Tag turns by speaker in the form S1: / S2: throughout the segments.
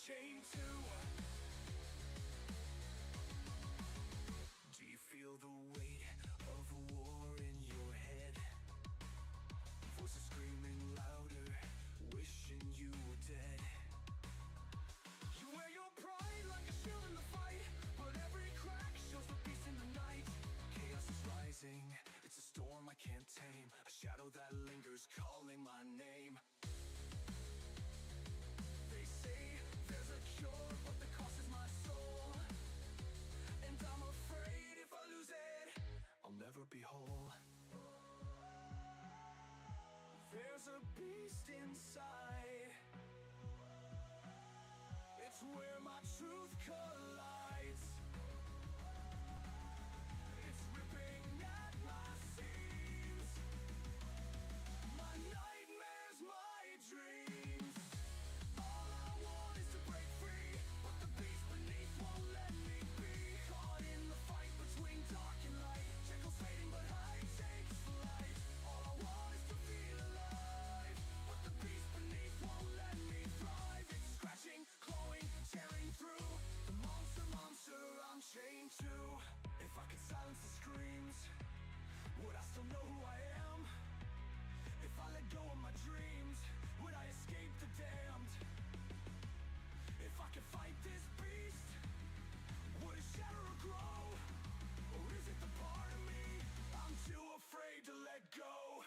S1: chained to. Do you feel the weight of war in your head? Voices screaming louder, wishing you were dead. You wear your pride like a shield in the fight, but every crack shows the beast in the night. Chaos is rising, it's a storm I can't tame, a shadow that lingers calling my name. They say there's a cure, but the cost is my soul, and I'm afraid if I lose it, I'll never be whole. There's a beast inside, it's where my truth collides. It's ripping at my seams, my nightmares, my dreams. All I want is to break free, but the beast beneath won't let me be. Caught in the fight between dark and light, shackles fading but I take flight. All I want is to feel alive, but the beast beneath won't let me thrive. It's scratching, clawing, tearing through. The monster I'm chained to. If I could silence the screams, would I still know who I am? If I let go of my dreams, would I escape the damned? If I could fight this beast, would it shatter or grow? Or is it the part of me I'm too afraid to let go?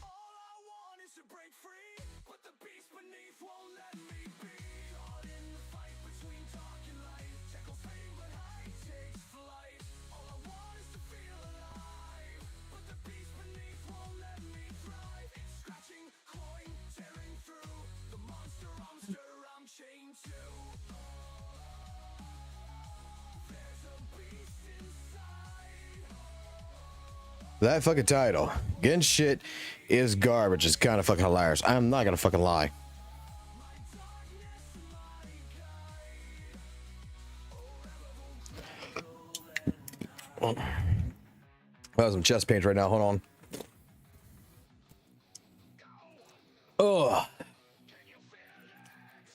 S1: All I want is to break free, but the beast beneath won't let me be. Caught in the fight between dark and light, shackles fading but I take flight. All I want is to feel alive, but the beast beneath won't let me thrive. It's scratching, clawing, tearing through. The monster I'm chained to. There's a beast inside.
S2: That fucking title, getting shit is garbage. It's kind of fucking hilarious. I'm not gonna fucking lie. I have some chest pains right now. Hold on. Oh.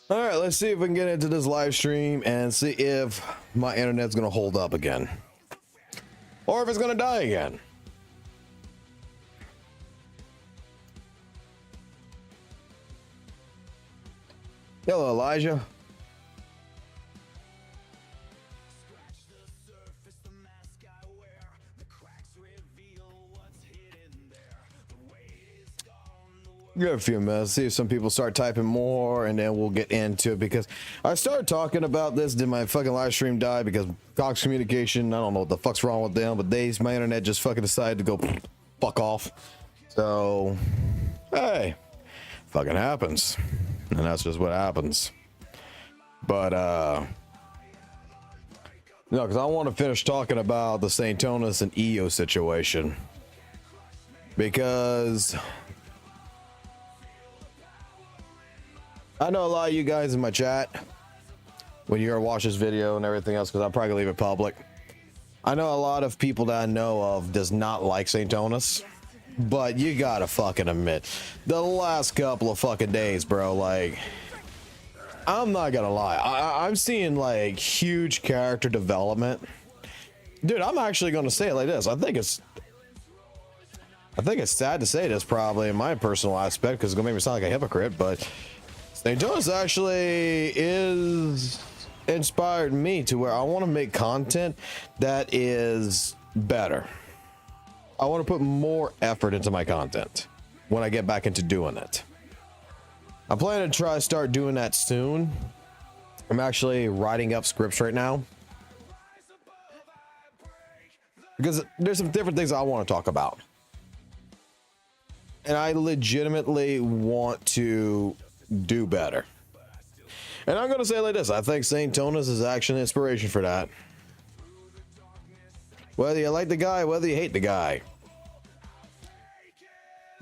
S2: All right, let's see if we can get into this live stream and see if my internet's gonna hold up again, or if it's gonna die again. Hello, Elijah. Give it a few minutes, see if some people start typing more, and then we'll get into it, because I started talking about this. Did my fucking live stream die because Cox Communication, I don't know what the fuck's wrong with them, but my internet just fucking decided to go fuck off. So, hey, fucking happens. And that's just what happens. But, no, because I want to finish talking about the Saintontas and EO situation. Because I know a lot of you guys in my chat, when you're watch this video and everything else, because I'm probably gonna leave it public, I know a lot of people that I know of does not like Saintontas, but you gotta fucking admit, the last couple of fucking days, bro, like, I'm not gonna lie, I'm seeing like huge character development. Dude, I'm actually gonna say it like this. I think it's sad to say this, probably, in my personal aspect, because it's gonna make me sound like a hypocrite, but Stonis actually is inspired me to where I want to make content that is better. I want to put more effort into my content when I get back into doing it. I'm planning to try to start doing that soon. I'm actually writing up scripts right now, because there's some different things I want to talk about, and I legitimately want to do better. And I'm gonna say it like this: I think Saintontas is actually an inspiration for that. Whether you like the guy, whether you hate the guy,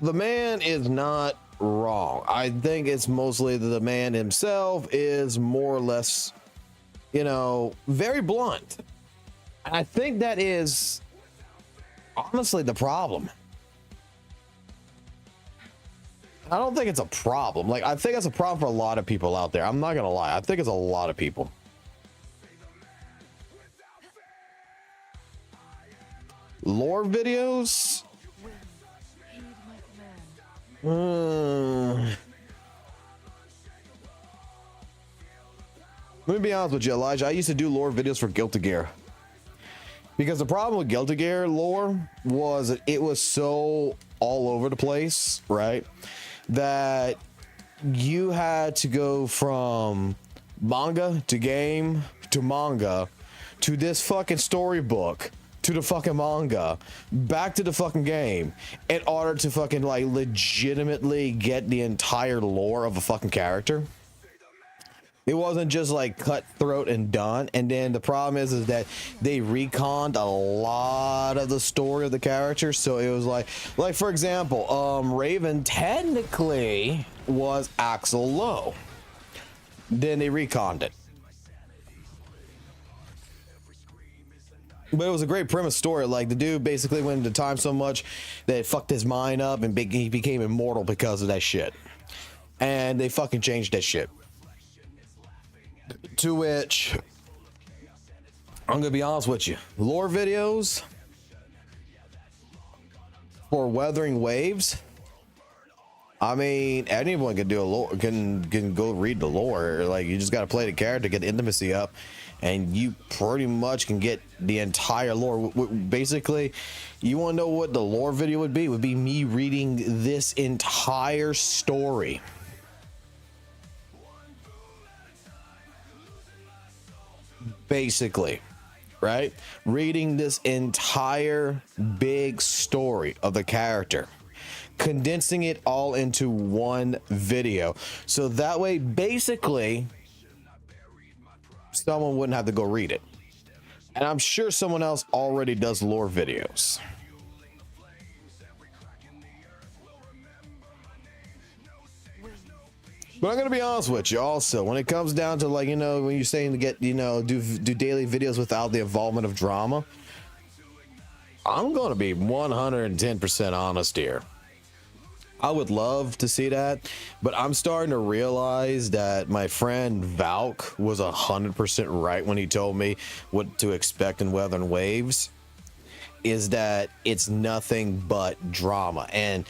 S2: the man is not wrong. I think it's mostly that the man himself is more or less, you know, very blunt. And I think that is honestly the problem. I don't think it's a problem. Like, I think it's a problem for a lot of people out there. I'm not gonna lie. I think it's a lot of people. Lore videos? Let me be honest with you, Elijah. I used to do lore videos for Guilty Gear. Because the problem with Guilty Gear lore was it was so all over the place, right? That you had to go from manga to game to manga to this fucking storybook to the fucking manga back to the fucking game in order to fucking like legitimately get the entire lore of a fucking character. It wasn't just like cutthroat and done. And then the problem is that they reconned a lot of the story of the character. So it was like for example, Raven technically was Axel Low. Then they reconned it. But it was a great premise story. Like, the dude basically went into time so much that it fucked his mind up and he became immortal because of that shit. And they fucking changed that shit. To which, I'm gonna be honest with you, lore videos for Wuthering Waves, I mean, anyone can do a lore, can go read the lore. Like, you just gotta play the character, get the intimacy up, and you pretty much can get the entire lore. Basically, you want to know what the lore video would be? Would be me reading this entire story. Basically, right? Reading this entire big story of the character, condensing it all into one video. So that way, basically, someone wouldn't have to go read it. And I'm sure someone else already does lore videos. But I'm gonna be honest with you also, when it comes down to, like, you know, when you're saying to get, you know, do daily videos without the involvement of drama, I'm gonna be 110% honest here. I would love to see that, but I'm starting to realize that my friend Valk was 100% right when he told me what to expect in Wuthering Waves, is that it's nothing but drama. And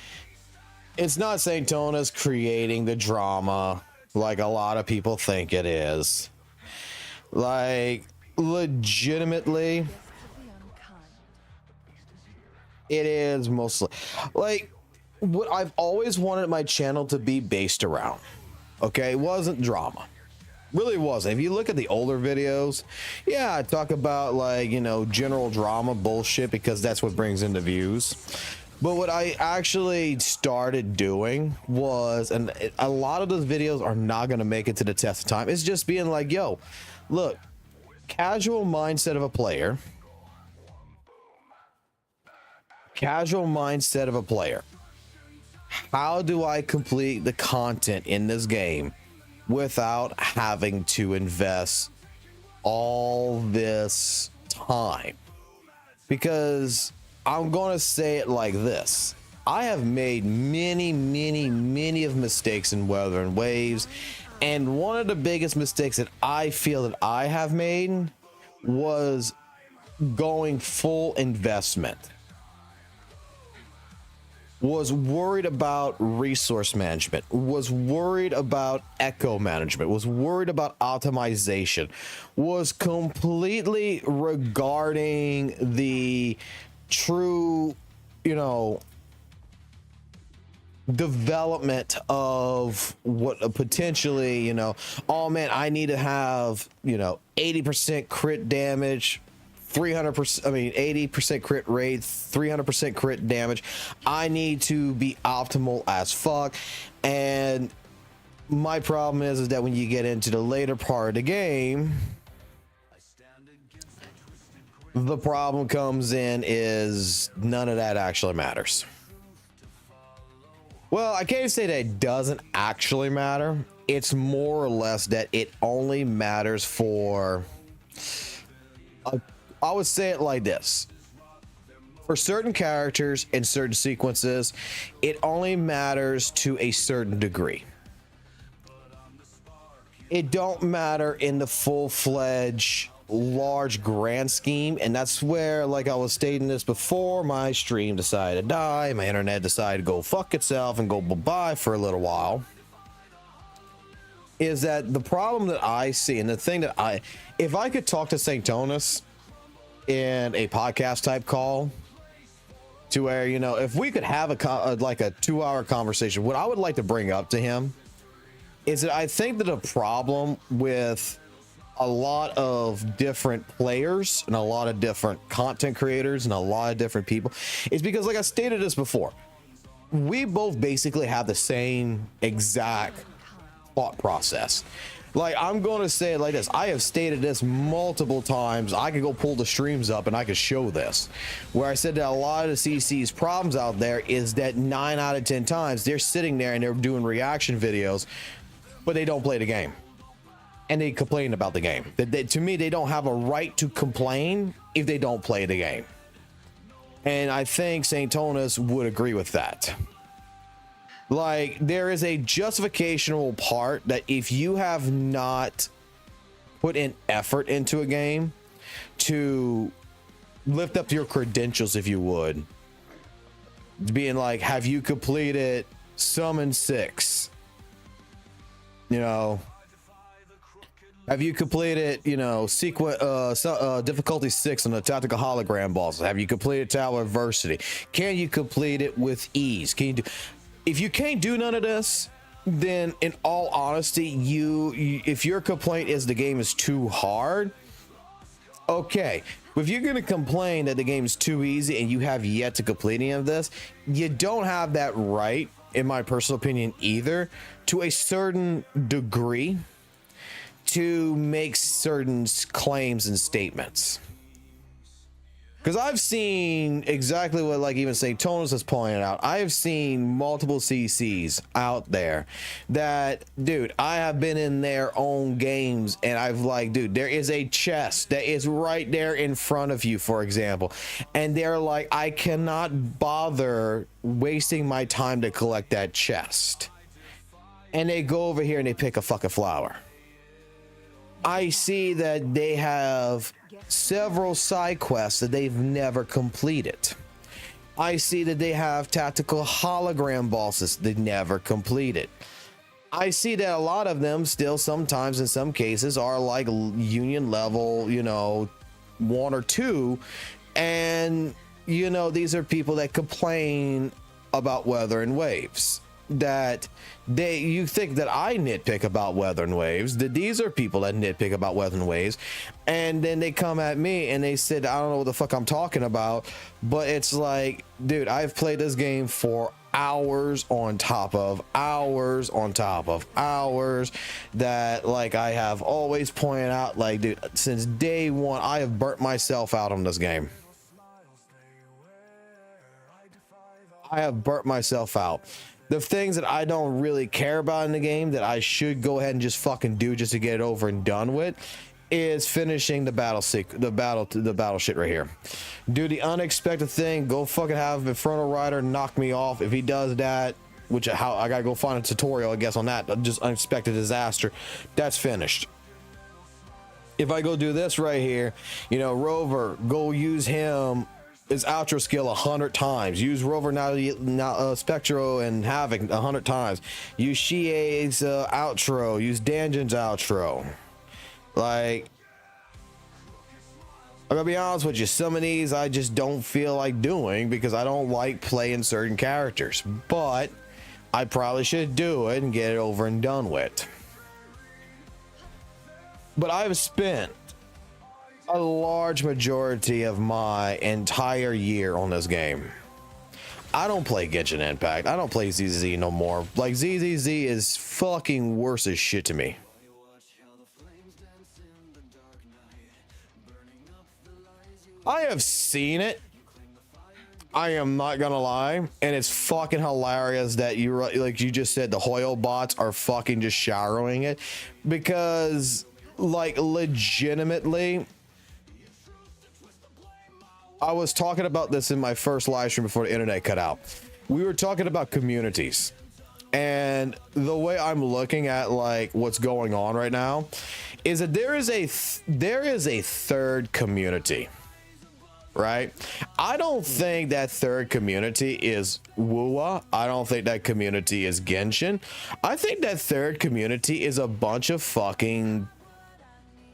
S2: it's not Saintontas creating the drama like a lot of people think it is. Like, legitimately, it is mostly like what I've always wanted my channel to be based around. Okay, it wasn't drama. Really wasn't. If you look at the older videos, yeah, I talk about, like, you know, general drama bullshit because that's what brings in the views. But what I actually started doing was, and a lot of those videos are not going to make it to the test of time, it's just being like, yo, look, casual mindset of a player. Casual mindset of a player. How do I complete the content in this game without having to invest all this time? Because I'm going to say it like this. I have made many of mistakes in Wuthering Waves. And one of the biggest mistakes that I feel that I have made was going full investment. Was worried about resource management, was worried about echo management, was worried about optimization, was completely regarding the true, you know, development of what potentially, you know, oh man, I need to have, you know, 80% crit damage, 300%, I mean 80% crit rate, 300% crit damage. I need to be optimal as fuck. And my problem is that when you get into the later part of the game, the problem comes in is none of that actually matters. Well, I can't say that it doesn't actually matter. It's more or less that it only matters for, I would say it like this. For certain characters and certain sequences, it only matters to a certain degree. It don't matter in the full-fledged large grand scheme, and that's where, like I was stating this before, my stream decided to die, my internet decided to go fuck itself and go bye-bye for a little while. Is that the problem that I see, and the thing that if I could talk to Saintontas in a podcast type call, to where, you know, if we could have like a 2-hour conversation, what I would like to bring up to him is that I think that a problem with a lot of different players and a lot of different content creators and a lot of different people is because, like I stated this before, we both basically have the same exact thought process. Like, I'm going to say it like this. I have stated this multiple times. I could go pull the streams up and I could show this, where I said that a lot of the CC's problems out there is that 9 out of 10 times they're sitting there and they're doing reaction videos, but they don't play the game. And they complain about the game. To me, they don't have a right to complain if they don't play the game. And I think Saintontas would agree with that. Like, there is a justificational part that if you have not put in effort into a game to lift up your credentials, if you would, being like, have you completed Summon 6? You know, have you completed, you know, difficulty 6 on the tactical hologram bosses? Have you completed Tower Adversity? Can you complete it with ease? Can you do? If you can't do none of this, then in all honesty, if your complaint is the game is too hard, okay. But if you're going to complain that the game is too easy and you have yet to complete any of this, you don't have that right, in my personal opinion, either, to a certain degree, to make certain claims and statements. Because I've seen exactly what, like, even Saintontas is pointing out. I have seen multiple CCs out there that, dude, I have been in their own games and I've like, dude, there is a chest that is right there in front of you, for example. And they're like, I cannot bother wasting my time to collect that chest. And they go over here and they pick a fucking flower. I see that they have several side quests that they've never completed. I see that they have tactical hologram bosses they never completed. I see that a lot of them still sometimes in some cases are like union level, you know, 1 or 2. And, you know, these are people that complain about Wuthering Waves. That you think that I nitpick about Wuthering Waves, that these are people that nitpick about Wuthering Waves, and then they come at me and they said, I don't know what the fuck I'm talking about, but it's like, dude, I've played this game for hours on top of hours on top of hours, that, like, I have always pointed out, like, dude, since day one, I have burnt myself out on this game. I have burnt myself out. The things that I don't really care about in the game that I should go ahead and just fucking do just to get it over and done with is finishing the battle shit right here. Do the unexpected thing, go fucking have Infernal Rider knock me off. If he does that, which I gotta go find a tutorial, I guess, on that, just unexpected disaster, that's finished. If I go do this right here, you know, Rover, go use him, his outro skill 100 times. Use Rover now Spectro and Havoc 100 times. Use Shie's outro. Use Danjon's outro. Like, I'm gonna be honest with you, some of these I just don't feel like doing because I don't like playing certain characters. But I probably should do it and get it over and done with. But I've spent a large majority of my entire year on this game. I don't play Genshin Impact. I don't play ZZZ no more. Like, ZZZ is fucking worse as shit to me. I have seen it. I am not gonna lie, and it's fucking hilarious that you, like you just said, the Hoyo bots are fucking just showering it, because, like, legitimately, I was talking about this in my first live stream before the internet cut out. We were talking about communities, and the way I'm looking at like what's going on right now is that there is a third community, right? I don't think that third community is WUWA. I don't think that community is Genshin. I think that third community is a bunch of fucking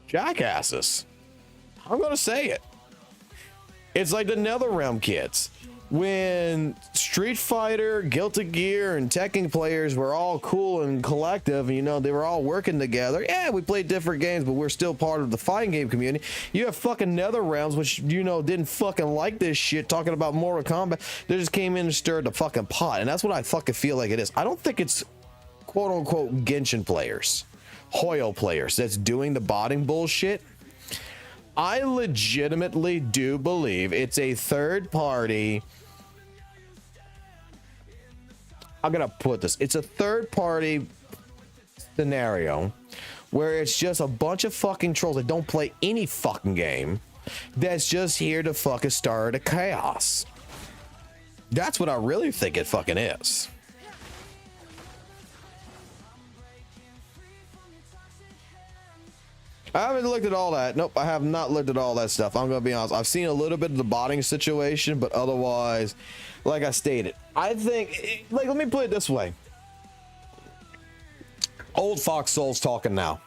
S2: jackasses. I'm gonna say it. It's like the NetherRealm kids. When Street Fighter, Guilty Gear, and Tekken players were all cool and collective, and, you know, they were all working together. Yeah, we played different games, but we're still part of the fighting game community. You have fucking NetherRealms, which, you know, didn't fucking like this shit, talking about Mortal Kombat. They just came in and stirred the fucking pot, and that's what I fucking feel like it is. I don't think it's quote-unquote Genshin players, Hoyo players that's doing the botting bullshit. I legitimately do believe it's a third party. I'm gonna put this. It's a third party scenario where it's just a bunch of fucking trolls that don't play any fucking game that's just here to fucking start a chaos. That's what I really think it fucking is. I haven't looked at all that. Nope, I have not looked at all that stuff. I'm gonna be honest. I've seen a little bit of the botting situation, but otherwise, like I stated, I think, like, let me put it this way. Old Fox Soul's talking now.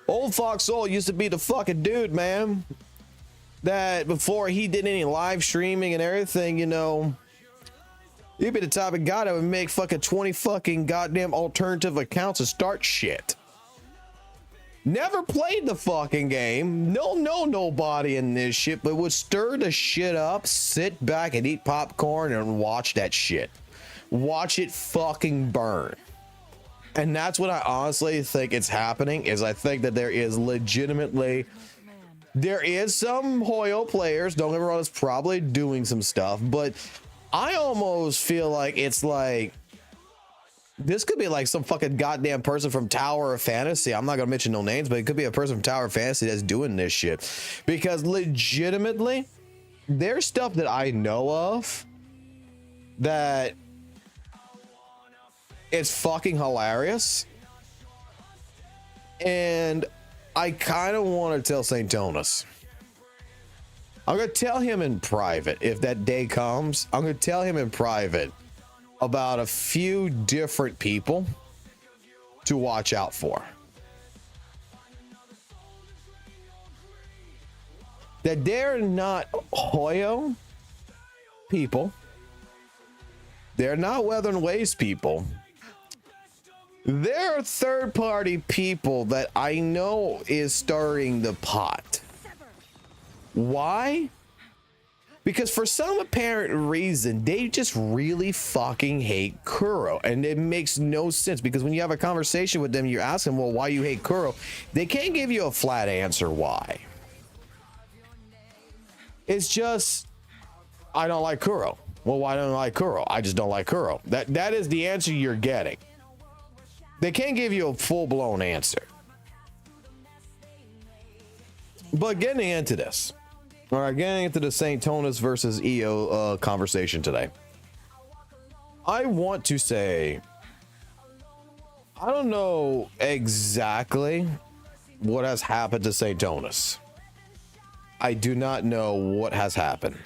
S2: Old Fox Soul used to be the fucking dude, man, that before he did any live streaming and everything, you know, he'd be the type of guy that would make fucking 20 fucking goddamn alternative accounts and start shit. Never played the fucking game. Nobody in this shit, but would stir the shit up, sit back and eat popcorn and watch that shit. Watch it fucking burn. And that's what I honestly think it's happening, is I think that there is legitimately, there is some Hoyo players, don't get me wrong, that's probably doing some stuff, but I almost feel like it's like, this could be like some fucking goddamn person from Tower of Fantasy. I'm not gonna mention no names, but it could be a person from Tower of Fantasy that's doing this shit. Because legitimately, there's stuff that I know of that is fucking hilarious. And I kind of want to tell Saintontas. I'm gonna tell him in private if that day comes. I'm gonna tell him in private about a few different people to watch out for. That they're not Hoyo people. They're not Wuthering Waves people. They're third-party people that I know is stirring the pot. Why? Because for some apparent reason, they just really fucking hate Kuro. And it makes no sense, because when you have a conversation with them, you ask them, well, why you hate Kuro? They can't give you a flat answer why. It's just, I don't like Kuro. Well, why don't I like Kuro? I just don't like Kuro. That is the answer you're getting. They can't give you a full-blown answer. But getting into this. All right, getting into the Saintontas versus EO conversation today. I want to say, I don't know exactly what has happened to Saintontas. I do not know what has happened.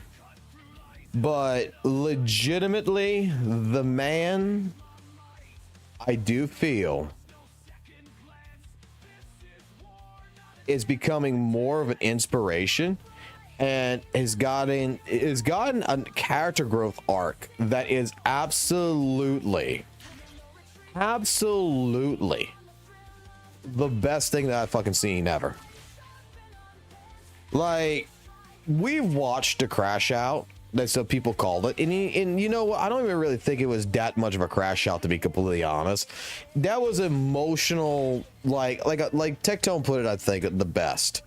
S2: But legitimately, the man, I do feel, is becoming more of an inspiration. And has gotten a character growth arc that is absolutely the best thing that I've fucking seen ever. Like, we've watched the crash out. That's what people called it. And you know what? I don't even really think it was that much of a crash out, to be completely honest. That was emotional, like Tectone put it, I think, the best.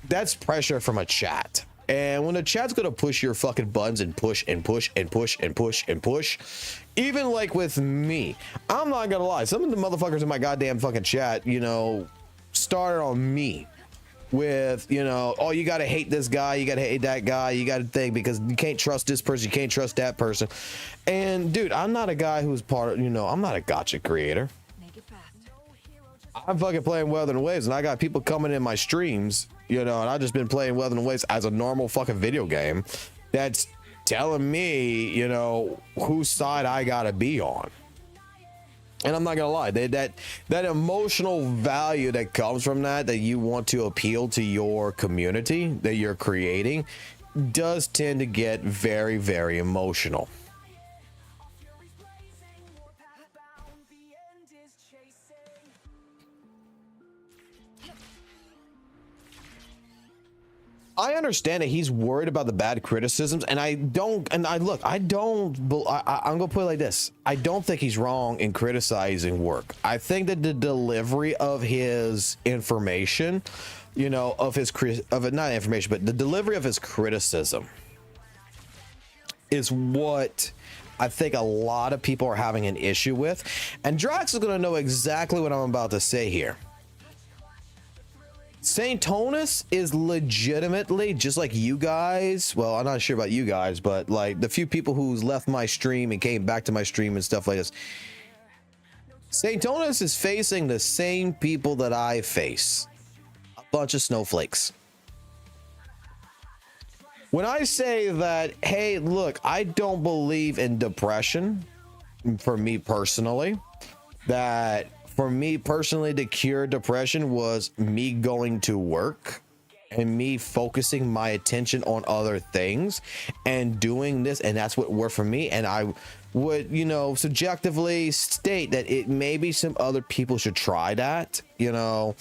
S2: That's pressure from a chat. And when the chat's gonna push your fucking buttons and push and push and push and push and push, even like with me, I'm not gonna lie, some of the motherfuckers in my goddamn fucking chat, you know, started on me. with, you know, oh, you got to hate this guy, you got to hate that guy, you got to think because you can't trust this person, you can't trust that person. And dude, I'm not a guy who's part of, you know, I'm not a gacha creator. I'm fucking playing Wuthering Waves, and I got people coming in my streams, you know, and I've just been playing Wuthering Waves as a normal fucking video game that's telling me, you know, whose side I gotta be on. And I'm not gonna lie, that emotional value that comes from that you want to appeal to your community that you're creating does tend to get very, very emotional. I understand that he's worried about the bad criticisms, and I'm gonna put it like this. I don't think he's wrong in criticizing work. I think that the delivery of his information, you know, not information, but the delivery of his criticism is what I think a lot of people are having an issue with. And Drax is gonna know exactly what I'm about to say here. Saintontas is legitimately, just like you guys, well, I'm not sure about you guys, but like the few people who's left my stream and came back to my stream and stuff like this, Saintontas is facing the same people that I face. A bunch of snowflakes. When I say that, hey, look, I don't believe in depression, for me personally, for me personally, to cure depression was me going to work and me focusing my attention on other things and doing this. And that's what worked for me. And I would, you know, subjectively state that it maybe some other people should try that, you know,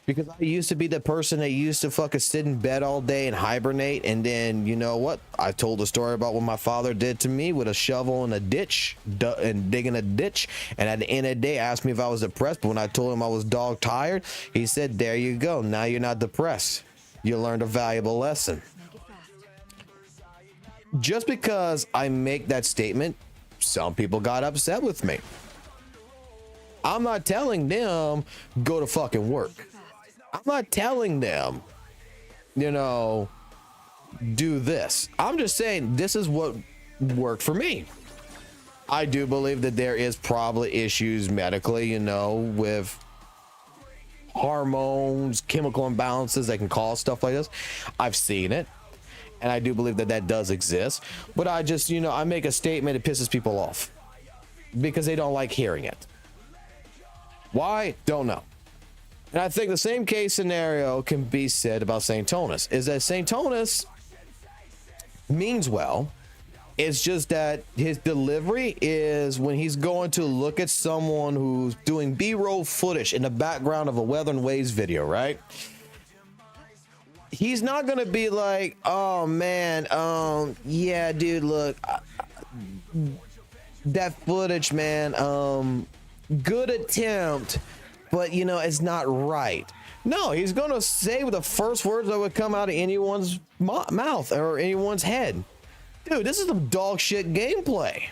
S2: because I used to be the person that used to fucking sit in bed all day and hibernate. And then, you know what? I told a story about what my father did to me with a shovel in a ditch and digging a ditch. And at the end of the day, asked me if I was depressed. But when I told him I was dog tired, he said, there you go. Now you're not depressed. You learned a valuable lesson. Just because I make that statement, some people got upset with me. I'm not telling them go to fucking work. I'm not telling them, you know, do this. I'm just saying this is what worked for me. I do believe that there is probably issues medically, you know, with hormones, chemical imbalances that can cause stuff like this. I've seen it, and I do believe that that does exist. But I just, you know, I make a statement, it pisses people off because they don't like hearing it. Why? Don't know. And I think the same case scenario can be said about Saintontas, is that Saintontas means well. It's just that his delivery is when he's going to look at someone who's doing B-roll footage in the background of a Wuthering Waves video, right? He's not going to be like, oh man, yeah, dude, look, that footage, man, good attempt, but you know, it's not right. No, he's going to say the first words that would come out of anyone's mouth or anyone's head. Dude, this is some dog shit gameplay.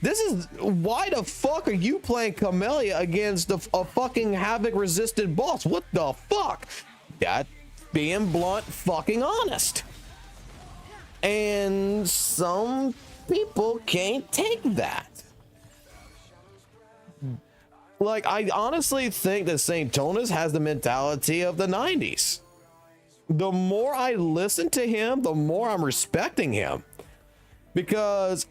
S2: This is, why the fuck are you playing Camellia against a fucking Havoc resistant boss? What the fuck? That being blunt fucking honest. And some people can't take that. Like, I honestly think that Saintontas has the mentality of the 90s. The more I listen to him, the more I'm respecting him. Because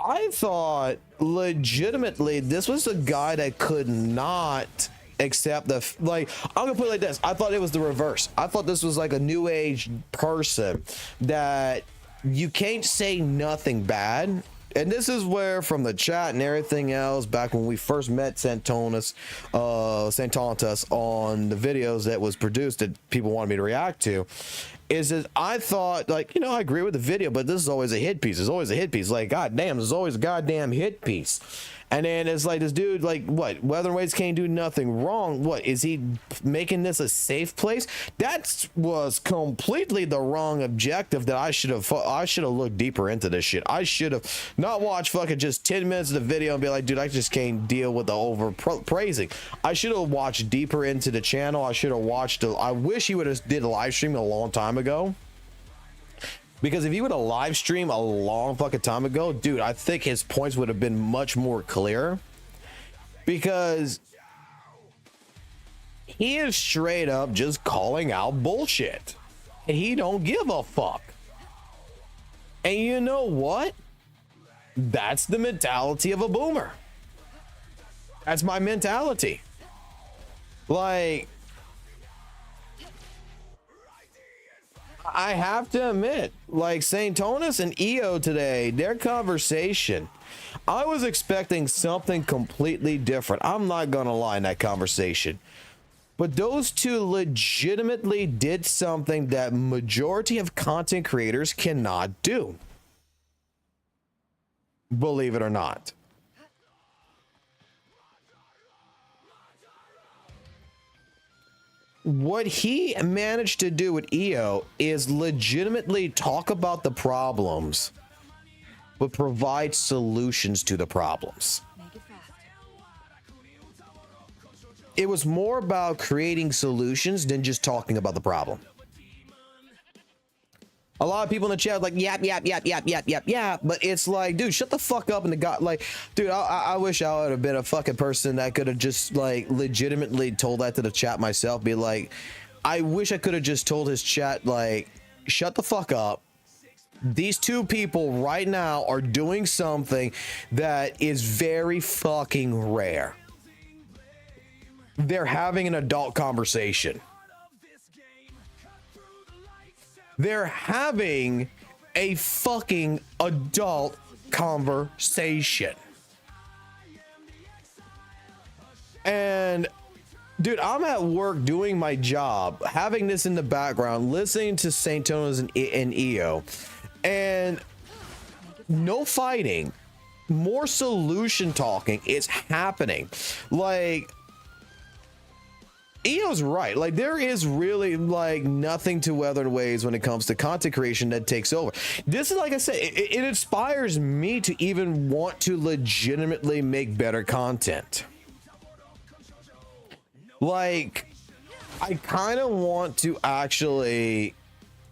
S2: I thought legitimately this was a guy that could not accept the, like, I'm gonna put it like this. I thought it was the reverse. I thought this was like a new age person that you can't say nothing bad. And this is where, from the chat and everything else, back when we first met Saintontas on the videos that was produced that people wanted me to react to, is that I thought, like, you know, I agree with the video, but this is always a hit piece. It's always a hit piece. Like, goddamn, there's always a goddamn hit piece. And then it's like this dude, like, what? Wuthering Waves can't do nothing wrong. What is he making this a safe place? That was completely the wrong objective. That I should have looked deeper into this shit. I should have not watched fucking just 10 minutes of the video and be like, dude, I just can't deal with the over praising. I should have watched deeper into the channel. I should have watched. I wish he would have did a live stream a long time ago. Because if he would have live streamed a long fucking time ago, dude, I think his points would have been much more clear. Because he is straight up just calling out bullshit. And he don't give a fuck. And you know what? That's the mentality of a boomer. That's my mentality. Like, I have to admit, like Saintontas and EO today, their conversation, I was expecting something completely different. I'm not gonna lie in that conversation. But those two legitimately did something that majority of content creators cannot do. Believe it or not. What he managed to do with EO is legitimately talk about the problems, but provide solutions to the problems. It was more about creating solutions than just talking about the problem. A lot of people in the chat are like, yap, but it's like, dude, shut the fuck up. And the guy, like, dude, I wish I would have been a fucking person that could have just like legitimately told that to the chat myself. Be like, I wish I could have just told his chat, like, shut the fuck up. These two people right now are doing something that is very fucking rare. They're having an adult conversation. They're having a fucking adult conversation. And dude, I'm at work doing my job, having this in the background, listening to Saintontas and EO, and no fighting, more solution talking is happening. Like, EO's right. Like, there is really like nothing to Wuthering Waves when it comes to content creation that takes over. This is, like I said, it inspires me to even want to legitimately make better content. Like, I kind of want to actually,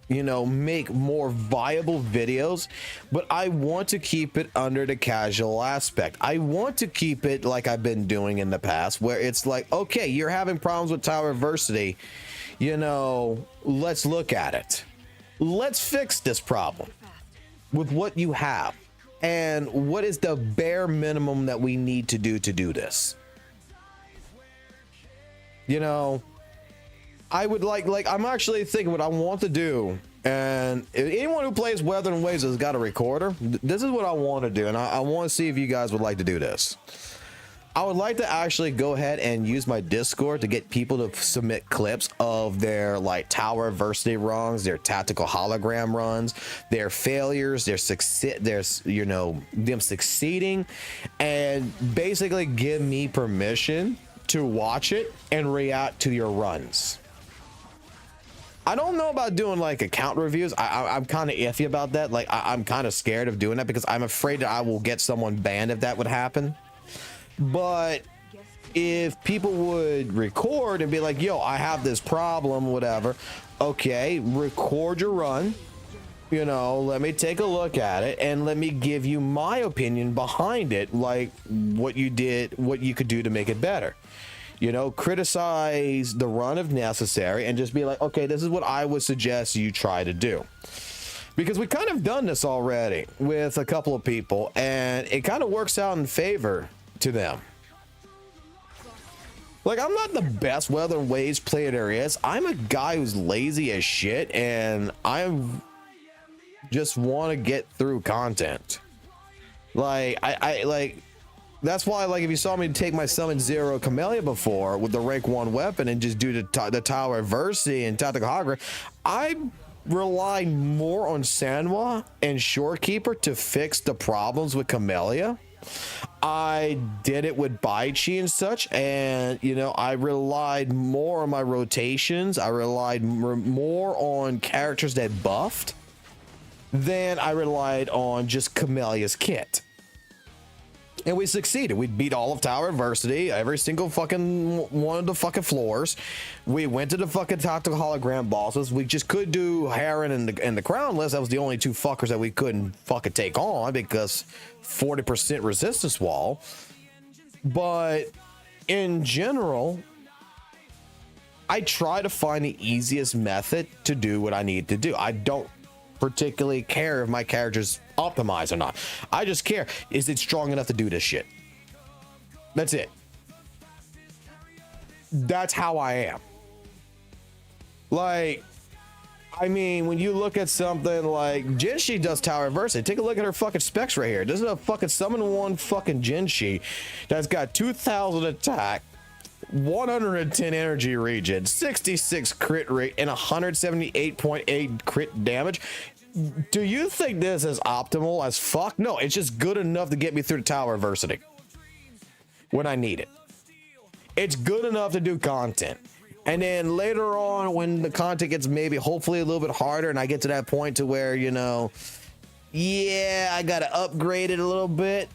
S2: you know, make more viable videos, but I want to keep it under the casual aspect. I want to keep it like I've been doing in the past, where it's like, okay, you're having problems with tower diversity, you know, let's look at it. Let's fix this problem with what you have, and what is the bare minimum that we need to do this. You know, I would like I'm actually thinking what I want to do, and if anyone who plays Wuthering Waves has got a recorder, this is what I want to do, and I want to see if you guys would like to do this. I would like to actually go ahead and use my Discord to get people to submit clips of their like tower adversity runs, their tactical hologram runs, their failures, their you know, them succeeding, and basically give me permission to watch it and react to your runs. I don't know about doing like account reviews. I'm kind of iffy about that. Like, I'm kind of scared of doing that because I'm afraid that I will get someone banned if that would happen. But if people would record and be like, yo, I have this problem, whatever. Okay, record your run. You know, let me take a look at it and let me give you my opinion behind it, like what you did, what you could do to make it better. You know, criticize the run if necessary and just be like, okay, this is what I would suggest you try to do. Because we kind of done this already with a couple of people, and it kind of works out in favor to them. Like, I'm not the best Wuthering Waves player there is. I'm a guy who's lazy as shit, and I just want to get through content. Like, I like, that's why, like, if you saw me take my summon 0 Camellia before with the rank 1 weapon and just do the tower adversity and tactical hologram, I relied more on Sanwa and Shorekeeper to fix the problems with Camellia. I did it with Baichi and such, and you know, I relied more on my rotations. I relied more on characters that buffed than I relied on just Camellia's kit. And we succeeded. We beat all of Tower Adversity, every single fucking one of the fucking floors. We went to the fucking tactical hologram bosses. We just could do Heron and the Crownless. That was the only two fuckers that we couldn't fucking take on because 40% resistance wall. But in general, I try to find the easiest method to do what I need to do. I don't particularly care if my character's optimized or not. I just care, is it strong enough to do this shit? That's it. That's how I am. Like, I mean, when you look at something like Jinshi does Tower Adversity, take a look at her fucking specs right here. This is a fucking summon one fucking Jinshi that's got 2000 attack, 110 energy regen, 66 crit rate, and 178.8 crit damage. Do you think this is optimal as fuck? No, it's just good enough to get me through the Tower Adversity when I need it. It's good enough to do content. And then later on, when the content gets maybe hopefully a little bit harder and I get to that point to where, you know, yeah, I gotta upgrade it a little bit.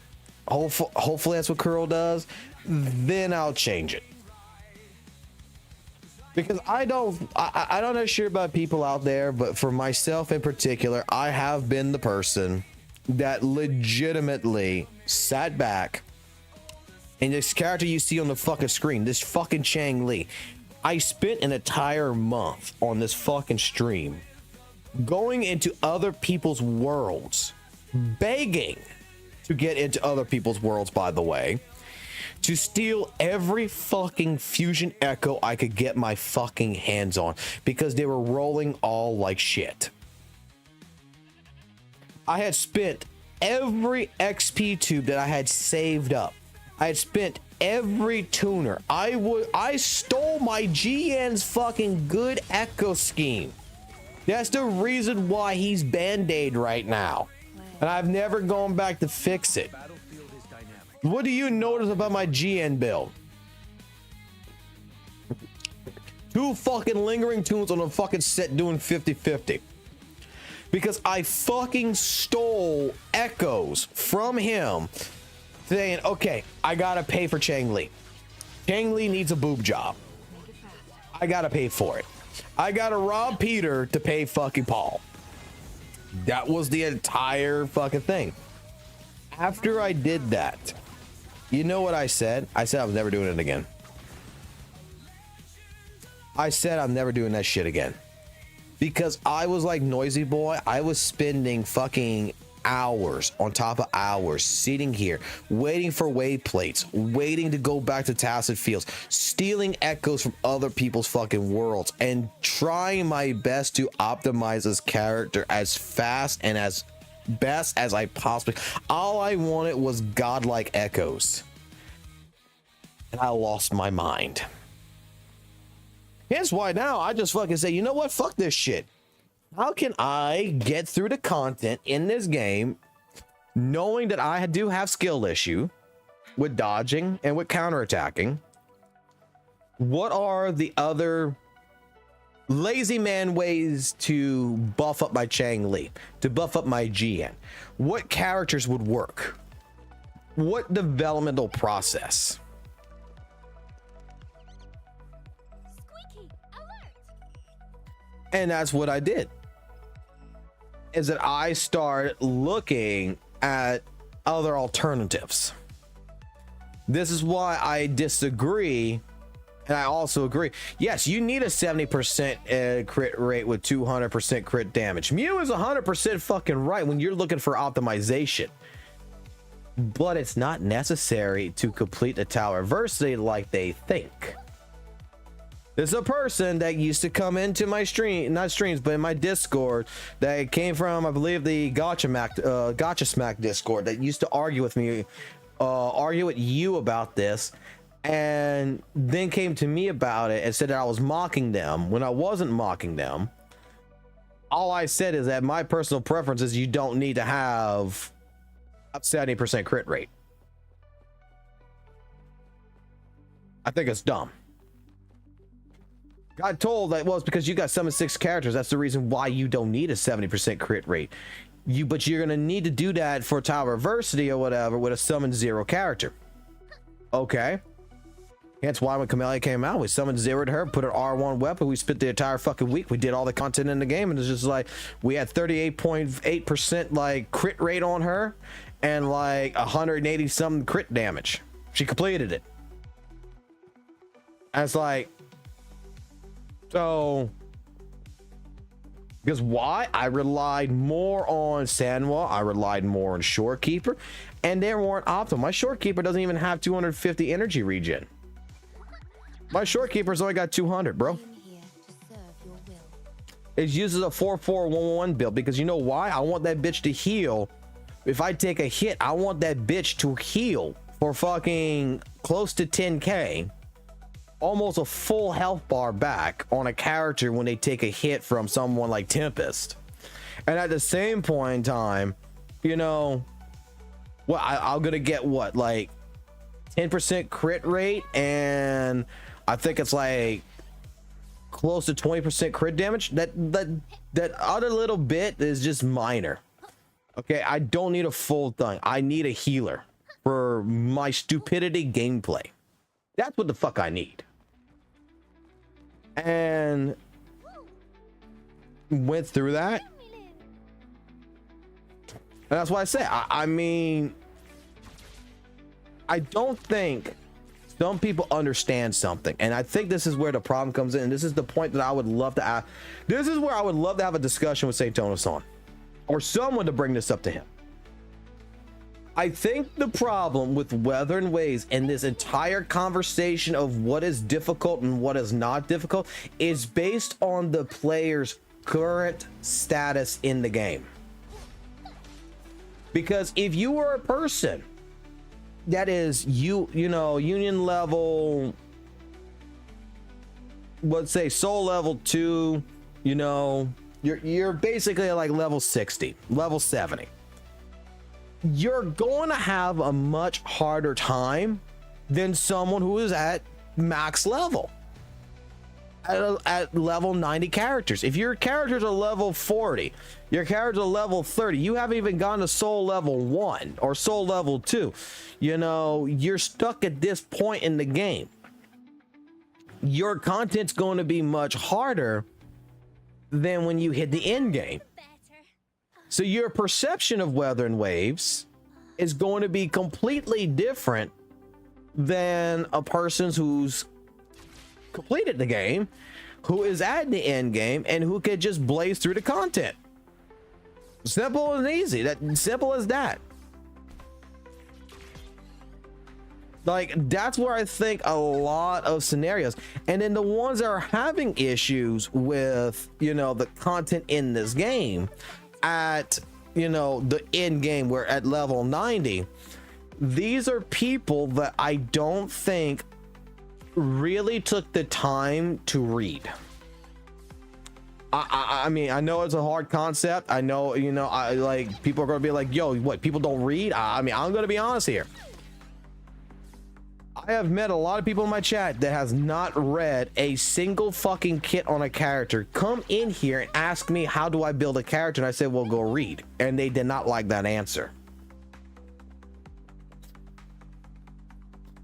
S2: Hopefully that's what Curl does. Then I'll change it. Because I don't know sure about people out there, but for myself in particular, I have been the person that legitimately sat back and this character you see on the fucking screen, this fucking Chang Li, I spent an entire month on this fucking stream going into other people's worlds, begging to get into other people's worlds, by the way, to steal every fucking fusion echo I could get my fucking hands on because they were rolling all like shit. I had spent every XP tube that I had saved up. I had spent every tuner. I stole my GN's fucking good echo scheme. That's the reason why he's band-aid right now. And I've never gone back to fix it. What do you notice about my GN build? 2 fucking lingering tunes on a fucking set doing 50-50. Because I fucking stole echoes from him saying, okay, I gotta pay for Chang Li. Chang Li needs a boob job. I gotta pay for it. I gotta rob Peter to pay fucking Paul. That was the entire fucking thing. After I did that, you know what I said? I said I was never doing it again. I said I'm never doing that shit again. Because I was like Noisy Boy. I was spending fucking hours on top of hours sitting here waiting for wayplates, waiting to go back to Tacit Fields, stealing echoes from other people's fucking worlds, and trying my best to optimize this character as fast and as best as I possibly. All I wanted was godlike echoes, and I lost my mind. Here's why now I just fucking say, you know what, fuck this shit. How can I get through the content in this game knowing that I do have skill issue with dodging and with counterattacking? What are the other lazy man ways to buff up my Chang Li, to buff up my GN? What characters would work? What developmental process?
S3: Squeaky, alert!
S2: And that's what I did. Is that I started looking at other alternatives. This is why I disagree. And I also agree. Yes, you need a 70% crit rate with 200% crit damage. Mew is 100% fucking right when you're looking for optimization. But it's not necessary to complete the Tower Adversity like they think. There's a person that used to come into my stream, not streams, but in my Discord that came from, I believe, the Gacha Smack Discord that used to argue with me, argue with you about this, and then came to me about it and said that I was mocking them when I wasn't mocking them. All I said is that my personal preference is you don't need to have a 70% crit rate. I think it's dumb. Got told that, well, it's because you got summon 6 characters. That's the reason why you don't need a 70% crit rate. But you're gonna need to do that for Tower Adversity or whatever with a summon 0 character. Okay. Hence why when Camellia came out, we summoned 0'd her, put her R1 weapon, we spent the entire fucking week, we did all the content in the game, and it's just like, we had 38.8% like crit rate on her, and like 180 something crit damage. She completed it. And it's like, so, because why? I relied more on Sanwa, I relied more on Shorekeeper, and they weren't optimal. My Shorekeeper doesn't even have 250 energy regen. My Shorekeeper's only got 200, bro. It uses a 4-4-1-1 build because you know why? I want that bitch to heal. If I take a hit, I want that bitch to heal for fucking close to 10k. Almost a full health bar back on a character when they take a hit from someone like Tempest. And at the same point in time, you know, well, I'm gonna get what, like 10% crit rate, and I think it's like close to 20% crit damage. That other little bit is just minor. Okay, I don't need a full thing. I need a healer for my stupidity gameplay. That's what the fuck I need. And went through that. And that's why I say, I mean, I don't think some people understand something. And I think this is where the problem comes in. And this is the point that I would love to ask. This is where I would love to have a discussion with Saintontas on, or someone to bring this up to him. I think the problem with Wuthering Waves and this entire conversation of what is difficult and what is not difficult is based on the player's current status in the game. Because if you are a person that is you know, union level, let's say soul level 2, you know, you're basically like level 60, level 70. You're going to have a much harder time than someone who is at max level, at level 90 characters. If your characters are level 40, your characters are level 30, you haven't even gone to soul level 1 or soul level 2, you know, you're stuck at this point in the game. Your content's going to be much harder than when you hit the end game. So your perception of Wuthering Waves is going to be completely different than a person who's completed the game, who is at the end game, and who could just blaze through the content. Simple and easy. That simple as that. Like, that's where I think a lot of scenarios, and then the ones that are having issues with, you know, the content in this game at, you know, the end game, where at level 90, these are people that I don't think really took the time to read. I mean, I know it's a hard concept. I know, you know, I like, people are gonna be like, yo, what, people don't read? I mean, I'm gonna be honest here. I have met a lot of people in my chat that has not read a single fucking kit on a character come in here and ask me, how do I build a character? And I said, well, go read. And they did not like that answer.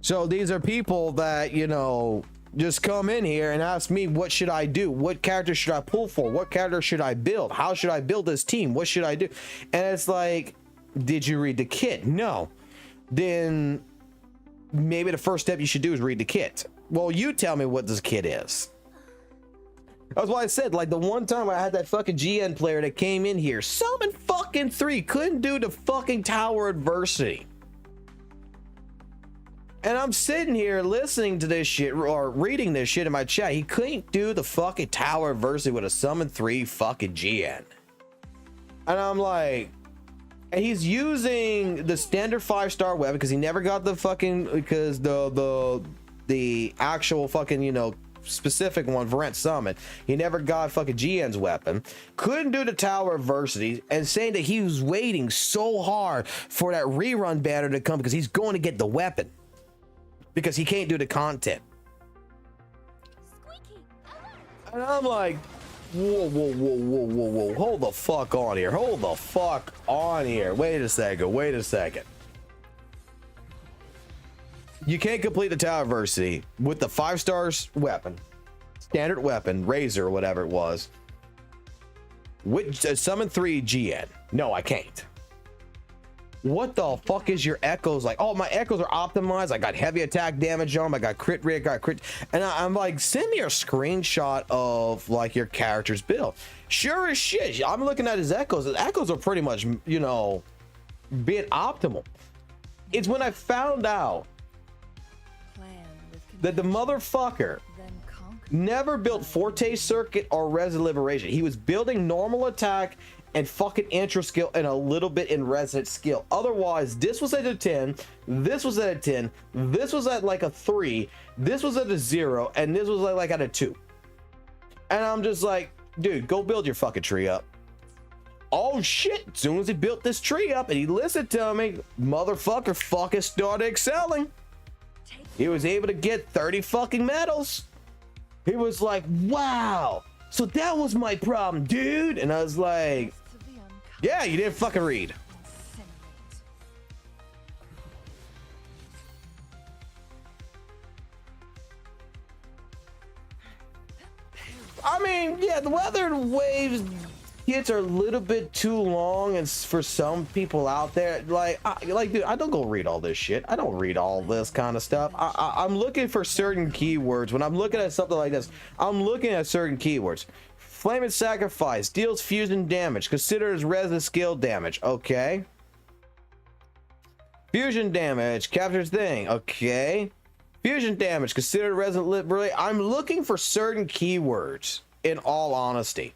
S2: So these are people that, you know, just come in here and ask me, what should I do? What character should I pull for? What character should I build? How should I build this team? What should I do? And it's like, did you read the kit? No. Then maybe the first step you should do is read the kit. Well, you tell me what this kit is. That's why I said, like, the one time I had that fucking GN player that came in here, summon fucking 3, couldn't do the fucking Tower Adversity. And I'm sitting here listening to this shit, or reading this shit in my chat. He couldn't do the fucking Tower Adversity with a summon 3 fucking GN. And I'm like, and he's using the standard 5-star weapon because he never got the fucking, because the actual fucking, you know, specific one, Varent Summon. He never got fucking GN's weapon. Couldn't do the Tower Adversity, and saying that he was waiting so hard for that rerun banner to come because he's going to get the weapon. Because he can't do the content.
S3: Squeaky, alert!
S2: And I'm like, whoa. Hold the fuck on here. Hold the fuck on here. Wait a second. You can't complete the Tower Adversity with the 5 stars weapon, standard weapon, Razor, or whatever it was, with summon 3 GN. No, I can't. What the fuck is your echoes like? Oh, my echoes are optimized. I got heavy attack damage on them. I got crit rate, got crit. And I'm like, send me a screenshot of like your character's build. Sure as shit. I'm looking at his echoes. His echoes are pretty much, you know, being optimal. It's when I found out that the motherfucker never built Forte Circuit or Res Liberation. He was building normal attack and fucking intro skill and a little bit in resonant skill. Otherwise, this was at a 10, this was at a 10, this was at like a 3, this was at a 0, and this was like at a 2. And I'm just like, dude, go build your fucking tree up. Oh shit, as soon as he built this tree up and he listened to me, motherfucker fucking started excelling. He was able to get 30 fucking medals. He was like, wow, so that was my problem, dude. And I was like, yeah, you didn't fucking read. I mean, yeah, the Wuthering Waves hits are a little bit too long, and for some people out there, like, dude, I don't go read all this shit. I don't read all this kind of stuff. I'm looking for certain keywords. When I'm looking at something like this, I'm looking at certain keywords. Flame and Sacrifice deals fusion damage, considered as resonant skill damage. Okay. Fusion damage captures thing. Okay. Fusion damage considered resonant liberate. I'm looking for certain keywords, in all honesty.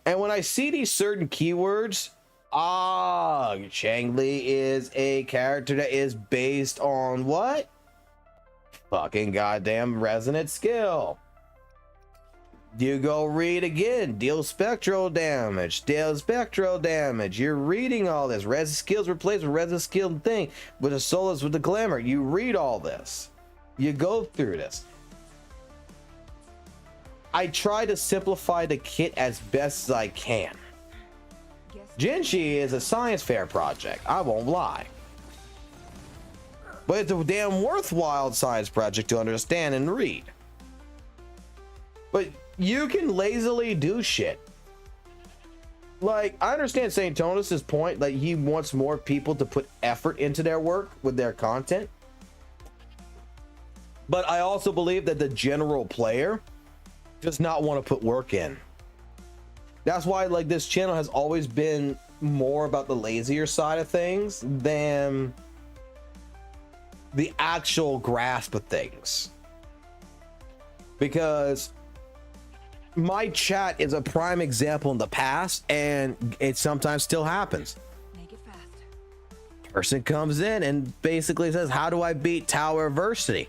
S2: And when I see these certain keywords, Changli is a character that is based on what? Fucking goddamn resonant skill. You go read again. Deal spectral damage. You're reading all this. Resonant skills replaced with resonant skill thing. With the Solus, with the glamour. You read all this. You go through this. I try to simplify the kit as best as I can. Genshi is a science fair project, I won't lie. But it's a damn worthwhile science project to understand and read. But you can lazily do shit. Like, I understand Saintontas' point that he wants more people to put effort into their work with their content. But I also believe that the general player does not want to put work in. That's why, like, this channel has always been more about the lazier side of things than the actual grasp of things. Because my chat is a prime example in the past, and it sometimes still happens.
S3: Make it faster.
S2: Person comes in and basically says, how do I beat Tower Adversity?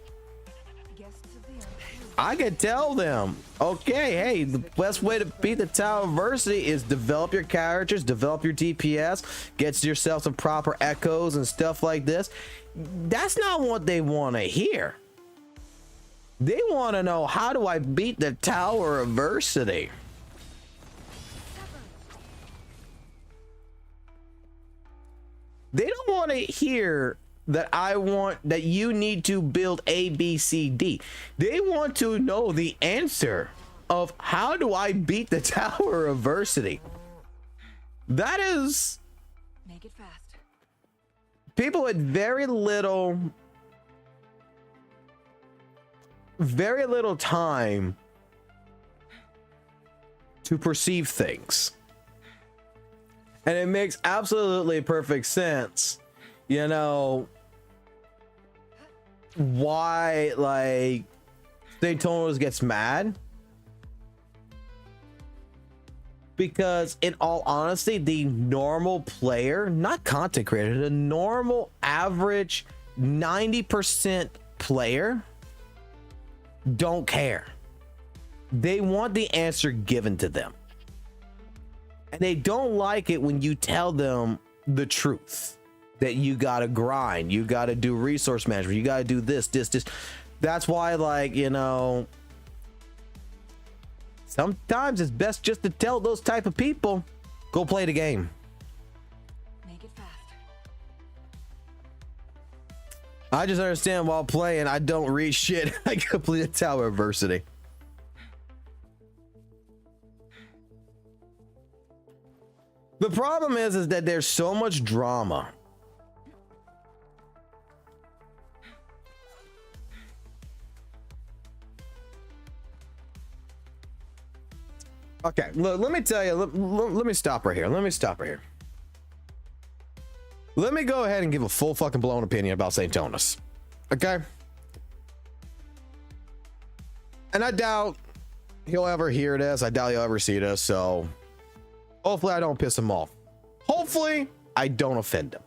S2: I can tell them, okay, hey, the best way to beat the Tower Adversity is develop your characters, develop your DPS, get yourself some proper echoes and stuff like this. That's not what they want to hear. They want to know, how do I beat the Tower Adversity? They don't want to hear that that you need to build A, B, C, D. They want to know the answer of, how do I beat the Tower Adversity? That is,
S3: Make it fast.
S2: people with very little time to perceive things. And it makes absolutely perfect sense, you know, why, like, Saintontas gets mad. Because in all honesty, the normal player, not content creator, the normal average 90% player don't care. they want the answer given to them. And they don't like it when you tell them the truth, that you got to grind, you got to do resource management, you got to do this. That's why, like, you know, sometimes it's best just to tell those type of people, go play the game.
S3: Make it fast.
S2: I just understand while playing, I don't read shit. I completed Tower Adversity. The problem is that there's so much drama. Okay, let me tell you, let me stop right here. Let me go ahead and give a full fucking blown opinion about Saintontas. Okay? And I doubt he'll ever hear this. I doubt he'll ever see this, so hopefully I don't piss him off. Hopefully I don't offend him.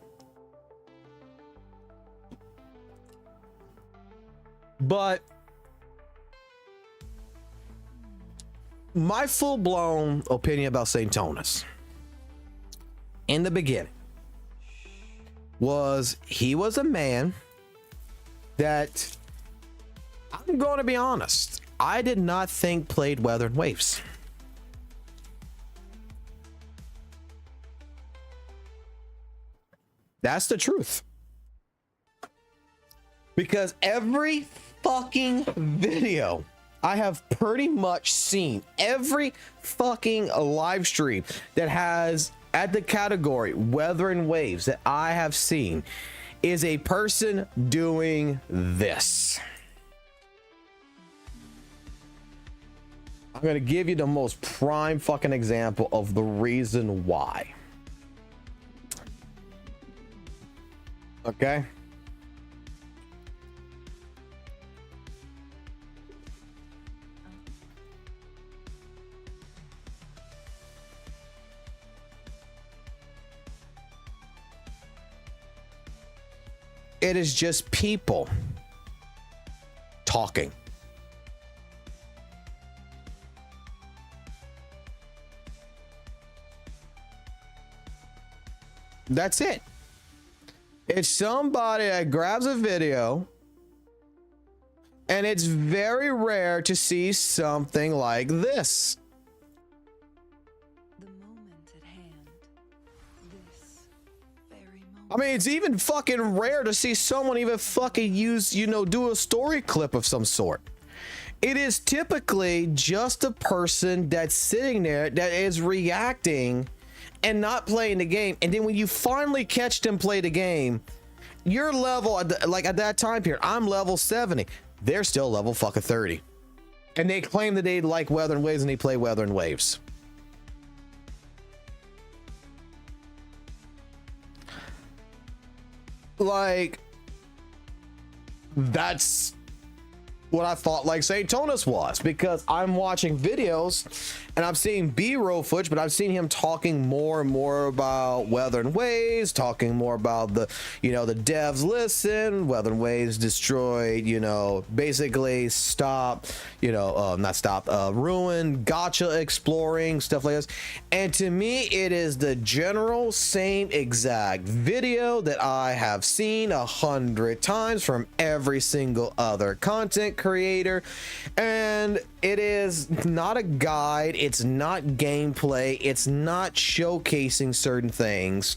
S2: But my full-blown opinion about Saintontas in the beginning was he was a man that, I'm going to be honest, I did not think played Wuthering Waves. That's the truth. Because every fucking video I have pretty much seen, every fucking live stream that has at the category Wuthering Waves that I have seen is a person doing this. I'm going to give you the most prime fucking example of the reason why. Okay? It is just people talking. That's it. It's somebody that grabs a video, and it's very rare to see something like this.
S3: The moment at hand. This very moment.
S2: I mean, it's even fucking rare to see someone even fucking use, you know, do a story clip of some sort. It is typically just a person that's sitting there that is reacting and not playing the game. And then when you finally catch them play the game, your level, like at that time period, I'm level 70. They're still level fucking 30. And they claim that they like Wuthering Waves and they play Wuthering Waves. Like, that's what I thought like Saintontas was, because I'm watching videos and I'm seeing B-roll footage, but I've seen him talking more and more about Wuthering Waves, talking more about the, you know, the devs listen, Wuthering Waves destroyed, you know, basically stop, you know, not stop, ruin, Gacha exploring, stuff like this. And to me, it is the general same exact video that I have seen 100 times from every single other content creator, and it is not a guide, it's not gameplay, it's not showcasing certain things.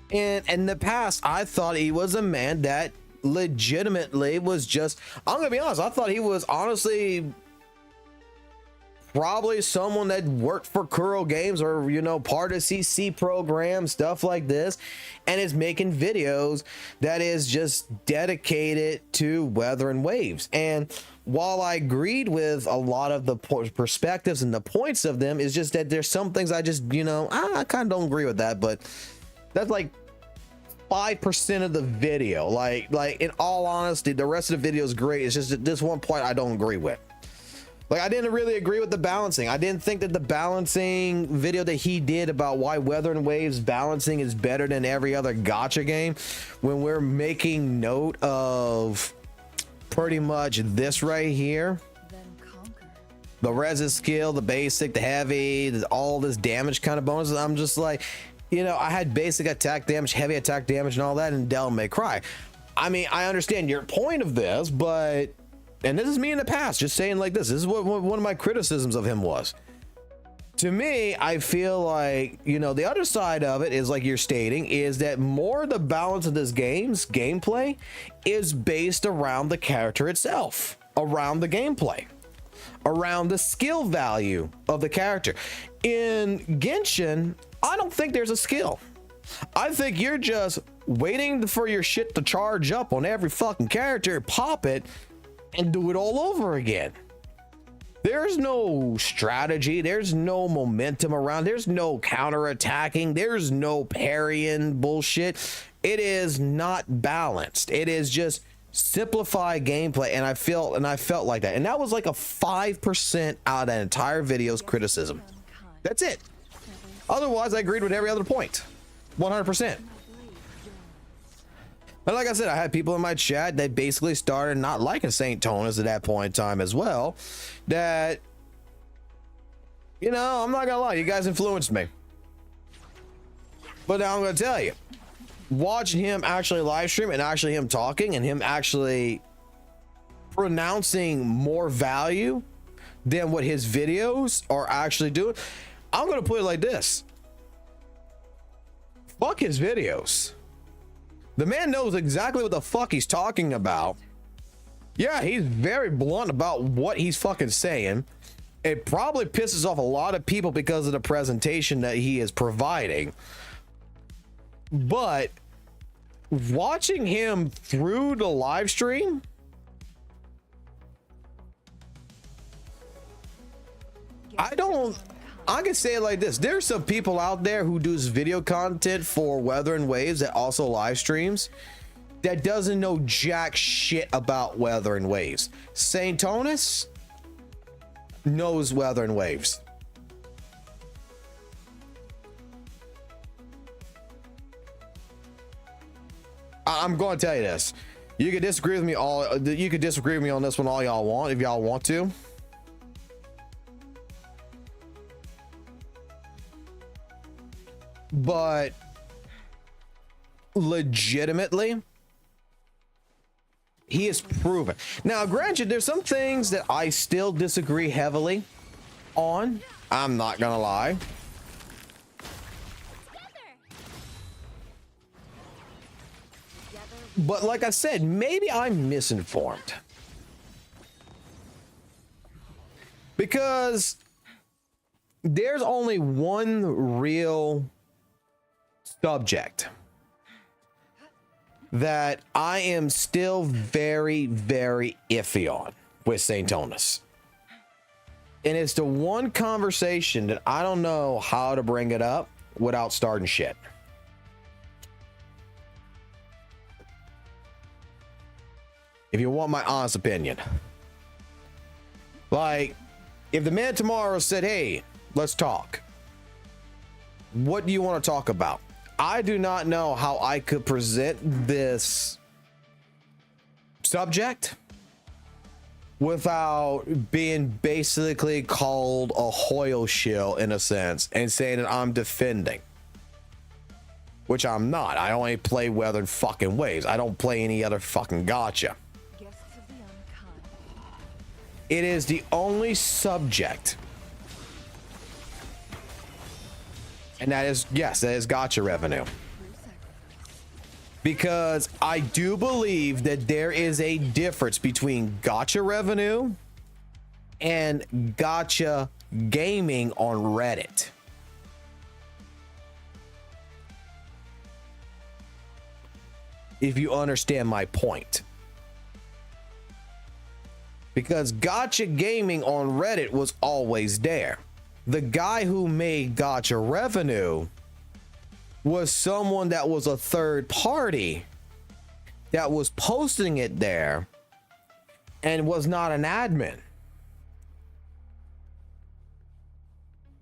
S2: And in the past, I thought he was a man that legitimately was just, I'm gonna be honest, I thought he was honestly probably someone that worked for Kuro Games or, you know, part of CC program, stuff like this, and is making videos that is just dedicated to Wuthering Waves. And while I agreed with a lot of the perspectives and the points of them, is just that there's some things I just, you know, I kind of don't agree with that, but that's like 5% of the video. Like in all honesty, the rest of the video is great. It's just that this one point I don't agree with. Like, I didn't really agree with the balancing. I didn't think that the balancing video that he did about why Wuthering Waves balancing is better than every other gacha game, when we're making note of pretty much this right here.
S3: Then conquer.
S2: the res skill, the basic, the heavy, all this damage kind of bonuses. I'm just like, you know, I had basic attack damage, heavy attack damage, and all that in Devil May Cry. I mean, I understand your point of this, but, and this is me in the past, just saying like this is what one of my criticisms of him was. To me, I feel like, you know, the other side of it is like you're stating, is that more the balance of this game's gameplay is based around the character itself, around the gameplay, around the skill value of the character. In Genshin, I don't think there's a skill. I think you're just waiting for your shit to charge up on every fucking character, pop it, and do it all over again. There's no strategy, there's no momentum around, there's no counterattacking, there's no parrying bullshit. It is not balanced. It is just simplified gameplay, and I felt like that. And that was like a 5% out of that entire video's criticism. That's it. Otherwise, I agreed with every other point. 100%. And like I said, I had people in my chat that basically started not liking Saintontas at that point in time as well. That, you know, I'm not gonna lie, you guys influenced me. But now I'm gonna tell you, watching him actually live stream and actually him talking and him actually pronouncing more value than what his videos are actually doing, I'm gonna put it like this. Fuck his videos. The man knows exactly what the fuck he's talking about. Yeah, he's very blunt about what he's fucking saying. It probably pisses off a lot of people because of the presentation that he is providing. But watching him through the live stream, I can say it like this. There's some people out there who do video content for Wuthering Waves that also live streams that doesn't know jack shit about Wuthering Waves. Saintontas knows Wuthering Waves. I'm going to tell you this. You could disagree with me you could disagree with me on this one all y'all want, if y'all want to. But legitimately, he is proven. Now, granted, there's some things that I still disagree heavily on. I'm not gonna lie. But like I said, maybe I'm misinformed. Because there's only one real subject that I am still very, very iffy on with Saintontas. And it's the one conversation that I don't know how to bring it up without starting shit. If you want my honest opinion. Like, if the man tomorrow said, hey, let's talk. What do you want to talk about? I do not know how I could present this subject without being basically called a Hoyle shill in a sense and saying that I'm defending. Which I'm not. I only play Wuthering fucking Waves. I don't play any other fucking Gacha. It is the only subject. And that is, yes, that is Gacha revenue. Because I do believe that there is a difference between Gacha revenue and Gacha gaming on Reddit. If you understand my point. Because Gacha gaming on Reddit was always there. The guy who made Gacha revenue was someone that was a third party that was posting it there and was not an admin.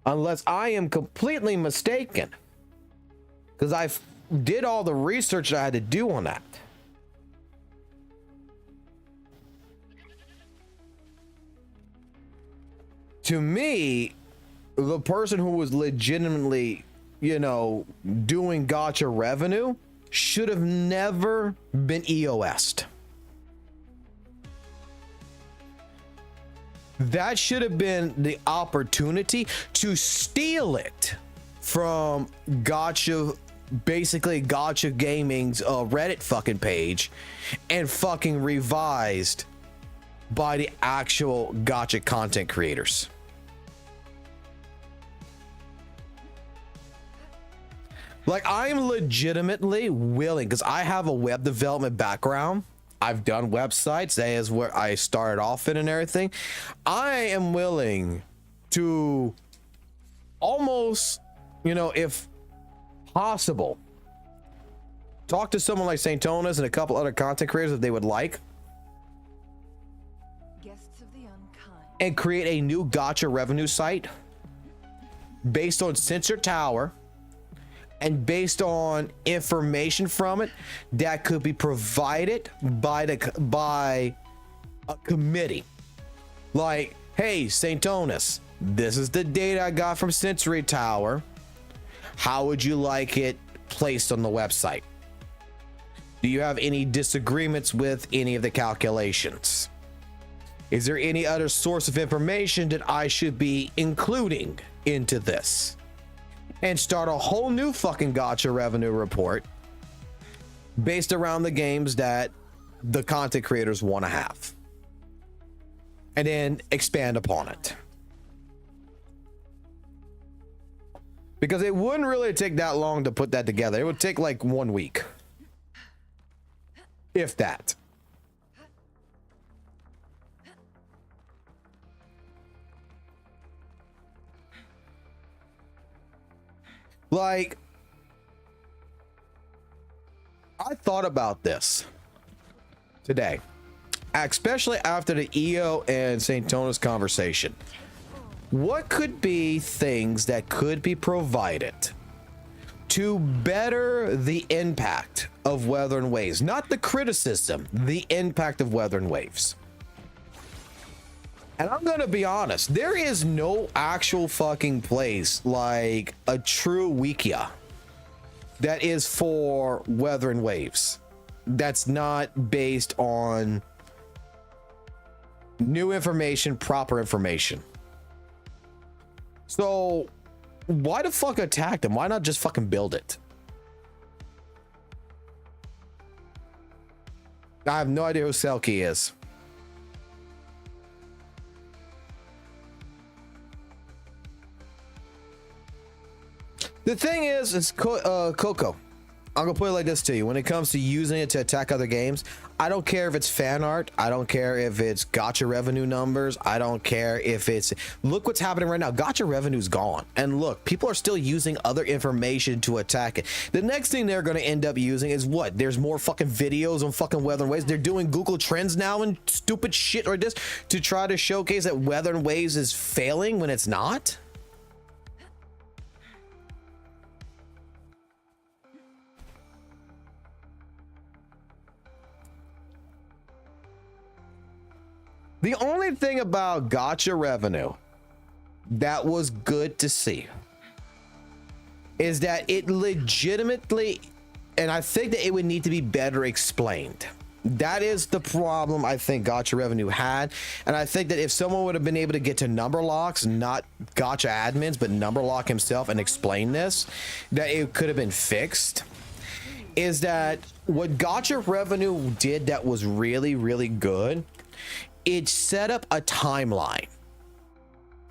S2: Unless I am completely mistaken. Because I did all the research that I had to do on that. to me, the person who was legitimately, you know, doing gacha revenue should have never been EOS'd. That should have been the opportunity to steal it from Gacha, basically Gacha Gaming's Reddit fucking page, and fucking revised by the actual Gacha content creators. Like, I'm legitimately willing, because I have a web development background. I've done websites. That is where I started off in and everything. I am willing to almost, you know, if possible, talk to someone like Saintontas and a couple other content creators if they would like,
S3: Guests of the unkind.
S2: and create a new gacha revenue site based on Sensor Tower and based on information from it that could be provided by a committee. Like, hey, Saintontas, this is the data I got from Sensory Tower. How would you like it placed on the website? Do you have any disagreements with any of the calculations? Is there any other source of information that I should be including into this? And start a whole new fucking gacha revenue report based around the games that the content creators want to have, and then expand upon it. Because it wouldn't really take that long to put that together. It would take like 1 week, if that. Like, I thought about this today, especially after the EO and Saintontas conversation. What could be things that could be provided to better the impact of Wuthering Waves? Not the criticism, the impact of Wuthering Waves. And I'm gonna be honest, there is no actual fucking place like a true wikia that is for Wuthering Waves that's not based on new information, proper information. So why the fuck attack them? Why not just fucking build it? I have no idea who Selkie is. The thing is, it's Coco. I'm gonna put it like this to you. When it comes to using it to attack other games, I don't care if it's fan art. I don't care if it's gacha revenue numbers. I don't care if it's, look what's happening right now. Gacha revenue's gone. And look, people are still using other information to attack it. The next thing they're gonna end up using is what? There's more fucking videos on fucking Wuthering Waves. They're doing Google Trends now and stupid shit like this to try to showcase that Wuthering Waves is failing when it's not. The only thing about gacha revenue that was good to see is that it legitimately, and I think that it would need to be better explained. That is the problem I think gacha revenue had. And I think that if someone would have been able to get to Numberlocks, not gacha admins, but Numberlock himself, and explain this, that it could have been fixed. Is that what gacha revenue did that was really, really good? It set up a timeline.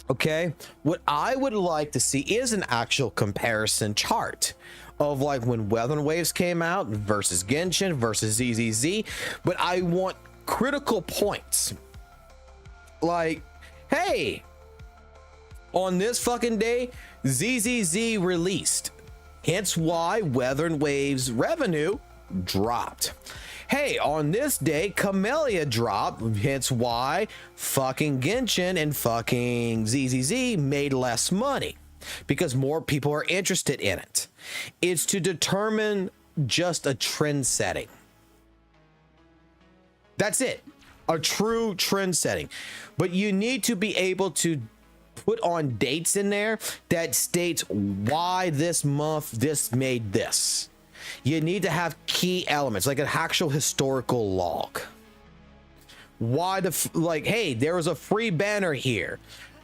S2: Okay, what I would like to see is an actual comparison chart of like when Wuthering Waves came out versus Genshin versus ZZZ, but I want critical points like, hey, on this fucking day ZZZ released, hence why Wuthering Waves revenue dropped. Hey, on this day, Camellia dropped, hence why fucking Genshin and fucking ZZZ made less money, because more people are interested in it. It's to determine just a trend setting. That's it, a true trend setting. But you need to be able to put on dates in there that states why this month this made this. You need to have key elements like an actual historical log. Why like, hey, there was a free banner here,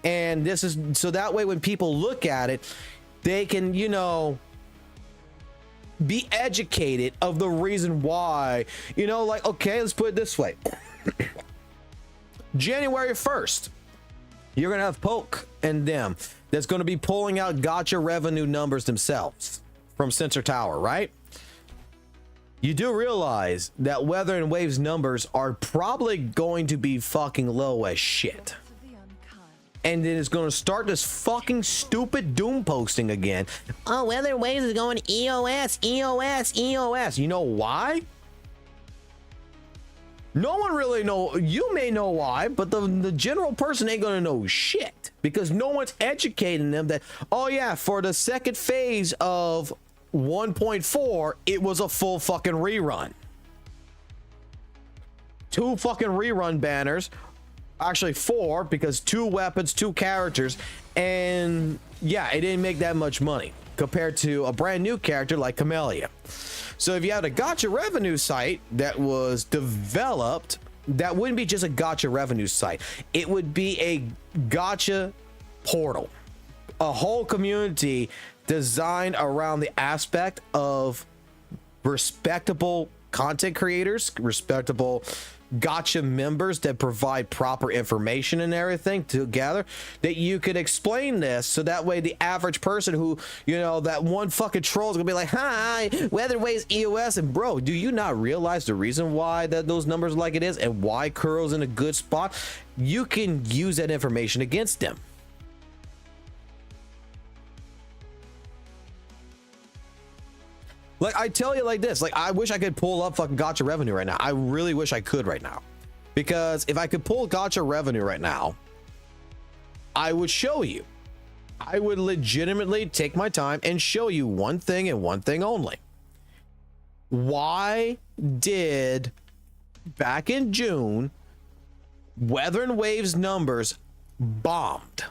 S2: and this is so that way when people look at it, they can, you know, be educated of the reason why, you know, like, okay, let's put it this way. January 1st, you're gonna have Poke and them that's going to be pulling out gacha revenue numbers themselves from Sensor Tower, right? You do realize that Wuthering Waves numbers are probably going to be fucking low as shit. And then it's going to start this fucking stupid doom posting again. Oh, Wuthering Waves is going EOS, EOS, EOS. You know why? No one really know. You may know why, but the general person ain't going to know shit. Because no one's educating them that, oh yeah, for the second phase of 1.4, it was a full fucking rerun. 2 fucking rerun banners. Actually 4, because 2 weapons, 2 characters, and yeah, it didn't make that much money compared to a brand new character like Camellia. So if you had a gacha revenue site that was developed, that wouldn't be just a gacha revenue site. It would be a gacha portal, a whole community designed around the aspect of respectable content creators, respectable gacha members that provide proper information and everything together, that you could explain this so that way the average person who, you know, that one fucking troll is gonna be like, hi, Wuthering Waves EOS, and bro, do you not realize the reason why that those numbers like it is and why Kuro's in a good spot? You can use that information against them. Like, I tell you like this, like, I wish I could pull up fucking gacha revenue right now. I really wish I could right now. Because if I could pull gacha revenue right now, I would show you. I would legitimately take my time and show you one thing and one thing only. Why did, back in June, Wuthering Waves numbers bombed?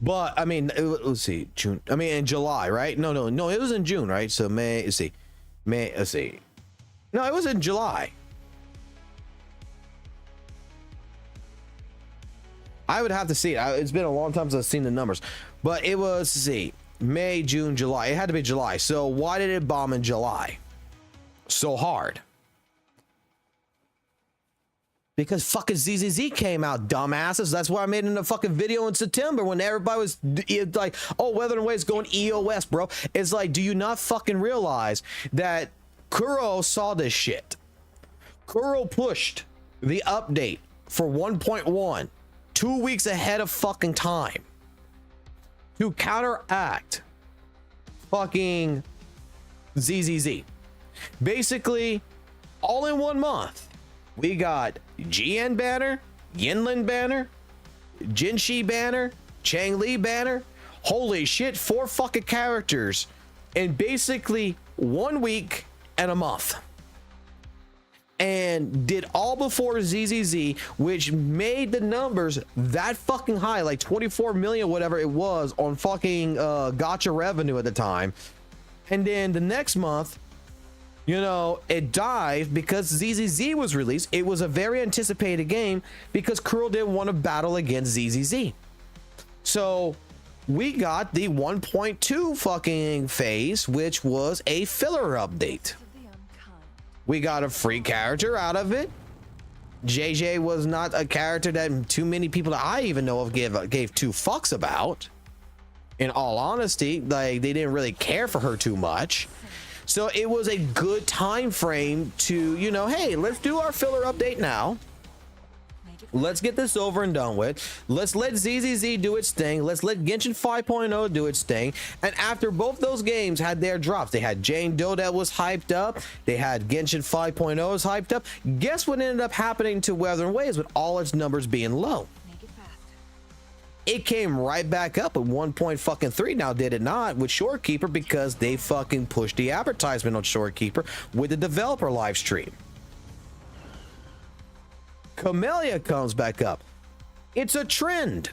S2: But I mean, let's see, June. I mean, in July, right? No, it was in June, right? So May. Let's see, May. Let's see. No, it was in July. I would have to see it. It's been a long time since I've seen the numbers, but it was, let's see, May, June, July. It had to be July. So why did it bomb in July so hard? Because fucking ZZZ came out, dumbasses. That's why I made in a fucking video in September when everybody was like, oh, Wuthering Waves going EOS, bro. It's like, do you not fucking realize that Kuro saw this shit? Kuro pushed the update for 1.1 2 weeks ahead of fucking time to counteract fucking ZZZ. Basically, all in 1 month. We got GN banner, Yinlin banner, Jinshi banner, Changli banner. Holy shit, 4 fucking characters in basically 1 week and a month. And did all before ZZZ, which made the numbers that fucking high, like 24 million, whatever it was, on fucking gacha revenue at the time. And then the next month, you know, it died because ZZZ was released. It was a very anticipated game because Kuro didn't want to battle against ZZZ. So we got the 1.2 fucking phase, which was a filler update. We got a free character out of it. JJ was not a character that too many people that I even know of gave 2 fucks about. In all honesty, like, they didn't really care for her too much. So it was a good time frame to, you know, hey, let's do our filler update now. Let's get this over and done with. Let's let ZZZ do its thing. Let's let Genshin 5.0 do its thing. And after both those games had their drops, they had Jane Doe that was hyped up. They had Genshin 5.0 was hyped up. Guess what ended up happening to Wuthering Waves with all its numbers being low? It came right back up at 1.3 now, did it not, with Shorekeeper, because they fucking pushed the advertisement on Shorekeeper with the developer live stream. Camellia comes back up. It's a trend.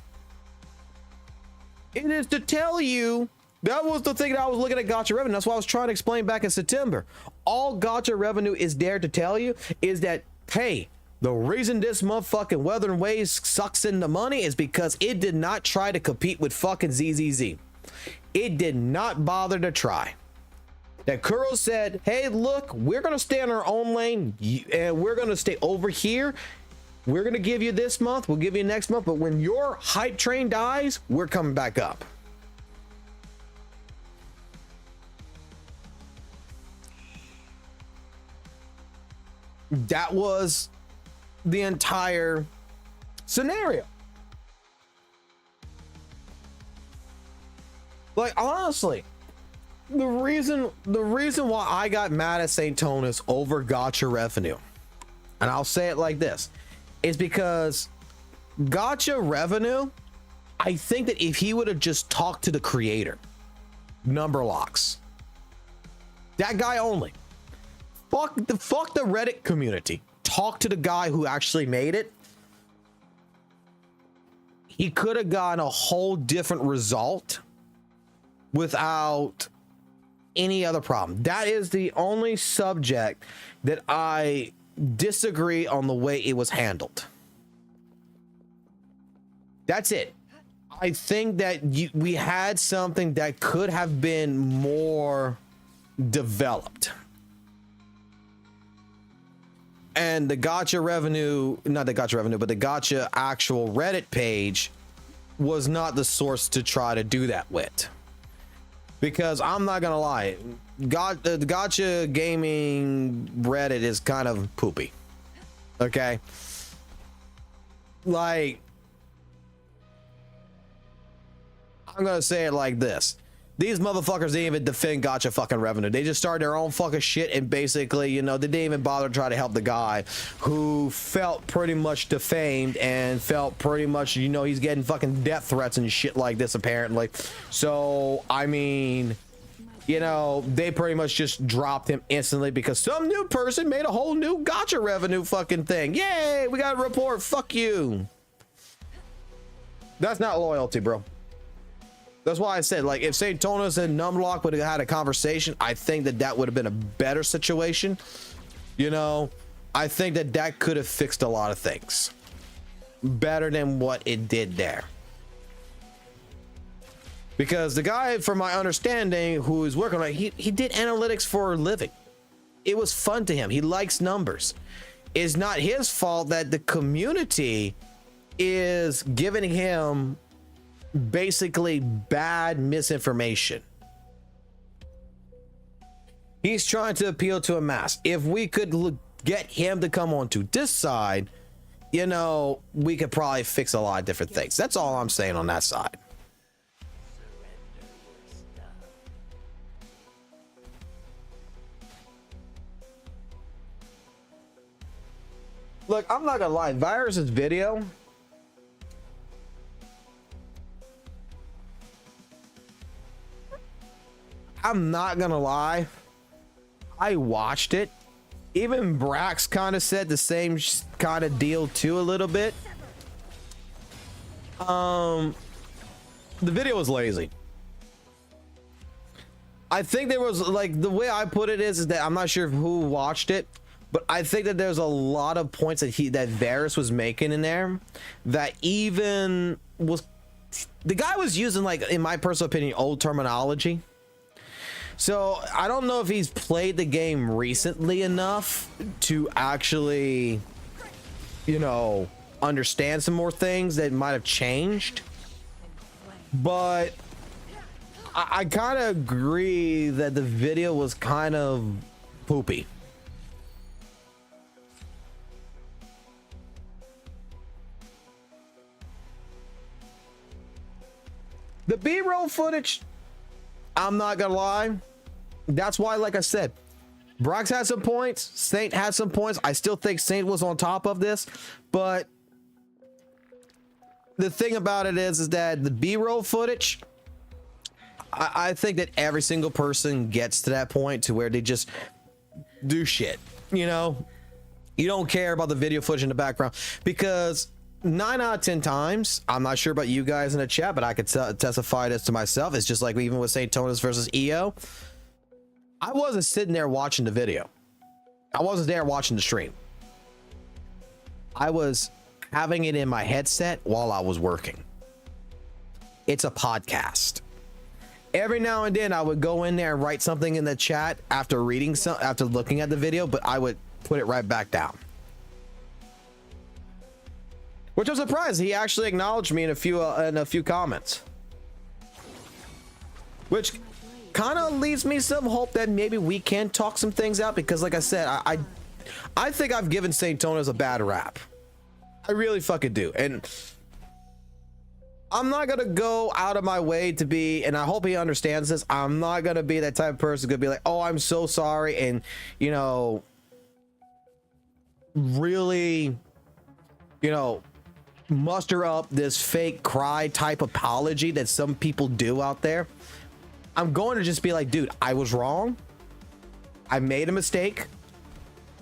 S2: It is to tell you, that was the thing that I was looking at Gacha revenue. That's why I was trying to explain back in September. All Gacha revenue is there to tell you is that, hey, the reason this motherfucking Wuthering Waves sucks in the money is because it did not try to compete with fucking ZZZ. It did not bother to try. That Kuro said, hey, look, we're going to stay in our own lane and we're going to stay over here. We're going to give you this month. We'll give you next month. But when your hype train dies, we're coming back up. That was the entire scenario. Like, honestly, the reason why I got mad at Saintontas over Gacha revenue, and I'll say it like this, is because Gacha revenue, I think that if he would have just talked to the creator, Number Locks, that guy only, fuck the Reddit community, talk to the guy who actually made it, he could have gotten a whole different result without any other problem. That is the only subject that I disagree on the way it was handled. That's it. I think that we had something that could have been more developed. And the Gacha revenue, not the Gacha revenue, but the Gacha actual Reddit page was not the source to try to do that with. Because I'm not gonna lie, the Gacha gaming Reddit is kind of poopy. Okay? Like, I'm gonna say it like this. These motherfuckers didn't even defend Gacha fucking revenue. They just started their own fucking shit and basically, you know, they didn't even bother to try to help the guy who felt pretty much defamed and felt pretty much, you know, he's getting fucking death threats and shit like this apparently. So, I mean, you know, they pretty much just dropped him instantly because some new person made a whole new Gacha revenue fucking thing. Yay, we got a report. Fuck you. That's not loyalty, bro. That's why I said, like, if Saintontas and Numlock would have had a conversation, I think that that would have been a better situation. You know, I think that that could have fixed a lot of things better than what it did there. Because the guy, from my understanding, who is working on it, he did analytics for a living. It was fun to him. He likes numbers. It's not his fault that the community is giving him basically bad misinformation. He's trying to appeal to a mass. If we could get him to come onto this side, you know, we could probably fix a lot of different things. That's all I'm saying on that side. Look, I'm not gonna lie, Varus's video, I'm not gonna lie, I watched it. Even Brax kind of said the same kind of deal too a little bit. The video was lazy. I think there was, like, the way I put it is that I'm not sure who watched it, but I think that there's a lot of points that Varus was making in there that even was, the guy was using, like, in my personal opinion, old terminology. So I don't know if he's played the game recently enough to actually, you know, understand some more things that might have changed. But I kind of agree that the video was kind of poopy. The B-roll footage, I'm not gonna lie, that's why, like I said, Brox had some points, Saint had some points. I still think Saint was on top of this, but the thing about it is that the B-roll footage, I think that every single person gets to that point to where they just do shit, you know? You don't care about the video footage in the background because 9 out of 10 times, I'm not sure about you guys in the chat, but I could testify this to myself. It's just like even with Saintontas versus EO, I wasn't sitting there watching the video. I wasn't there watching the stream. I was having it in my headset while I was working. It's a podcast. Every now and then I would go in there and write something in the chat after reading after looking at the video, but I would put it right back down. Which I'm surprised he actually acknowledged me in a few comments. Which kind of leaves me some hope that maybe we can talk some things out, because like I said, I think I've given Saintontas a bad rap. I really fucking do. And I'm not gonna go out of my way to be, and I hope he understands this, I'm not gonna be that type of person gonna be like, oh, I'm so sorry, and you know, really, you know, muster up this fake cry type apology that some people do out there. I'm going to just be like, dude, I was wrong. I made a mistake.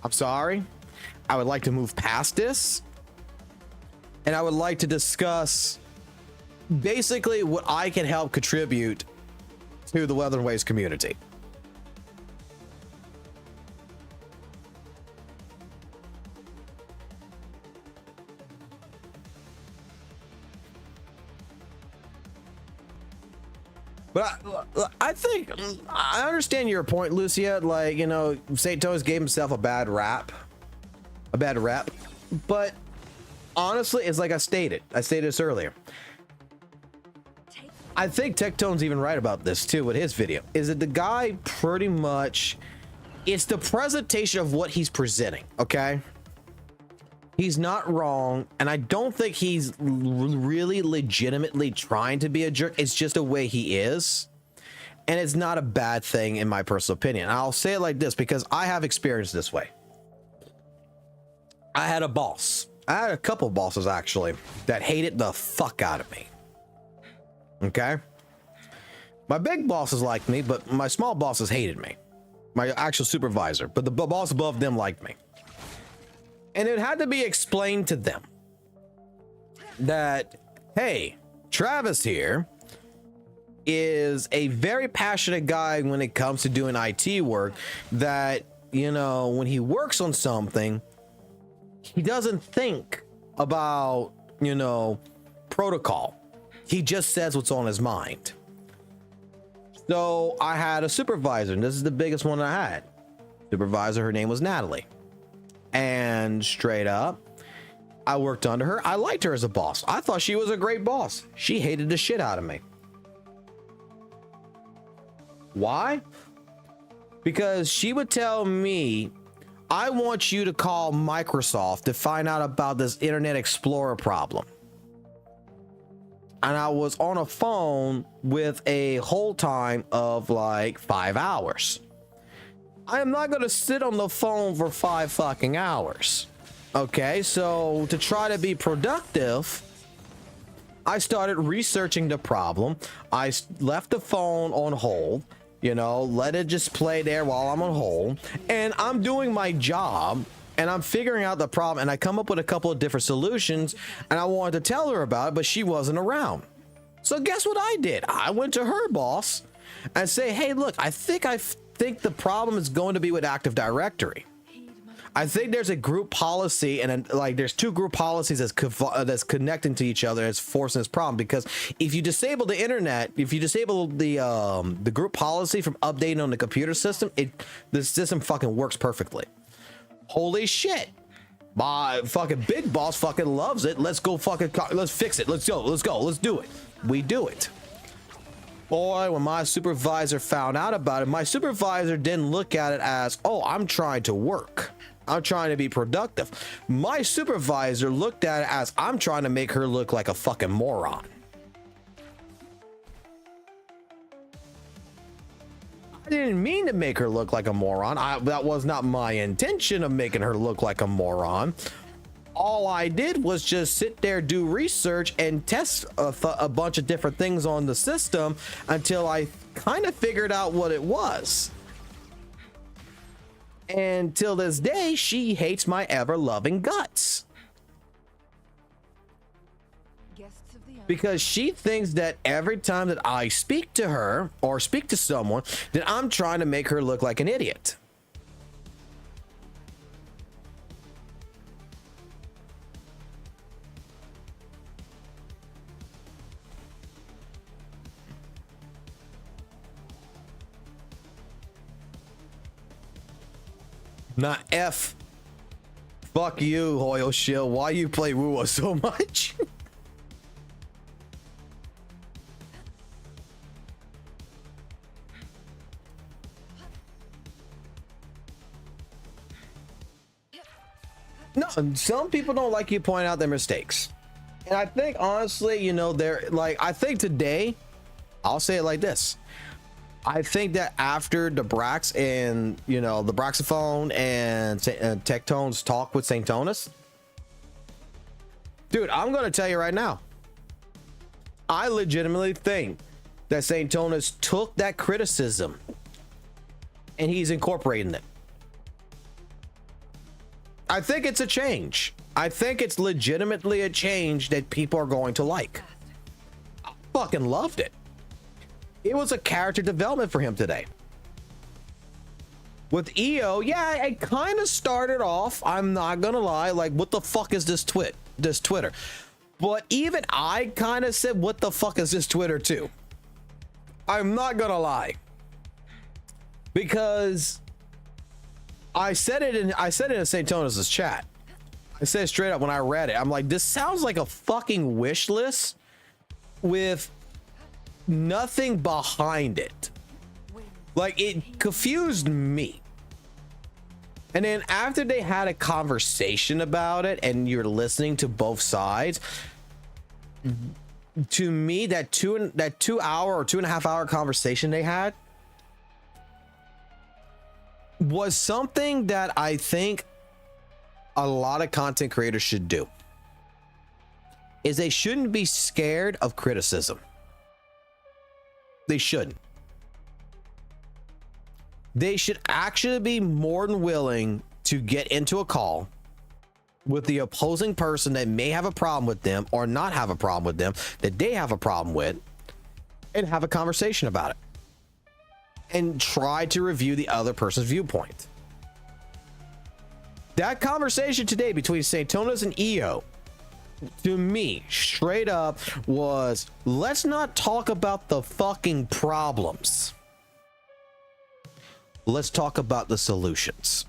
S2: I'm sorry. I would like to move past this. And I would like to discuss basically what I can help contribute to the Wuthering Waves community. But I think I understand your point, Lucia. Like, you know, Saintontas gave himself a bad rep. But honestly, it's like I stated this earlier. I think Tectone's even right about this too with his video. Is that the guy pretty much, it's the presentation of what he's presenting, okay? He's not wrong, and I don't think he's really legitimately trying to be a jerk. It's just the way he is, and it's not a bad thing in my personal opinion. I'll say it like this because I have experienced this way. I had a boss. I had a couple bosses actually that hated the fuck out of me. Okay? My big bosses liked me, but my small bosses hated me. My actual supervisor, but the boss above them liked me. And it had to be explained to them that, hey, Travis here is a very passionate guy when it comes to doing IT work, that, you know, when he works on something, he doesn't think about, you know, protocol. He just says what's on his mind. So I had a supervisor, and this is the biggest one I had. Supervisor, her name was Natalie. And straight up, I worked under her. I liked her as a boss. I thought she was a great boss. She hated the shit out of me. Why? Because she would tell me, I want you to call Microsoft to find out about this Internet Explorer problem. And I was on a phone with a hold time of like 5 hours. I am not going to sit on the phone for 5 fucking hours. Okay, so to try to be productive, I started researching the problem. I left the phone on hold, you know, let it just play there while I'm on hold. And I'm doing my job and I'm figuring out the problem. And I come up with a couple of different solutions and I wanted to tell her about it, but she wasn't around. So guess what I did? I went to her boss and say, hey, look, I think the problem is going to be with Active Directory. I think there's a group policy, and like there's 2 group policies that's connecting to each other. It's forcing this problem, because if you disable the internet, if you disable the group policy from updating on the computer system, the system fucking works perfectly. Holy shit! My fucking big boss fucking loves it. Let's go fucking let's fix it. Let's do it. We do it. Boy, when my supervisor found out about it, my supervisor didn't look at it as, oh, I'm trying to work. I'm trying to be productive. My supervisor looked at it as, I'm trying to make her look like a fucking moron. I didn't mean to make her look like a moron. That was not my intention of making her look like a moron. All I did was just sit there, do research, and test a bunch of different things on the system until I kind of figured out what it was. And till this day, she hates my ever-loving guts.
S3: Guests of the
S2: because she thinks that every time that I speak to her or speak to someone, that I'm trying to make her look like an idiot. Not F. Fuck you, Hoyle Shield. Why you play WUWA so much? No, some people don't like you point out their mistakes. And I think honestly, you know, they're like, I think today, I'll say it like this. I think that after the Brax and, you know, the Braxophone and Tectone's talk with Saintontas, dude, I'm going to tell you right now, I legitimately think that Saintontas took that criticism and he's incorporating it. I think it's a change. I think it's legitimately a change that people are going to like. I fucking loved it. It was a character development for him today. With EO, yeah, it kind of started off, I'm not gonna lie, like, what the fuck is this Twitter? But even I kind of said, what the fuck is this Twitter too? I'm not gonna lie. Because I said it in Saintontas' chat. I said it straight up when I read it. I'm like, this sounds like a fucking wish list with nothing behind it. Like, it confused me. And then after they had a conversation about it and you're listening to both sides, to me, that 2 hour or 2.5 hour conversation they had was something that I think a lot of content creators should do. Is they shouldn't be scared of criticism. They shouldn't. They should actually be more than willing to get into a call with the opposing person that may have a problem with them or not have a problem with them, that they have a problem with, and have a conversation about it. And try to review the other person's viewpoint. That conversation today between Saintontas and EO, to me, straight up, was, let's not talk about the fucking problems. Let's talk about the solutions.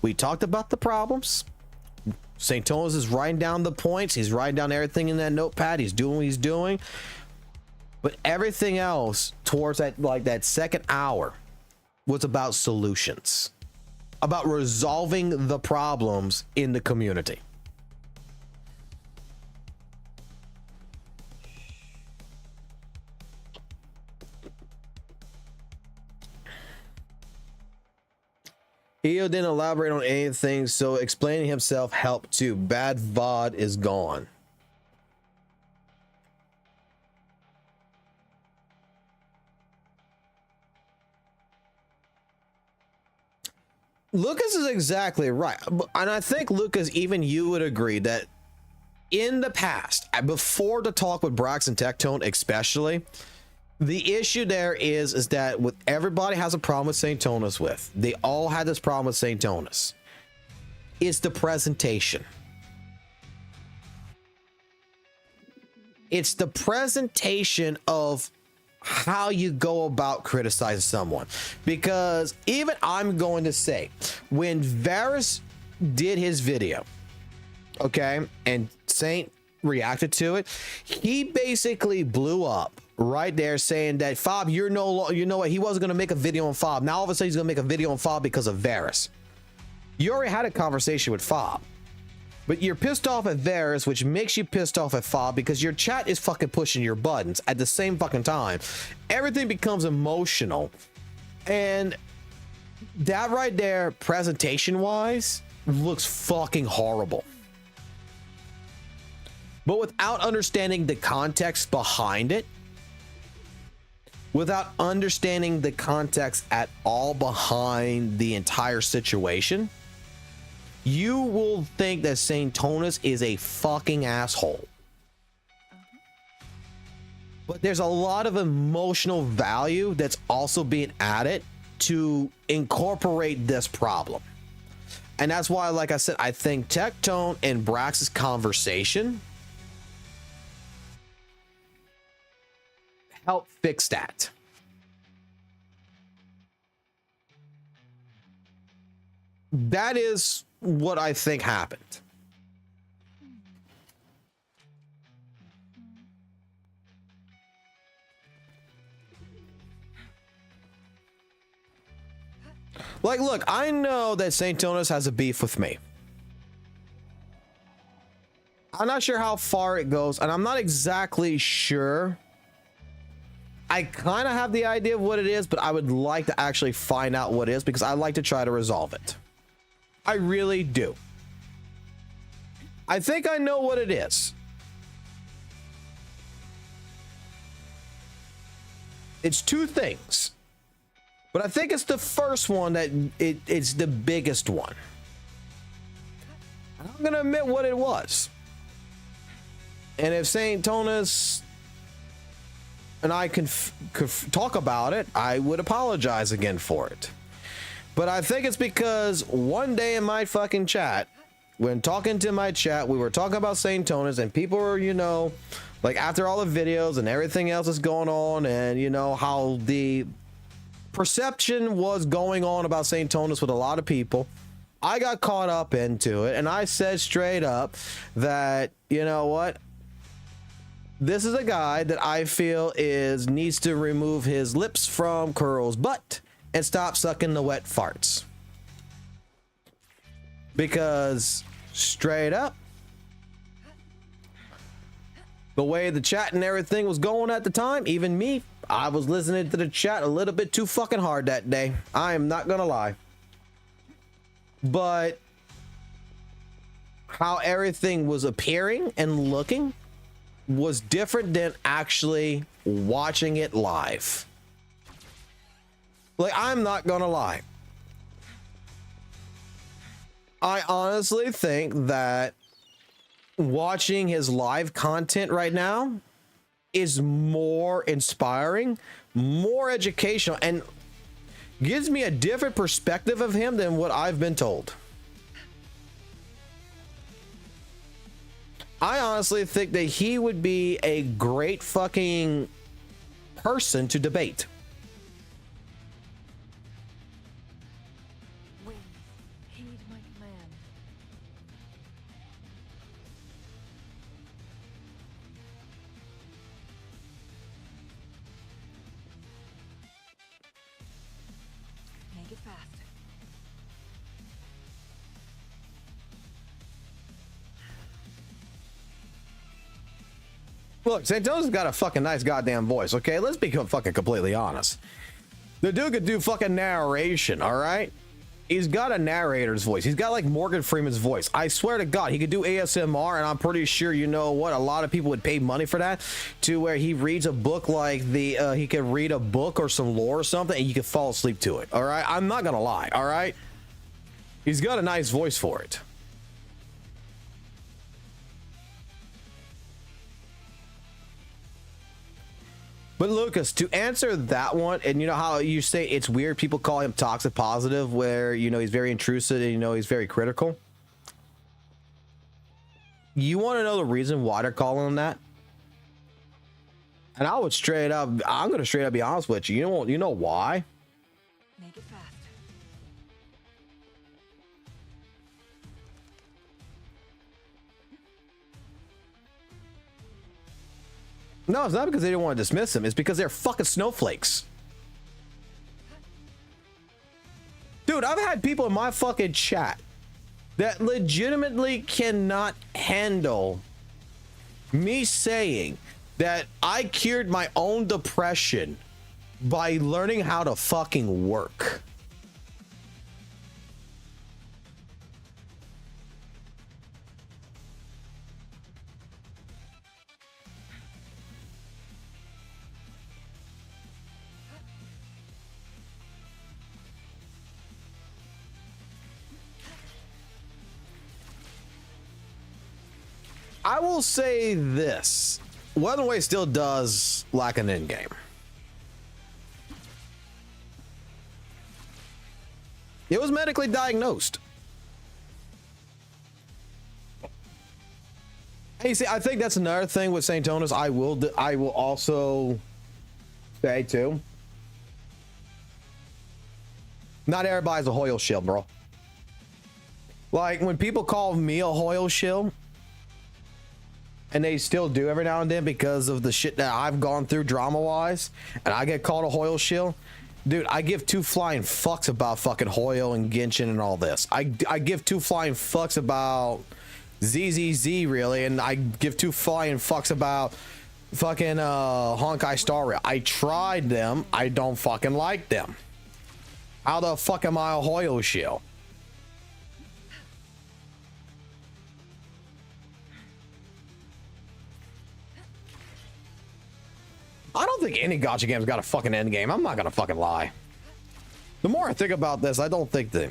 S2: We talked about the problems. Saintontas is writing down the points. He's writing down everything in that notepad. He's doing what he's doing. But everything else towards that, like that second hour, was about solutions, about resolving the problems in the community. EO didn't elaborate on anything, so explaining himself helped too. Bad VOD is gone. Lucas is exactly right. And I think, Lucas, even you would agree that in the past, before the talk with Brax and Tectone especially, the issue there is that with everybody has a problem with Saintontas with. They all had this problem with Saintontas. It's the presentation. It's the presentation of how you go about criticizing someone. Because even I'm going to say, when Varus did his video, okay, and Saint reacted to it, he basically blew up right there saying that Fob, you know what, he wasn't going to make a video on Fob. Now all of a sudden he's going to make a video on Fob because of Varus. You already had a conversation with Fob, but you're pissed off at Varus, which makes you pissed off at Fob because your chat is fucking pushing your buttons at the same fucking time. Everything becomes emotional. And that right there, presentation wise, looks fucking horrible. But without understanding the context behind it, without understanding the context at all behind the entire situation, you will think that Saintontas is a fucking asshole. but there's a lot of emotional value that's also being added to incorporate this problem. And that's why, like I said, I think Tectone and Brax's conversation help fix that. That is what I think happened. Like, look, I know that Saintontas has a beef with me. I'm not sure how far it goes, and I'm not exactly sure. I kind of have the idea of what it is, but I would like to actually find out what it is because I like to try to resolve it. I really do. I think I know what it is. It's two things. But I think it's the first one that it's the biggest one. And I'm going to admit what it was. And if Saintontas and I can talk about it, I would apologize again for it. But I think it's because one day in my fucking chat, when talking to my chat, we were talking about Saintontas and people were, you know, like after all the videos and everything else is going on and, you know, how the perception was going on about Saintontas with a lot of people. I got caught up into it and I said straight up that, you know what, this is a guy that I feel needs to remove his lips from Curl's butt and stop sucking the wet farts, because straight up the way the chat and everything was going at the time, even me, I was listening to the chat a little bit too fucking hard that day. I am not gonna lie. But how everything was appearing and looking was different than actually watching it live. Like, I'm not gonna lie. I honestly think that watching his live content right now is more inspiring, more educational, and gives me a different perspective of him than what I've been told. I honestly think that he would be a great fucking person to debate.
S3: Wings, heed my command. Make it fast.
S2: Look, Saintontas got a fucking nice goddamn voice, okay? Let's be fucking completely honest. The dude could do fucking narration, all right? He's got a narrator's voice. He's got like Morgan Freeman's voice. I swear to God, he could do ASMR, and I'm pretty sure, you know what, a lot of people would pay money for that, to where he reads a book like he could read a book or some lore or something, and you could fall asleep to it, all right? I'm not gonna lie, all right? He's got a nice voice for it. But Lucas, to answer that one, and you know how you say it's weird, people call him toxic positive, where, you know, he's very intrusive and, you know, he's very critical. You want to know the reason why they're calling him that? And I would straight up, I'm going to straight up be honest with you. You know why?
S3: Make it fast.
S2: No, it's not because they didn't want to dismiss him. It's because they're fucking snowflakes. Dude, I've had people in my fucking chat that legitimately cannot handle me saying that I cured my own depression by learning how to fucking work. I will say this. Wuthering Waves still does lack an endgame. It was medically diagnosed. Hey, see, I think that's another thing with Saintontas. I will also say too. Not everybody's a Hoyle shill, bro. Like when people call me a Hoyle shill, and they still do every now and then because of the shit that I've gone through drama-wise, and I get called a Hoyle shill. Dude, I give two flying fucks about fucking Hoyle and Genshin and all this. I give two flying fucks about ZZZ, really, and I give two flying fucks about fucking Honkai Star Rail. I tried them. I don't fucking like them. How the fuck am I a Hoyle shill? I don't think any gacha game's got a fucking end game. I'm not gonna fucking lie. The more I think about this, I don't think that.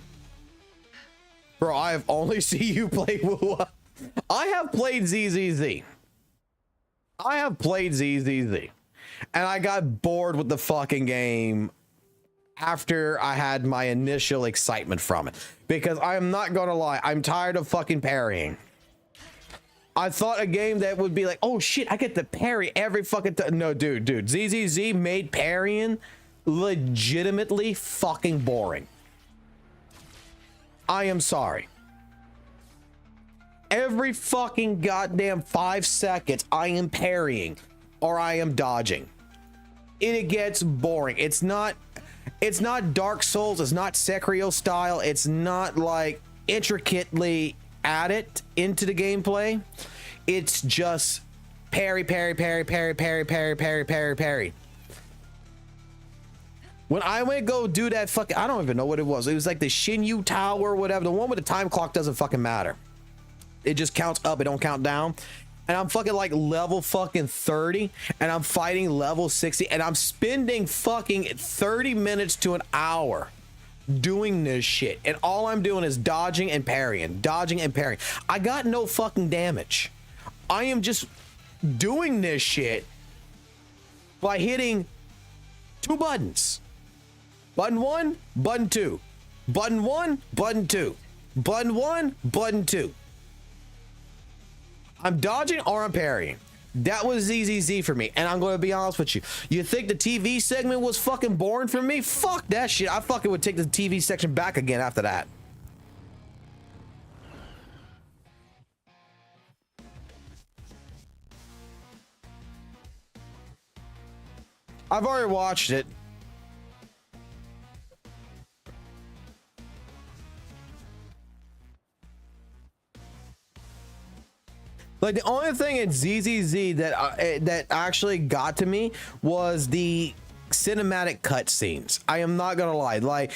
S2: Bro, I have only seen you play WUWA. I have played ZZZ. I have played ZZZ. And I got bored with the fucking game after I had my initial excitement from it. Because I'm not gonna lie, I'm tired of fucking parrying. I thought a game that would be like, oh shit, I get to parry every fucking time. No, dude. ZZZ made parrying legitimately fucking boring. I am sorry. Every fucking goddamn 5 seconds, I am parrying or I am dodging. It gets boring. It's not Dark Souls. It's not Sekiro style. It's not like intricately added into the gameplay. It's just parry. When I went go do that fucking, I don't even know what it was. It was like the Shinyu Tower or whatever. The one with the time clock doesn't fucking matter. It just counts up. It don't count down. And I'm fucking like level fucking 30 and I'm fighting level 60 and I'm spending fucking 30 minutes to an hour doing this shit, and all I'm doing is dodging and parrying. I got no fucking damage. I am just doing this shit by hitting 2 buttons. Button 1, button 2. Button 1, button 2. Button 1, button 2. I'm dodging or I'm parrying. That was ZZZ for me, and I'm going to be honest with you. You think the TV segment was fucking boring for me? Fuck that shit. I fucking would take the TV section back again after that. I've already watched it. Like the only thing in ZZZ that actually got to me was the cinematic cutscenes. I am not gonna lie. Like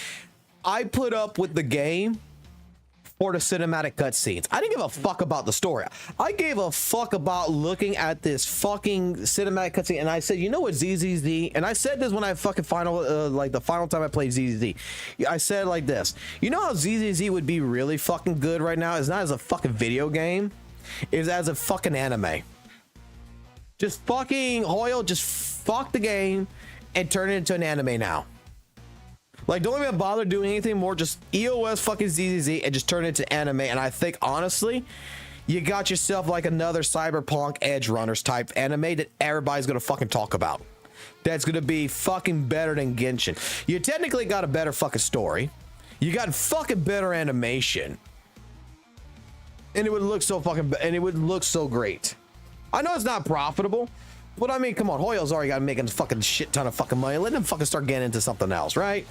S2: I put up with the game for the cinematic cutscenes. I didn't give a fuck about the story. I gave a fuck about looking at this fucking cinematic cutscene. And I said, you know what, ZZZ? And I said this when I fucking like the final time I played ZZZ. I said like this. You know how ZZZ would be really fucking good right now? It's not as a fucking video game. Is as a fucking anime. Just fucking Hoyle, just fuck the game and turn it into an anime now. Like, don't even bother doing anything more. Just EOS fucking ZZZ and just turn it into anime. And I think honestly, you got yourself like another Cyberpunk Edge Runners type anime that everybody's gonna fucking talk about. That's gonna be fucking better than Genshin. You technically got a better fucking story. You got fucking better animation. And it would look so fucking, and it would look so great. I know it's not profitable, but I mean, come on, Hoyle's already got making a fucking shit ton of fucking money. Let them fucking start getting into something else, right?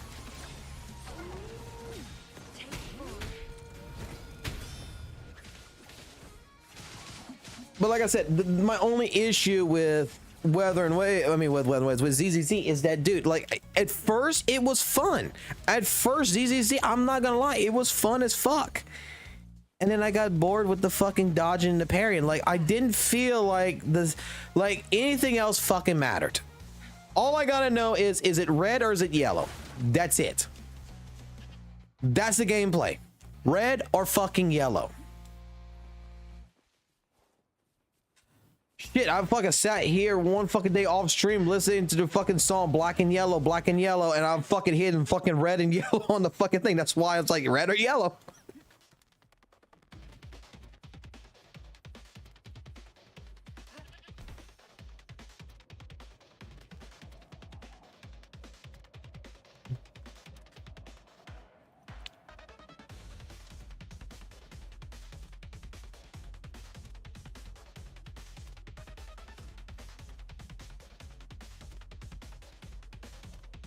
S2: But like I said, my only issue with Wuthering Waves, with ZZZ is that, dude, like at first it was fun. At first ZZZ, I'm not gonna lie, it was fun as fuck. And then I got bored with the fucking dodging and the parrying. Like I didn't feel like this, like anything else fucking mattered. All I gotta know is it red or is it yellow? That's it. That's the gameplay. Red or fucking yellow. Shit, I fucking sat here one fucking day off stream listening to the fucking song Black and Yellow, and I'm fucking hitting fucking red and yellow on the fucking thing. That's why it's like red or yellow.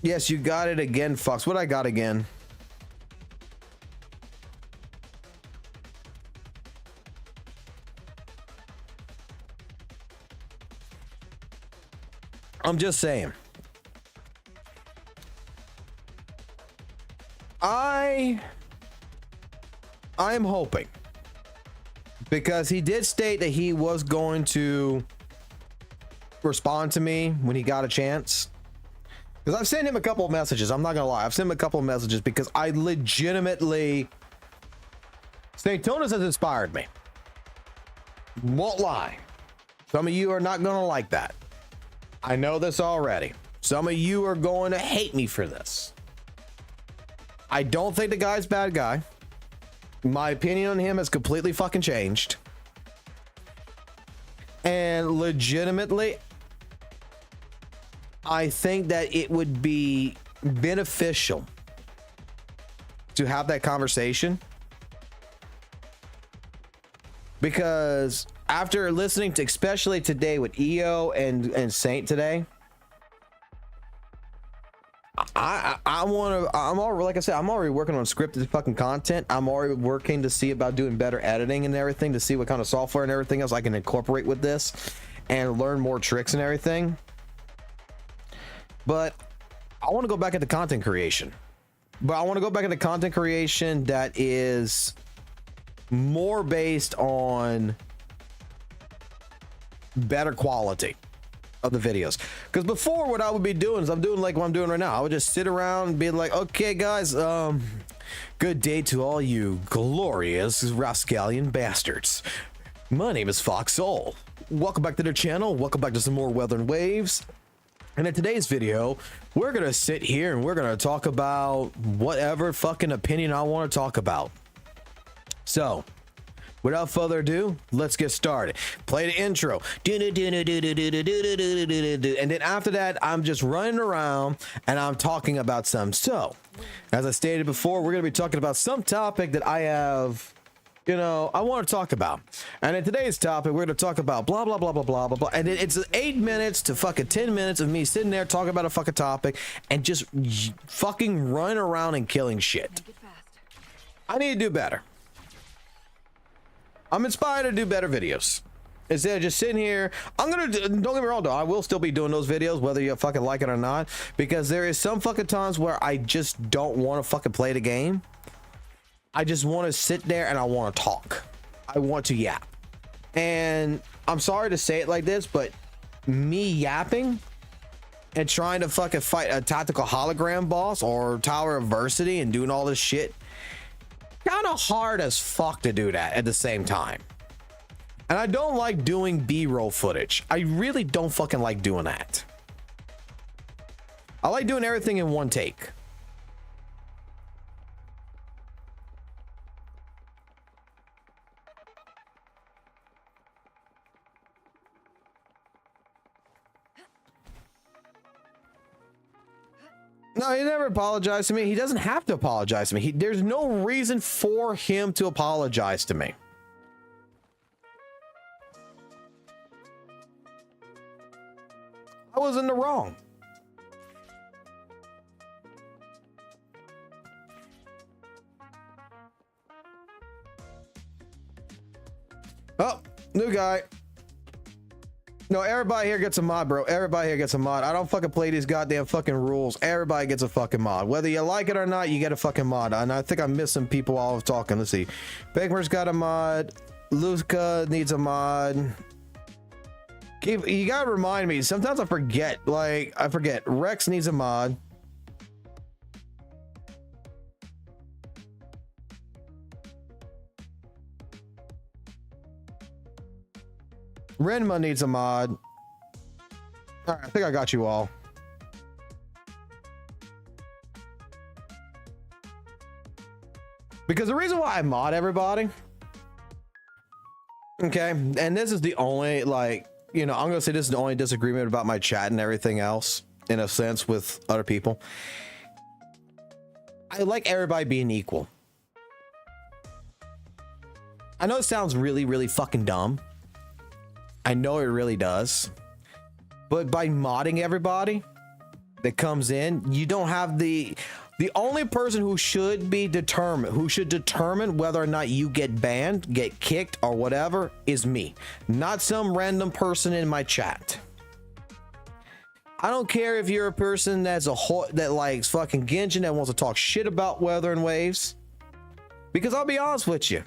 S2: Yes, you got it again, Fox. What I got again? I'm just saying. I'm hoping, because he did state that he was going to respond to me when he got a chance. Because I've sent him a couple of messages. I'm not gonna lie, I've sent him a couple of messages because I legitimately, Saintontas has inspired me. Won't lie. Some of you are not gonna like that. I know this already. Some of you are going to hate me for this. I don't think the guy's a bad guy. My opinion on him has completely fucking changed. And legitimately, I think that it would be beneficial to have that conversation, because after listening to, especially today with EO and Saint today, I'm already, like I said, I'm already working on scripted fucking content. I'm already working to see about doing better editing and everything, to see what kind of software and everything else I can incorporate with this and learn more tricks and everything. But I want to go back into content creation. But I want to go back into content creation that is more based on better quality of the videos. Because before, what I would be doing is I'm doing like what I'm doing right now. I would just sit around and be like, okay guys, good day to all you glorious rascallion bastards. My name is Fox Soul. Welcome back to their channel. Welcome back to some more Wuthering Waves. And in today's video, we're gonna sit here and we're gonna talk about whatever fucking opinion I want to talk about. So without further ado, let's get started. Play the intro. And then after that, I'm just running around and I'm talking about some. So, as I stated before, we're going to be talking about some topic that I have, you know, I want to talk about. And in today's topic, we're going to talk about blah, blah, blah, blah, blah, blah, blah. And it's 8 minutes to fucking 10 minutes of me sitting there talking about a fucking topic and just fucking running around and killing shit. I need to do better. I'm inspired to do better videos. Instead of just sitting here, don't get me wrong though, I will still be doing those videos whether you fucking like it or not, because there is some fucking times where I just don't want to fucking play the game. I just want to sit there and I want to talk. I want to yap. And I'm sorry to say it like this, but me yapping and trying to fucking fight a tactical hologram boss or Tower of Adversity and doing all this shit, kind of hard as fuck to do that at the same time. And I don't like doing B-roll footage. I really don't fucking like doing that. I like doing everything in one take. No, he never apologized to me. He doesn't have to apologize to me. There's no reason for him to apologize to me. I was in the wrong. Oh, new guy. No, everybody here gets a mod, bro. Everybody here gets a mod. I don't fucking play these goddamn fucking rules. Everybody gets a fucking mod. Whether you like it or not, you get a fucking mod. And I think I'm missing people while I was talking. Let's see. Begmer's got a mod. Luca needs a mod. You gotta remind me. Sometimes I forget. Like, I forget. Rex needs a mod. Renma needs a mod. All right, I think I got you all. Because the reason why I mod everybody, okay, and this is the only, like, you know, I'm gonna say this is the only disagreement about my chat and everything else, in a sense, with other people. I like everybody being equal. I know it sounds really, really fucking dumb. I know it really does. But by modding everybody that comes in, you don't have the only person who should be determined, who should determine whether or not you get banned, get kicked, or whatever, is me, not some random person in my chat. I don't care if you're a person that's that likes fucking Genshin, that wants to talk shit about Wuthering Waves, because I'll be honest with you,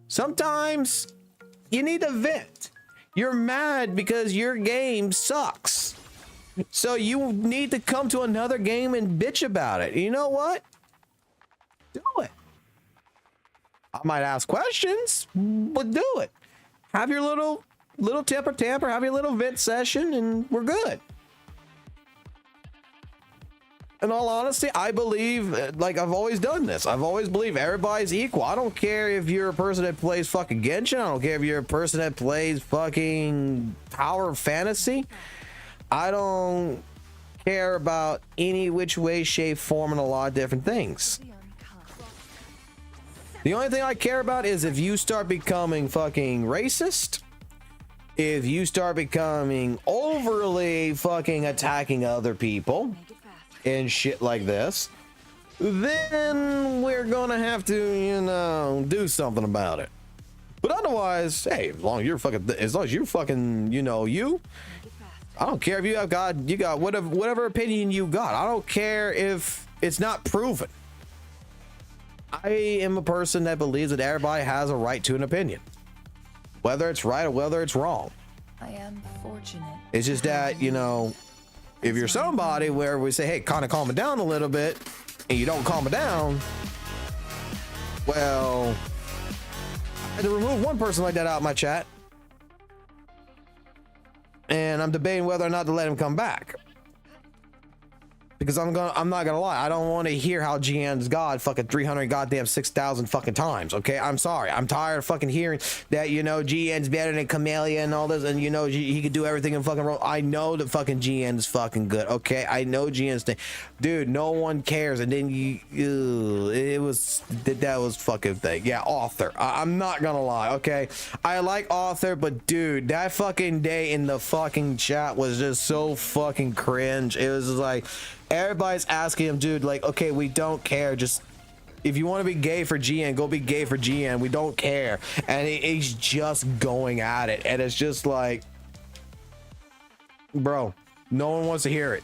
S2: sometimes you need to vent. You're mad because your game sucks. So you need to come to another game and bitch about it. You know what? Do it. I might ask questions, but do it. Have your little temper tamper, have your little vent session, and we're good. In all honesty, I believe, like I've always done this, I've always believed everybody's equal. I don't care if you're a person that plays fucking Genshin. I don't care if you're a person that plays fucking Tower Fantasy. I don't care about any which way, shape, form, and a lot of different things. The only thing I care about is if you start becoming fucking racist, if you start becoming overly fucking attacking other people and shit like this, then we're gonna have to, you know, do something about it. But otherwise, hey, as long as you're fucking, you know, I don't care if you got whatever opinion you got. I don't care if it's not proven. I am a person that believes that everybody has a right to an opinion, whether it's right or whether it's wrong.
S3: I am fortunate.
S2: It's just that, you know, if you're somebody where we say, hey, kind of calm it down a little bit, and you don't calm it down, well, I had to remove one person like that out of my chat. And I'm debating whether or not to let him come back. Because I'm not gonna lie, I don't want to hear how GN's God fucking 300 goddamn 6,000 fucking times. Okay, I'm sorry, I'm tired of fucking hearing that, you know, GN's better than Camellia and all this, and you know he could do everything in fucking role. I know that fucking GN is fucking good. Okay, I know GN's thing, dude. No one cares. And then that was fucking thing. Yeah, author. I'm not gonna lie. Okay, I like author, but dude, that fucking day in the fucking chat was just so fucking cringe. It was just like, everybody's asking him, dude, like, okay, we don't care. Just, if you want to be gay for GN, go be gay for GN. We don't care. And he's just going at it. And it's just like, bro, no one wants to hear it.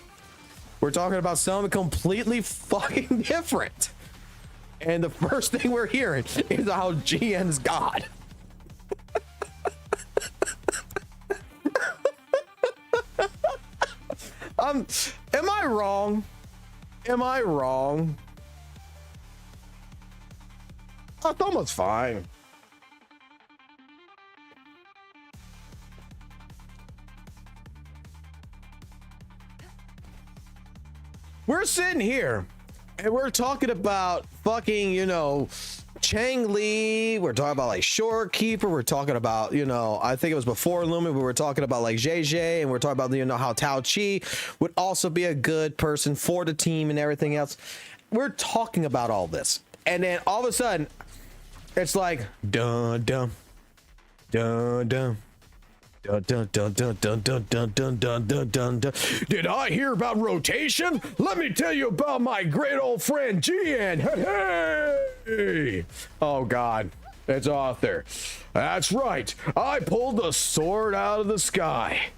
S2: We're talking about something completely fucking different. And the first thing we're hearing is how GN's God. Am I wrong? Am I wrong? I thought it was fine. We're sitting here and we're talking about fucking, you know, Chang Li, we're talking about like Shorekeeper, we're talking about, you know, I think it was before Lumen, we were talking about like JJ, and we're talking about, you know, how Tao Chi would also be a good person for the team and everything else. We're talking about all this, and then all of a sudden it's like dun dun dun dun. Dun, dun, dun, dun, dun, dun, dun, dun, dun, dun, dun, dun. Did I hear about rotation? Let me tell you about my great old friend GN. Hey! Oh God, it's Author. That's right. I pulled the sword out of the sky,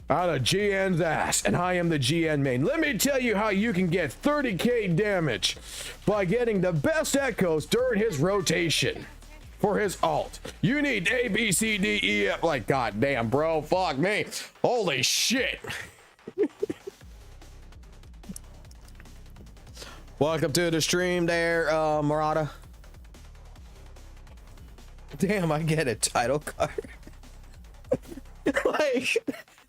S2: out of GN's ass, and I am the GN main. Let me tell you how you can get 30k damage by getting the best echoes during his rotation. For his alt, you need A, B, C, D, E, F. Like, god damn, bro, fuck me, holy shit. Welcome to the stream there, Murata. Damn, I get it, title card. Like,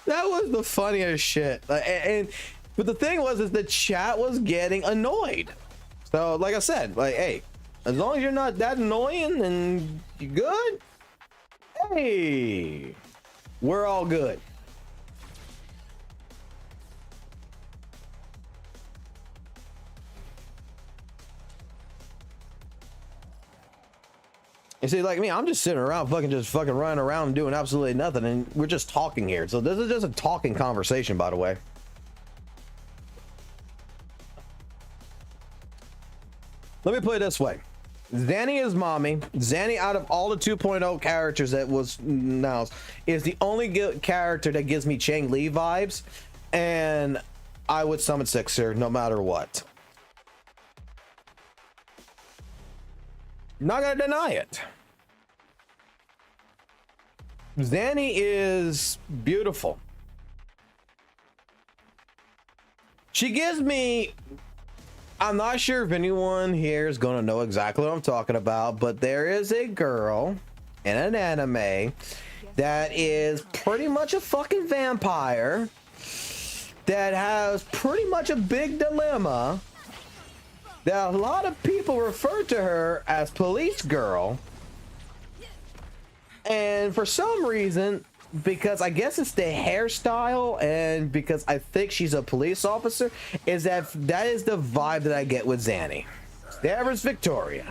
S2: that was the funniest shit. But the thing was, is the chat was getting annoyed. So, like I said, like, hey, as long as you're not that annoying and you good, hey, we're all good. You see, like me, I'm just sitting around just fucking running around and doing absolutely nothing, and we're just talking here. So this is just a talking conversation, by the way. Let me put it this way. Zanny is mommy. Zanny, out of all the 2.0 characters that was announced, is the only character that gives me Chang Li vibes, and I would summon Sixer no matter what. Not gonna deny it. Zanny is beautiful. She gives me, I'm not sure if anyone here is gonna know exactly what I'm talking about, but there is a girl in an anime that is pretty much a fucking vampire that has pretty much a big dilemma. That a lot of people refer to her as police girl, and for some reason, because I guess it's the hairstyle and because I think she's a police officer, is that is the vibe that I get with Zanny. There is Victoria.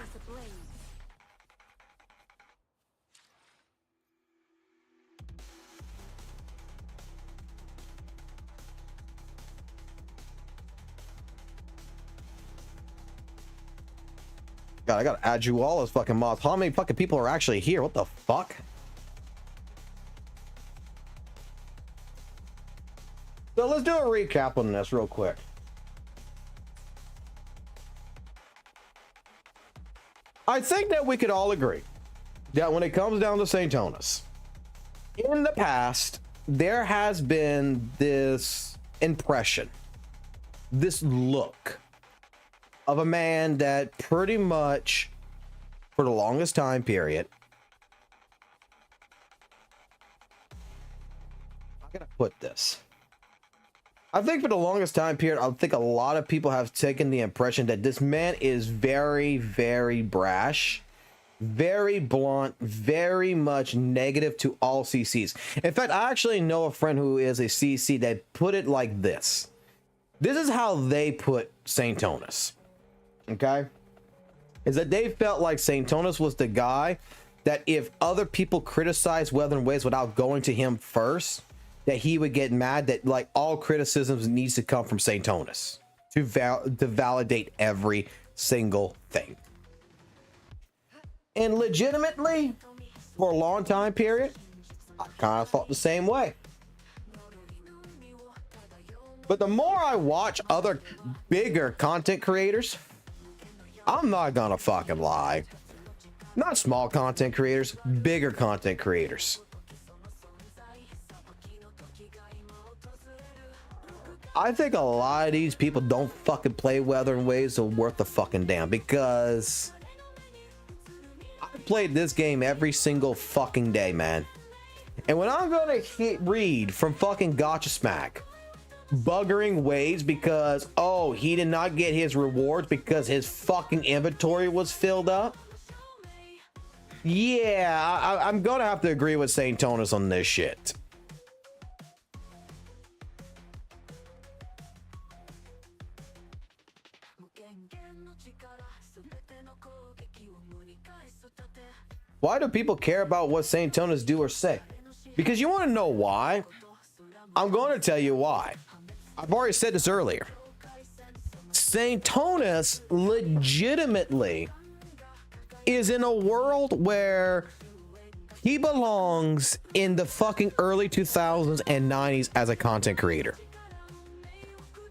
S2: God, I gotta add you all as fucking mods. How many fucking people are actually here? What the fuck? So let's do a recap on this real quick. I think that we could all agree that when it comes down to Saintontas, in the past, there has been this impression, this look of a man that pretty much, for the longest time period, I'm gonna put this. I think for the longest time period, I think a lot of people have taken the impression that this man is very, very brash, very blunt, very much negative to all CCs. In fact, I actually know a friend who is a CC that put it like this. This is how they put Saintontas. Okay, is that they felt like Saintontas was the guy that if other people criticized Wuthering Waves without going to him first, that he would get mad, that like all criticisms needs to come from Saintontas to validate every single thing. And legitimately, for a long time period, I kind of thought the same way. But the more I watch other bigger content creators, I'm not gonna fucking lie. Not small content creators, bigger content creators. I think a lot of these people don't fucking play Wuthering Waves or worth the fucking damn, because I played this game every single fucking day, man. And when I'm gonna read from fucking Gacha Smack, buggering Waves because, oh, he did not get his rewards because his fucking inventory was filled up. Yeah, I'm gonna have to agree with Saintontas on this shit. Why do people care about what Saintontas do or say? Because you want to know why? I'm going to tell you why. I've already said this earlier. Saintontas legitimately is in a world where he belongs in the fucking early 2000s and 90s as a content creator.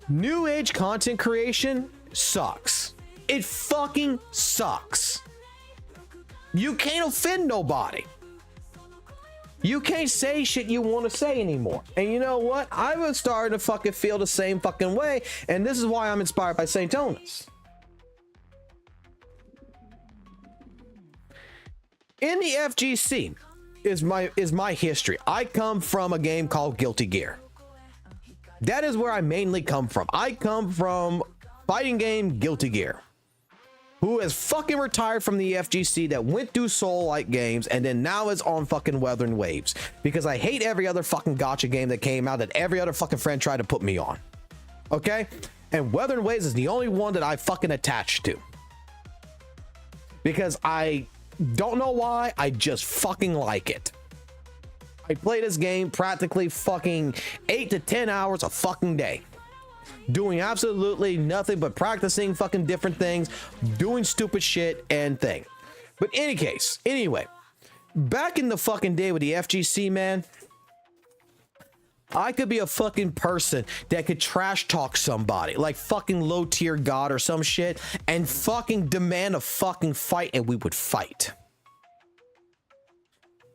S2: New age content creation sucks. It fucking sucks. You can't offend nobody. You can't say shit you want to say anymore. And you know what? I was starting to fucking feel the same fucking way. And this is why I'm inspired by Saintontas. In the FGC, is my history. I come from a game called Guilty Gear. That is where I mainly come from. I come from fighting game Guilty Gear, who has fucking retired from the FGC, that went through Soul-like games, and then now is on fucking Wuthering Waves, because I hate every other fucking gacha game that came out that every other fucking friend tried to put me on. Okay? And Wuthering Waves is the only one that I fucking attached to, because I don't know why, I just fucking like it. I play this game practically fucking 8 to 10 hours a fucking day, doing absolutely nothing but practicing fucking different things, doing stupid shit and thing. But any case, anyway, back in the fucking day with the FGC, man, I could be a fucking person that could trash talk somebody like fucking low tier god or some shit and fucking demand a fucking fight, and we would fight.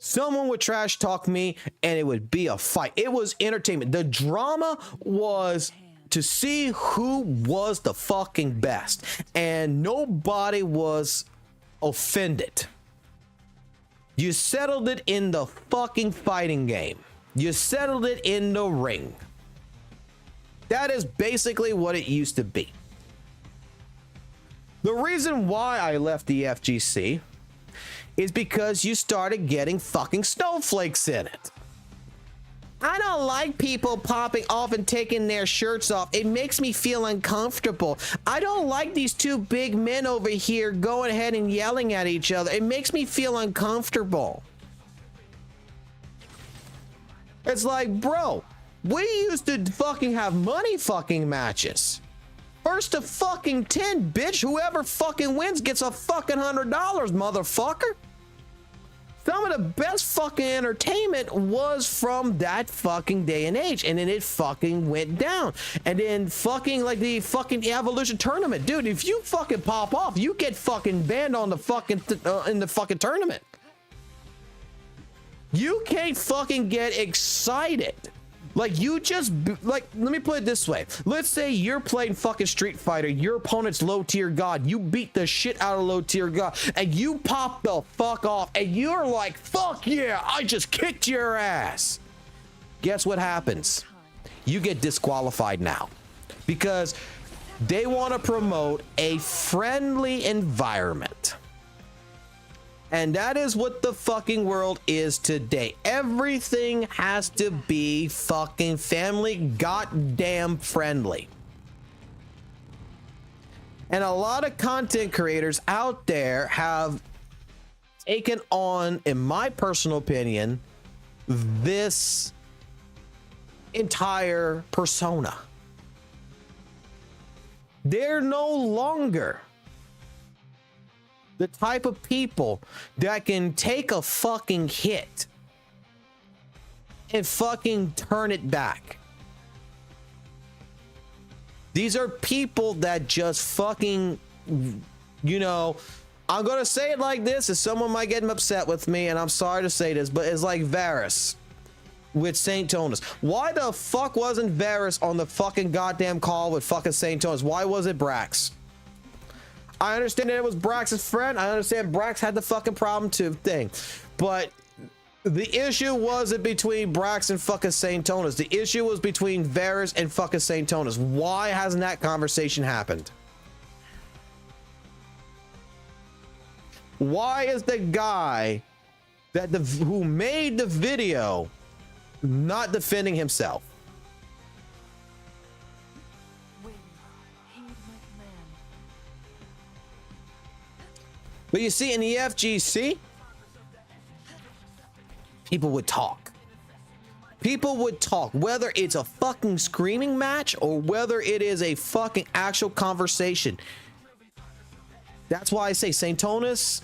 S2: Someone would trash talk me and it would be a fight. It was entertainment. The drama was to see who was the fucking best, and nobody was offended. You settled it in the fucking fighting game. You settled it in the ring. That is basically what it used to be. The reason why I left the FGC is because you started getting fucking snowflakes in it. I don't like people popping off and taking their shirts off. It makes me feel uncomfortable. I don't like these two big men over here going ahead and yelling at each other. It makes me feel uncomfortable. It's like, bro, we used to fucking have money fucking matches. First to fucking 10, bitch. Whoever fucking wins gets a fucking $100, motherfucker. Some of the best fucking entertainment was from that fucking day and age, and then it fucking went down. And then fucking like the fucking evolution tournament, dude, if you fucking pop off, you get fucking banned on the fucking in the fucking tournament. You can't fucking get excited. Like, you just, like, let me put it this way. Let's say you're playing fucking Street Fighter. Your opponent's low tier god. You beat the shit out of low tier god. And you pop the fuck off. And you're like, fuck yeah, I just kicked your ass. Guess what happens? You get disqualified now. Because they want to promote a friendly environment. And that is what the fucking world is today. Everything has to be fucking family goddamn friendly. And a lot of content creators out there have taken on, in my personal opinion, this entire persona. They're no longer the type of people that can take a fucking hit and fucking turn it back. These are people that just fucking, you know, I'm gonna say it like this, and someone might get upset with me, and I'm sorry to say this, but it's like Varus with Saintontas. Why the fuck wasn't Varus on the fucking goddamn call with fucking Saintontas? Why was it Brax? I understand that it was Brax's friend. I understand Brax had the fucking problem too thing. But the issue wasn't between Brax and fucking Saintontas. The issue was between Varus and fucking Saintontas. Why hasn't that conversation happened? Why is the guy that who made the video not defending himself? But you see, in the FGC, people would talk. People would talk, whether it's a fucking screaming match or whether it is a fucking actual conversation. That's why I say Saintontas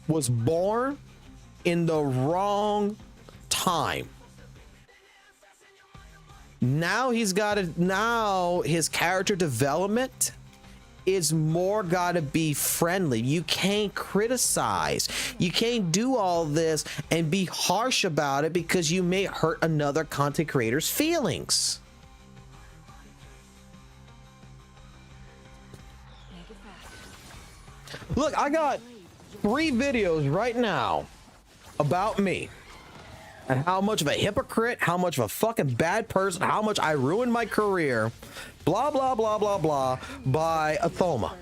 S2: was born in the wrong time. Now he's got to, now his character development is more gotta be friendly. You can't criticize. You can't do all this and be harsh about it because you may hurt another content creator's feelings. Look, I got 3 videos right now about me and how much of a hypocrite, how much of a fucking bad person, how much I ruined my career, blah, blah, blah, blah, blah, by Athoma.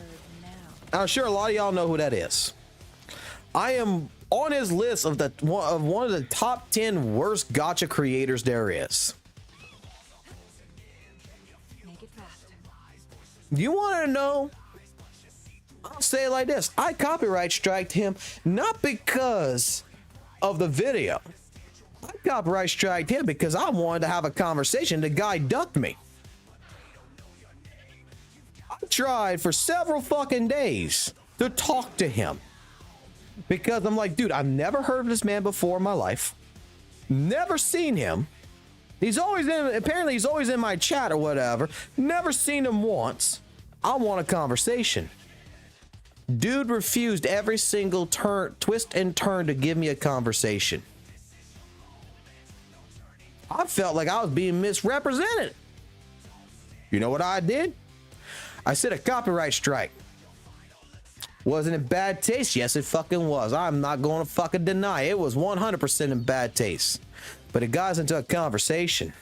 S2: I'm sure a lot of y'all know who that is. I am on his list of one of the top 10 worst gacha creators there is.
S3: Make it faster.
S2: You want to know? I'll say it like this. I copyright striked him not because of the video. I copyright striked him because I wanted to have a conversation. The guy ducked me. I tried for several fucking days to talk to him because I'm like, dude, I've never heard of this man before in my life. Never seen him. Apparently he's always in my chat or whatever. Never seen him once. I want a conversation. Dude refused every single twist and turn to give me a conversation. I felt like I was being misrepresented. You know what I did? I said a copyright strike. Wasn't it bad taste? Yes, it fucking was. I'm not going to fucking deny it. It was 100% in bad taste. But it got us into a conversation.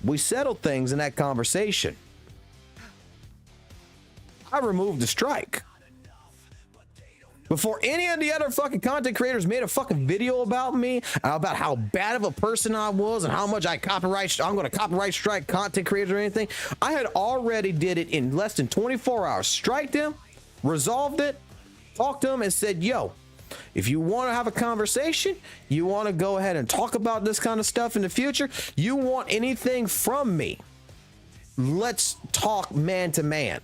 S2: We settled things in that conversation. I removed the strike. Before any of the other fucking content creators made a fucking video about me, about how bad of a person I was and how much I'm going to copyright strike content creators or anything, I had already did it in less than 24 hours. Striked him, resolved it, talked to him and said, yo, if you want to have a conversation, you want to go ahead and talk about this kind of stuff in the future, you want anything from me, let's talk man to man,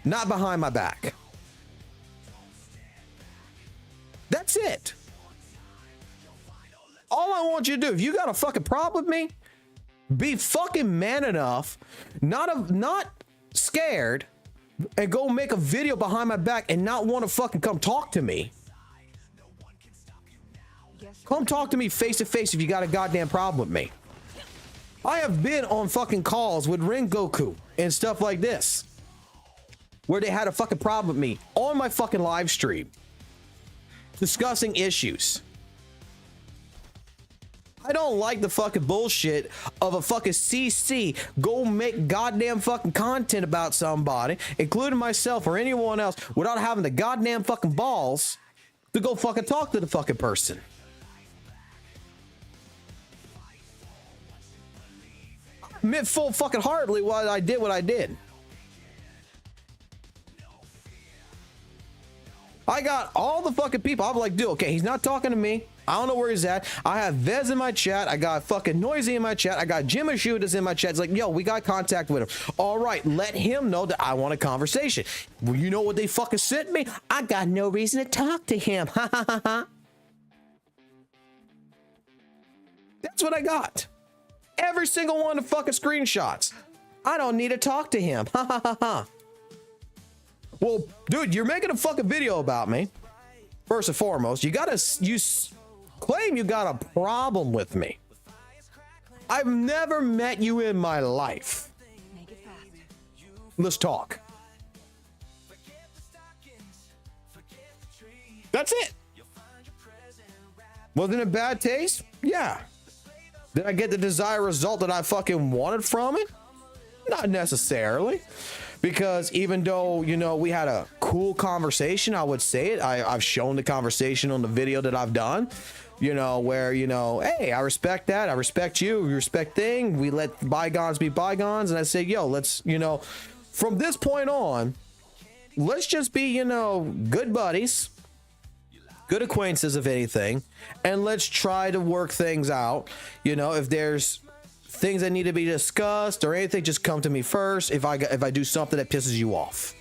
S2: not behind my back. That's it. All I want you to do, if you got a fucking problem with me, be fucking man enough, not scared, and go make a video behind my back and not want to fucking come talk to me. Come talk to me face to face if you got a goddamn problem with me. I have been on fucking calls with Rengoku and stuff like this, where they had a fucking problem with me on my fucking live stream, discussing issues. I don't like the fucking bullshit of a fucking CC go make goddamn fucking content about somebody, including myself or anyone else, without having the goddamn fucking balls to go fucking talk to the fucking person. I admit full fucking heartedly why I did what I did. I got all the fucking people. I'm like, dude, okay, he's not talking to me. I don't know where he's at. I have Vez in my chat. I got fucking Noisy in my chat. I got Jim Ashu that's in my chat. It's like, yo, we got contact with him. All right, let him know that I want a conversation. Well, you know what they fucking sent me? I got no reason to talk to him. Ha ha ha ha. That's what I got. Every single one of the fucking screenshots. I don't need to talk to him. Ha ha ha ha. Well, dude, you're making a fucking video about me. First and foremost, you claim you got a problem with me. I've never met you in my life.
S3: Make it faster.
S2: Let's talk. That's it. Wasn't it bad taste? Yeah. Did I get the desired result that I fucking wanted from it? Not necessarily. Because even though, you know, we had a cool conversation, I would say it. I've shown the conversation on the video that I've done, you know, where, you know, hey, I respect that. I respect you. We respect things. We let bygones be bygones. And I say, yo, let's, you know, from this point on, let's just be, you know, good buddies, good acquaintances, if anything. And let's try to work things out. You know, if there's things that need to be discussed or anything, just come to me first. If I do something that pisses you off,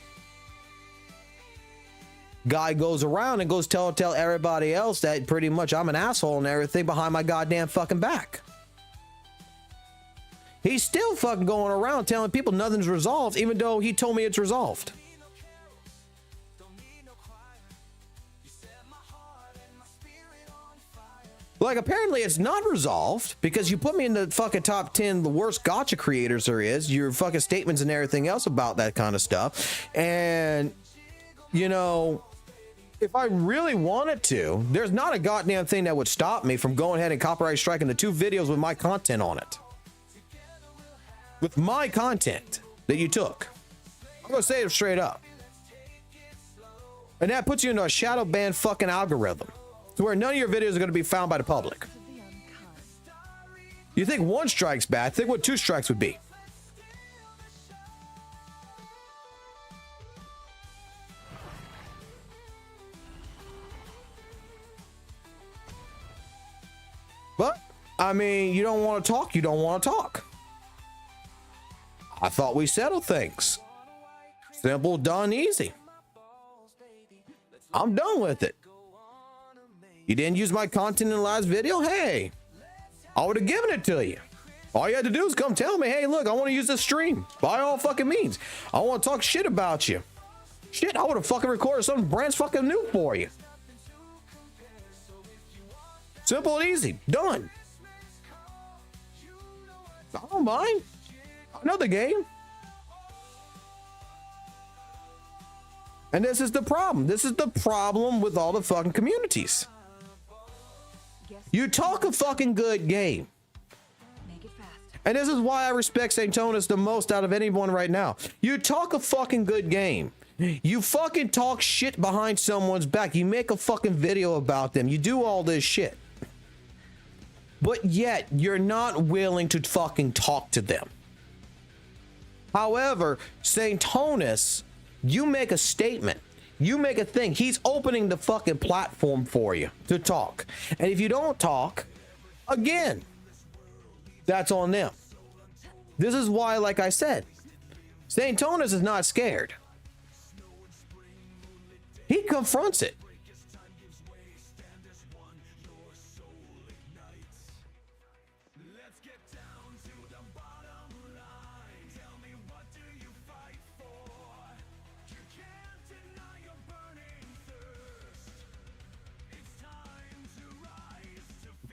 S2: guy goes around and goes tell everybody else that pretty much I'm an asshole and everything behind my goddamn fucking back. He's still fucking going around telling people nothing's resolved, even though he told me it's resolved. Like, apparently it's not resolved because you put me in the fucking top 10 the worst gacha creators there is, your fucking statements and everything else about that kind of stuff. And, you know, if I really wanted to, there's not a goddamn thing that would stop me from going ahead and copyright striking the 2 videos with my content on it. With my content that you took. I'm gonna say it straight up. And that puts you into a shadow ban fucking algorithm to where none of your videos are gonna be found by the public. You think 1 strike's bad, think what 2 strikes would be. But, I mean, you don't want to talk, you don't want to talk. I thought we settled things. Simple, done, easy. I'm done with it. You didn't use my content in the last video? Hey, I would have given it to you. All you had to do is come tell me, hey, look, I want to use this stream. By all fucking means. I want to talk shit about you. Shit, I would have fucking recorded something brand fucking new for you. Simple and easy. Done. I don't mind. I know the game. And this is the problem. This is the problem with all the fucking communities. You talk a fucking good game. And this is why I respect Saintontas the most out of anyone right now. You talk a fucking good game. You fucking talk shit behind someone's back. You make a fucking video about them. You do all this shit. But yet, you're not willing to fucking talk to them. However, Saintontas, you make a statement. You make a thing. He's opening the fucking platform for you to talk. And if you don't talk, again, that's on them. This is why, like I said, Saintontas is not scared. He confronts it.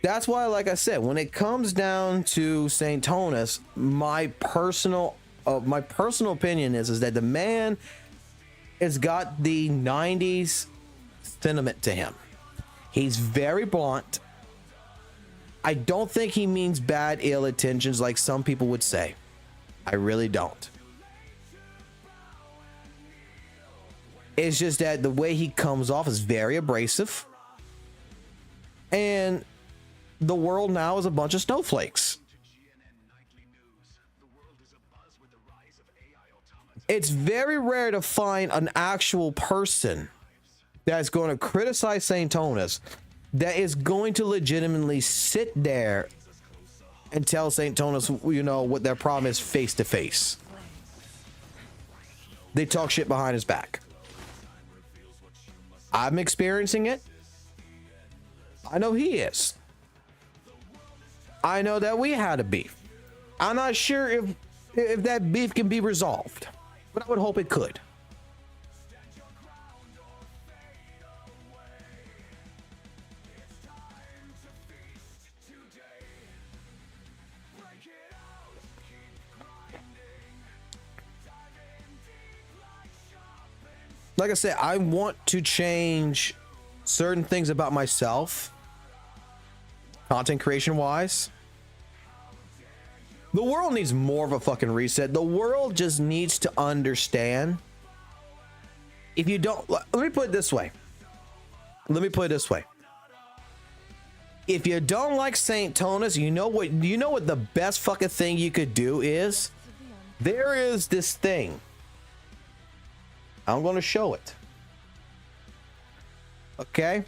S2: That's why, like I said, when it comes down to Saintontas, my personal opinion is that the man has got the 90s sentiment to him. He's very blunt. I don't think he means bad, ill intentions like some people would say. I really don't. It's just that the way he comes off is very abrasive. And the world now is a bunch of snowflakes. It's very rare to find an actual person that's going to criticize Saintontas that is going to legitimately sit there and tell Saintontas, you know, what their problem is face to face. They talk shit behind his back. I'm experiencing it. I know he is. I know that we had a beef. I'm not sure if that beef can be resolved, but I would hope it could. Like I said, I want to change certain things about myself, content creation wise. The world needs more of a fucking reset. The world just needs to understand. If you don't, let me put it this way. If you don't like Saintontas, you know what the best fucking thing you could do is? There is this thing. I'm going to show it. Okay?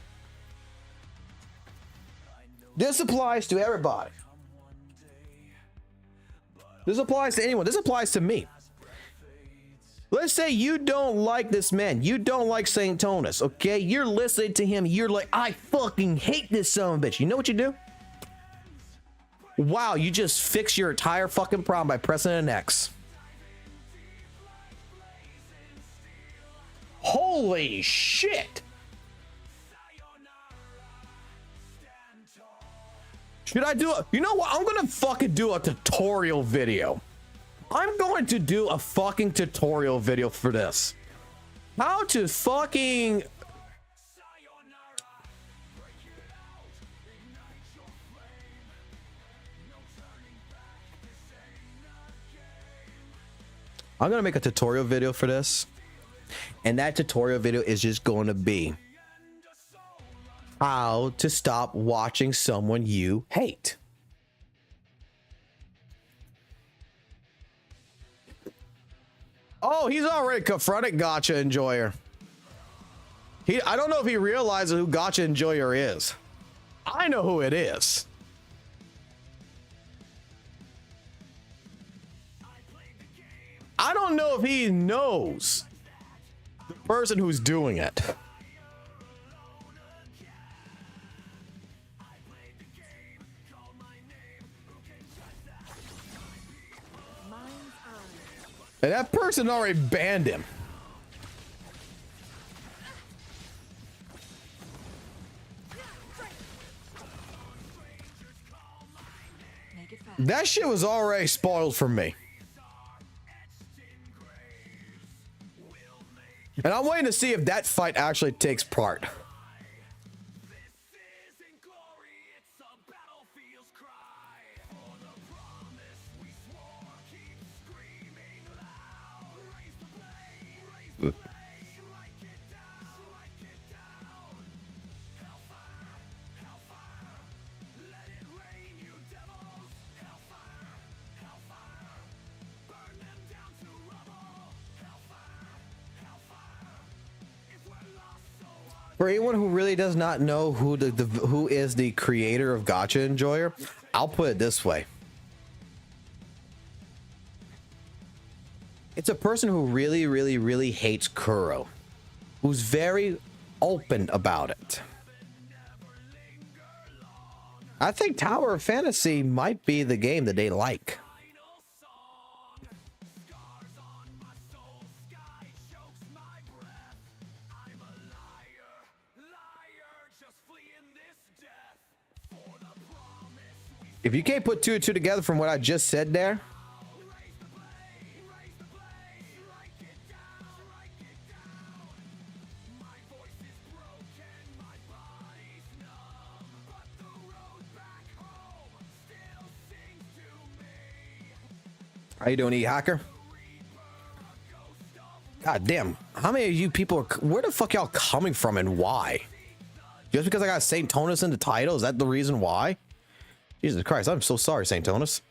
S2: This applies to everybody. This applies to anyone. This applies to me. Let's say you don't like this man. You don't like Saintontas, okay? You're listening to him. You're like, I fucking hate this son of a bitch. You know what you do? Wow, you just fix your entire fucking problem by pressing an X. Holy shit. Should I do it? You know what? I'm gonna fucking do a tutorial video. I'm going to do a fucking tutorial video for this. How to fucking I'm gonna make a tutorial video for this, and that tutorial video is just going to be how to stop watching someone you hate. Oh, he's already confronted Gacha Enjoyer. I don't know if he realizes who Gacha Enjoyer is. I know who it is. I don't know if he knows the person who's doing it. And that person already banned him. That shit was already spoiled for me. And I'm waiting to see if that fight actually takes part. For anyone who really does not know who is the creator of Gacha Enjoyer, I'll put it this way. It's a person who really hates Kuro, who's very open about it. I think Tower of Fantasy might be the game that they like. If you can't put two and two together from what I just said there, how you doing, E-Hacker? God damn, how many of you people are, where the fuck y'all coming from and why? Just because I got Saintontas in the title, is that the reason why? Jesus Christ, I'm so sorry, Saintontas.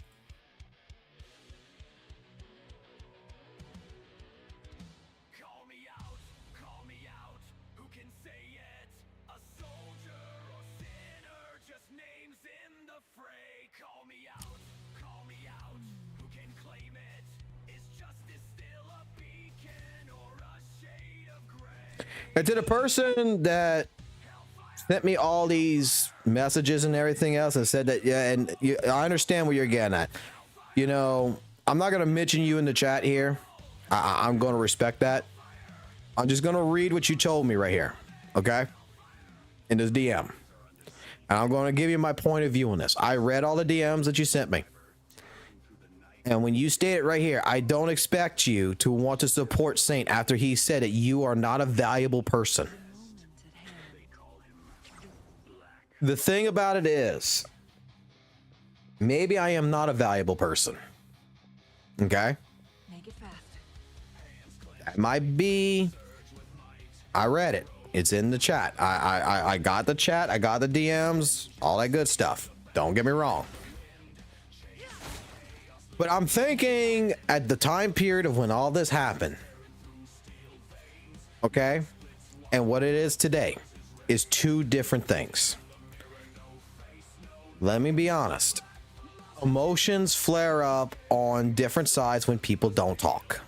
S1: Call me out, who can say it? A soldier or sinner, just names in the fray. Call me out, who can claim it? Is justice still a beacon or a shade of gray?
S2: And to the person that sent me all these messages and everything else and said that, yeah, and I understand where you're getting at. You know, I'm not going to mention you in the chat here. I'm going to respect that. I'm just going to read what you told me right here. Okay. In this DM. And I'm going to give you my point of view on this. I read all the DMs that you sent me. And when you stated right here, I don't expect you to want to support Saint after he said that you are not a valuable person. The thing about it is, maybe I am not a valuable person. Okay?
S3: Make it fast.
S2: That might be. I read it. It's in the chat. I got the chat. I got the DMs. All that good stuff. Don't get me wrong. But I'm thinking at the time period of when all this happened. Okay? And what it is today is two different things. Let me be honest. Emotions flare up on different sides when people don't talk.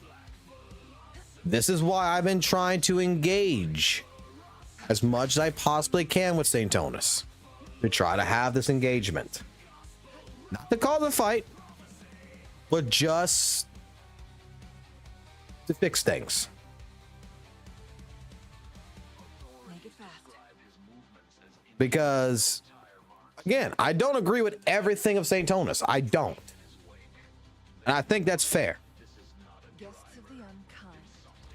S2: This is why I've been trying to engage as much as I possibly can with Saintontas, to try to have this engagement. Not to cause a fight, but just to fix things.
S3: Make it fast.
S2: Because again, I don't agree with everything of Saintontas. I don't. And I think that's fair.
S3: Guests of the unkind.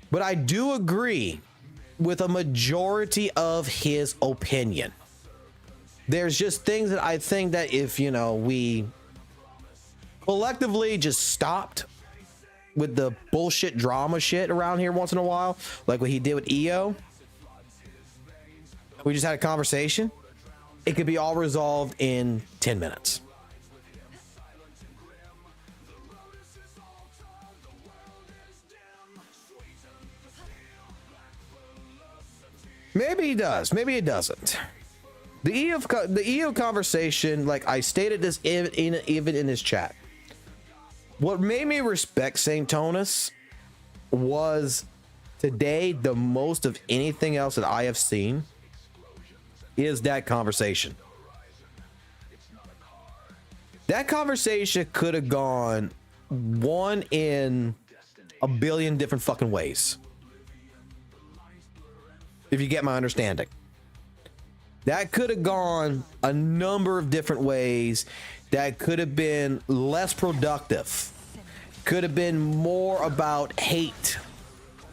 S2: But I do agree with a majority of his opinion. There's just things that I think that if, you know, we collectively just stopped with the bullshit drama shit around here once in a while, like what he did with EO. We just had a conversation. It could be all resolved in 10 minutes. Maybe he does. Maybe he doesn't. The EO conversation, like I stated this even in his chat. What made me respect Saintontas was today the most of anything else that I have seen is that conversation. That conversation could have gone one in a billion different fucking ways. If you get my understanding. That could have gone a number of different ways. That could have been less productive. Could have been more about hate,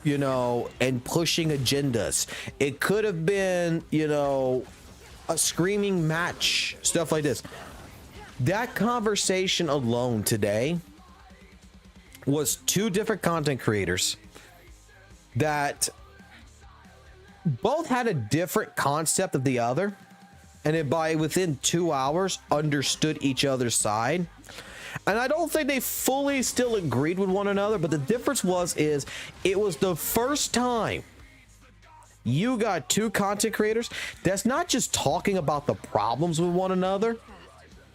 S2: you know, and pushing agendas. It could have been, you know, a screaming match, stuff like this. That conversation alone today was two different content creators that both had a different concept of the other, and it by within 2 hours understood each other's side. And I don't think they fully still agreed with one another, but the difference is it was the first time you got two content creators that's not just talking about the problems with one another,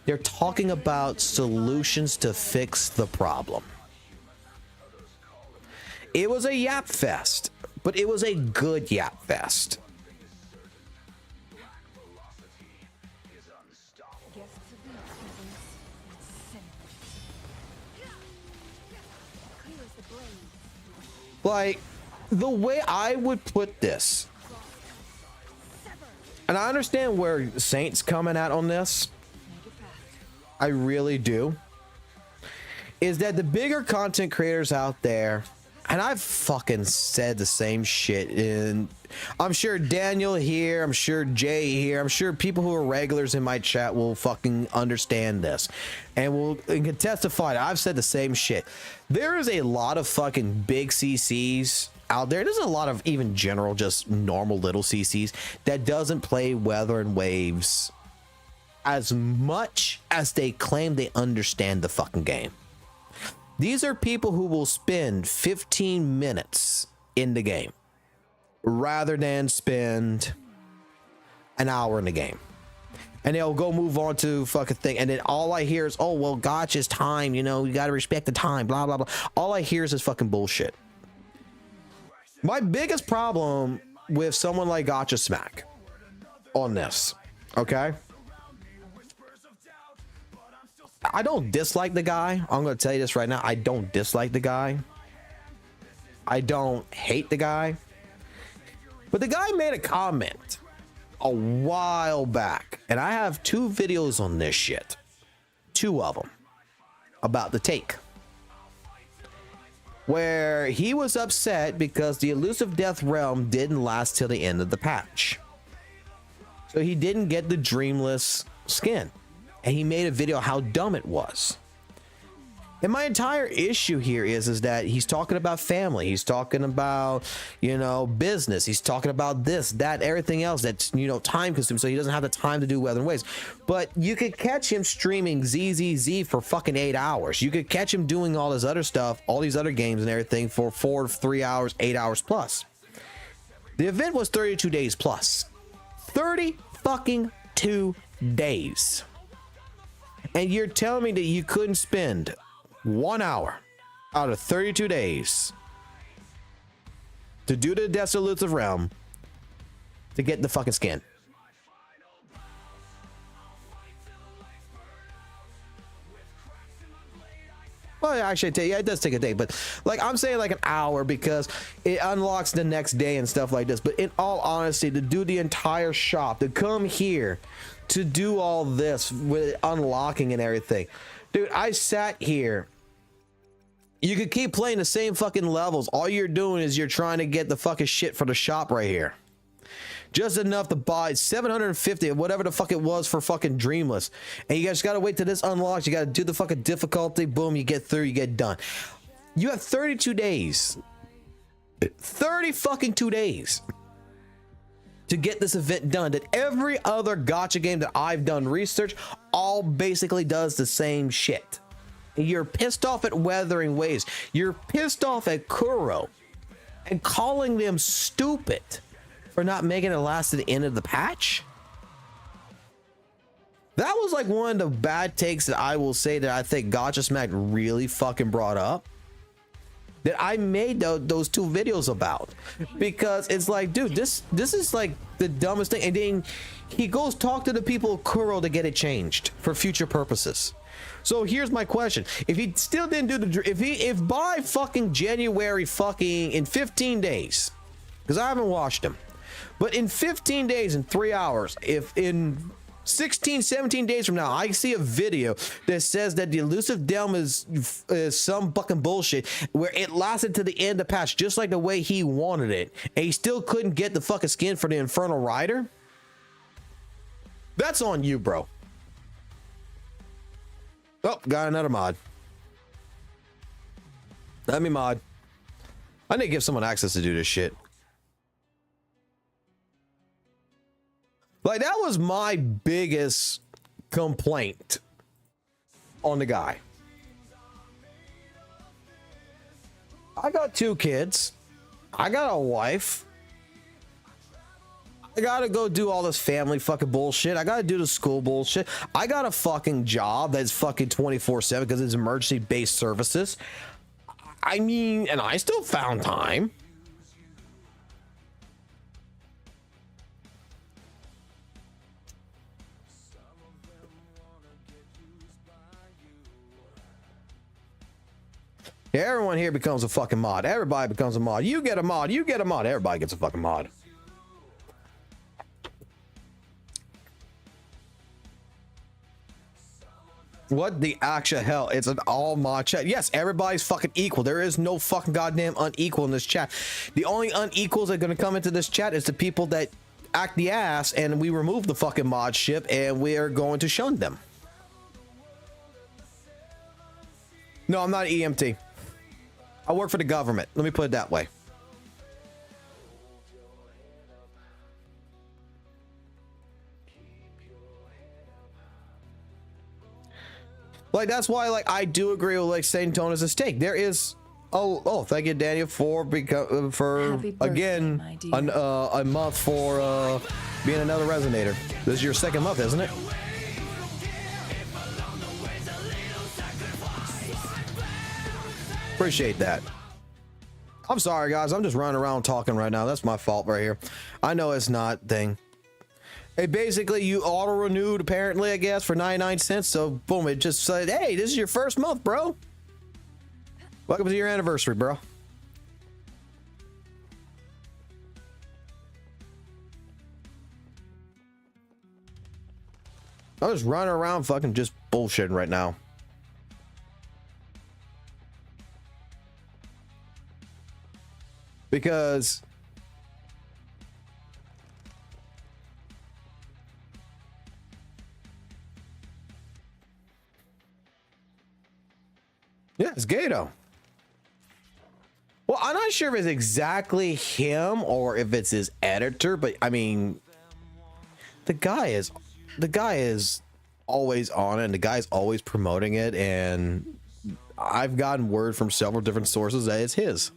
S2: they're talking about solutions to fix the problem. It was a yap fest, but it was a good yap fest. Like, the way I would put this, and I understand where Saint's coming at on this, I really do, is that the bigger content creators out there, and I've fucking said the same shit, and I'm sure Daniel here, I'm sure Jay here, I'm sure people who are regulars in my chat will fucking understand this and can testify that I've said the same shit. There is a lot of fucking big CCs out there. There's a lot of even general, just normal little CCs that doesn't play Wuthering Waves as much as they claim they understand the fucking game. These are people who will spend 15 minutes in the game rather than spend an hour in the game. And they'll go move on to fucking thing. And then all I hear is, oh, well, Gacha's time, you know, you got to respect the time, blah, blah, blah. All I hear is this fucking bullshit. My biggest problem with someone like Gacha Smack on this, okay? I don't dislike the guy. I'm going to tell you this right now. I don't dislike the guy. I don't hate the guy. But the guy made a comment a while back, and I have 2 videos on this shit. 2 of them about the take. Where he was upset because the elusive death realm didn't last till the end of the patch. So he didn't get the dreamless skin. And he made a video how dumb it was. And my entire issue here is that he's talking about family. He's talking about, you know, business. He's talking about this, that, everything else that's, you know, time consuming. So he doesn't have the time to do Wuthering Waves. But you could catch him streaming ZZZ for fucking 8 hours. You could catch him doing all this other stuff, all these other games and everything for 4, 3 hours, 8 hours plus. The event was 32 days plus. 30 fucking 2 days. And you're telling me that you couldn't spend 1 hour out of 32 days to do the Desolute Realm to get the fucking skin? Well, actually, yeah, it does take a day, but like I'm saying, like an hour because it unlocks the next day and stuff like this. But in all honesty, to do the entire shop, to come here, to do all this with unlocking and everything, dude, I sat here. You could keep playing the same fucking levels. All you're doing is you're trying to get the fucking shit for the shop right here. Just enough to buy 750 of whatever the fuck it was for fucking Dreamless. And you guys gotta wait till this unlocks. You gotta do the fucking difficulty. Boom, you get through, you get done. You have 32 days. 30 fucking 2 days to get this event done. That every other gacha game that I've done research all basically does the same shit. You're pissed off at Wuthering Waves. You're pissed off at Kuro and calling them stupid for not making it last to the end of the patch. That was like one of the bad takes that I will say that I think Gacha Smack really fucking brought up, that I made those 2 videos about, because it's like, dude, this is like the dumbest thing. And then he goes talk to the people of Kuro to get it changed for future purposes. So here's my question: if he still didn't do the, if by fucking January fucking in 15 days, because I haven't watched him, but in 15 days and 3 hours, if in 16, 17 days from now, I see a video that says that the elusive Delm is some fucking bullshit, where it lasted to the end of the patch just like the way he wanted it, and he still couldn't get the fucking skin for the Infernal Rider, that's on you, bro. Oh, got another mod. Let me mod. I need to give someone access to do this shit. Like, that was my biggest complaint on the guy. I got 2 kids. I got a wife. I gotta go do all this family fucking bullshit. I gotta do the school bullshit. I got a fucking job that's fucking 24/7 because it's emergency based services. I mean, and I still found time. Everyone here becomes a fucking mod. Everybody becomes a mod. You get a mod. You get a mod. Everybody gets a fucking mod. What the actual hell? It's an all mod chat. Yes, everybody's fucking equal. There is no fucking goddamn unequal in this chat. The only unequals that are going to come into this chat is the people that act the ass, and we remove the fucking mod ship and we are going to shun them. No, I'm not an EMT. I work for the government. Let me put it that way. Like, that's why, like, I do agree with, like, Saintontas' take. There is, oh, thank you, Daniel, for again a month for being another resonator. This is your 2nd month, isn't it? Appreciate that. I'm sorry, guys. I'm just running around talking right now. That's my fault right here. I know it's not thing. Hey, basically, you auto-renewed, apparently, I guess, for 99 cents. So, boom, it just said, hey, this is your 1st month, bro. Welcome to your anniversary, bro. I'm just running around fucking just bullshitting right now. Because yeah, it's Gato. Well, I'm not sure if it's exactly him or if it's his editor, but I mean, the guy is always on it, and the guy's always promoting it, and I've gotten word from several different sources that it's his.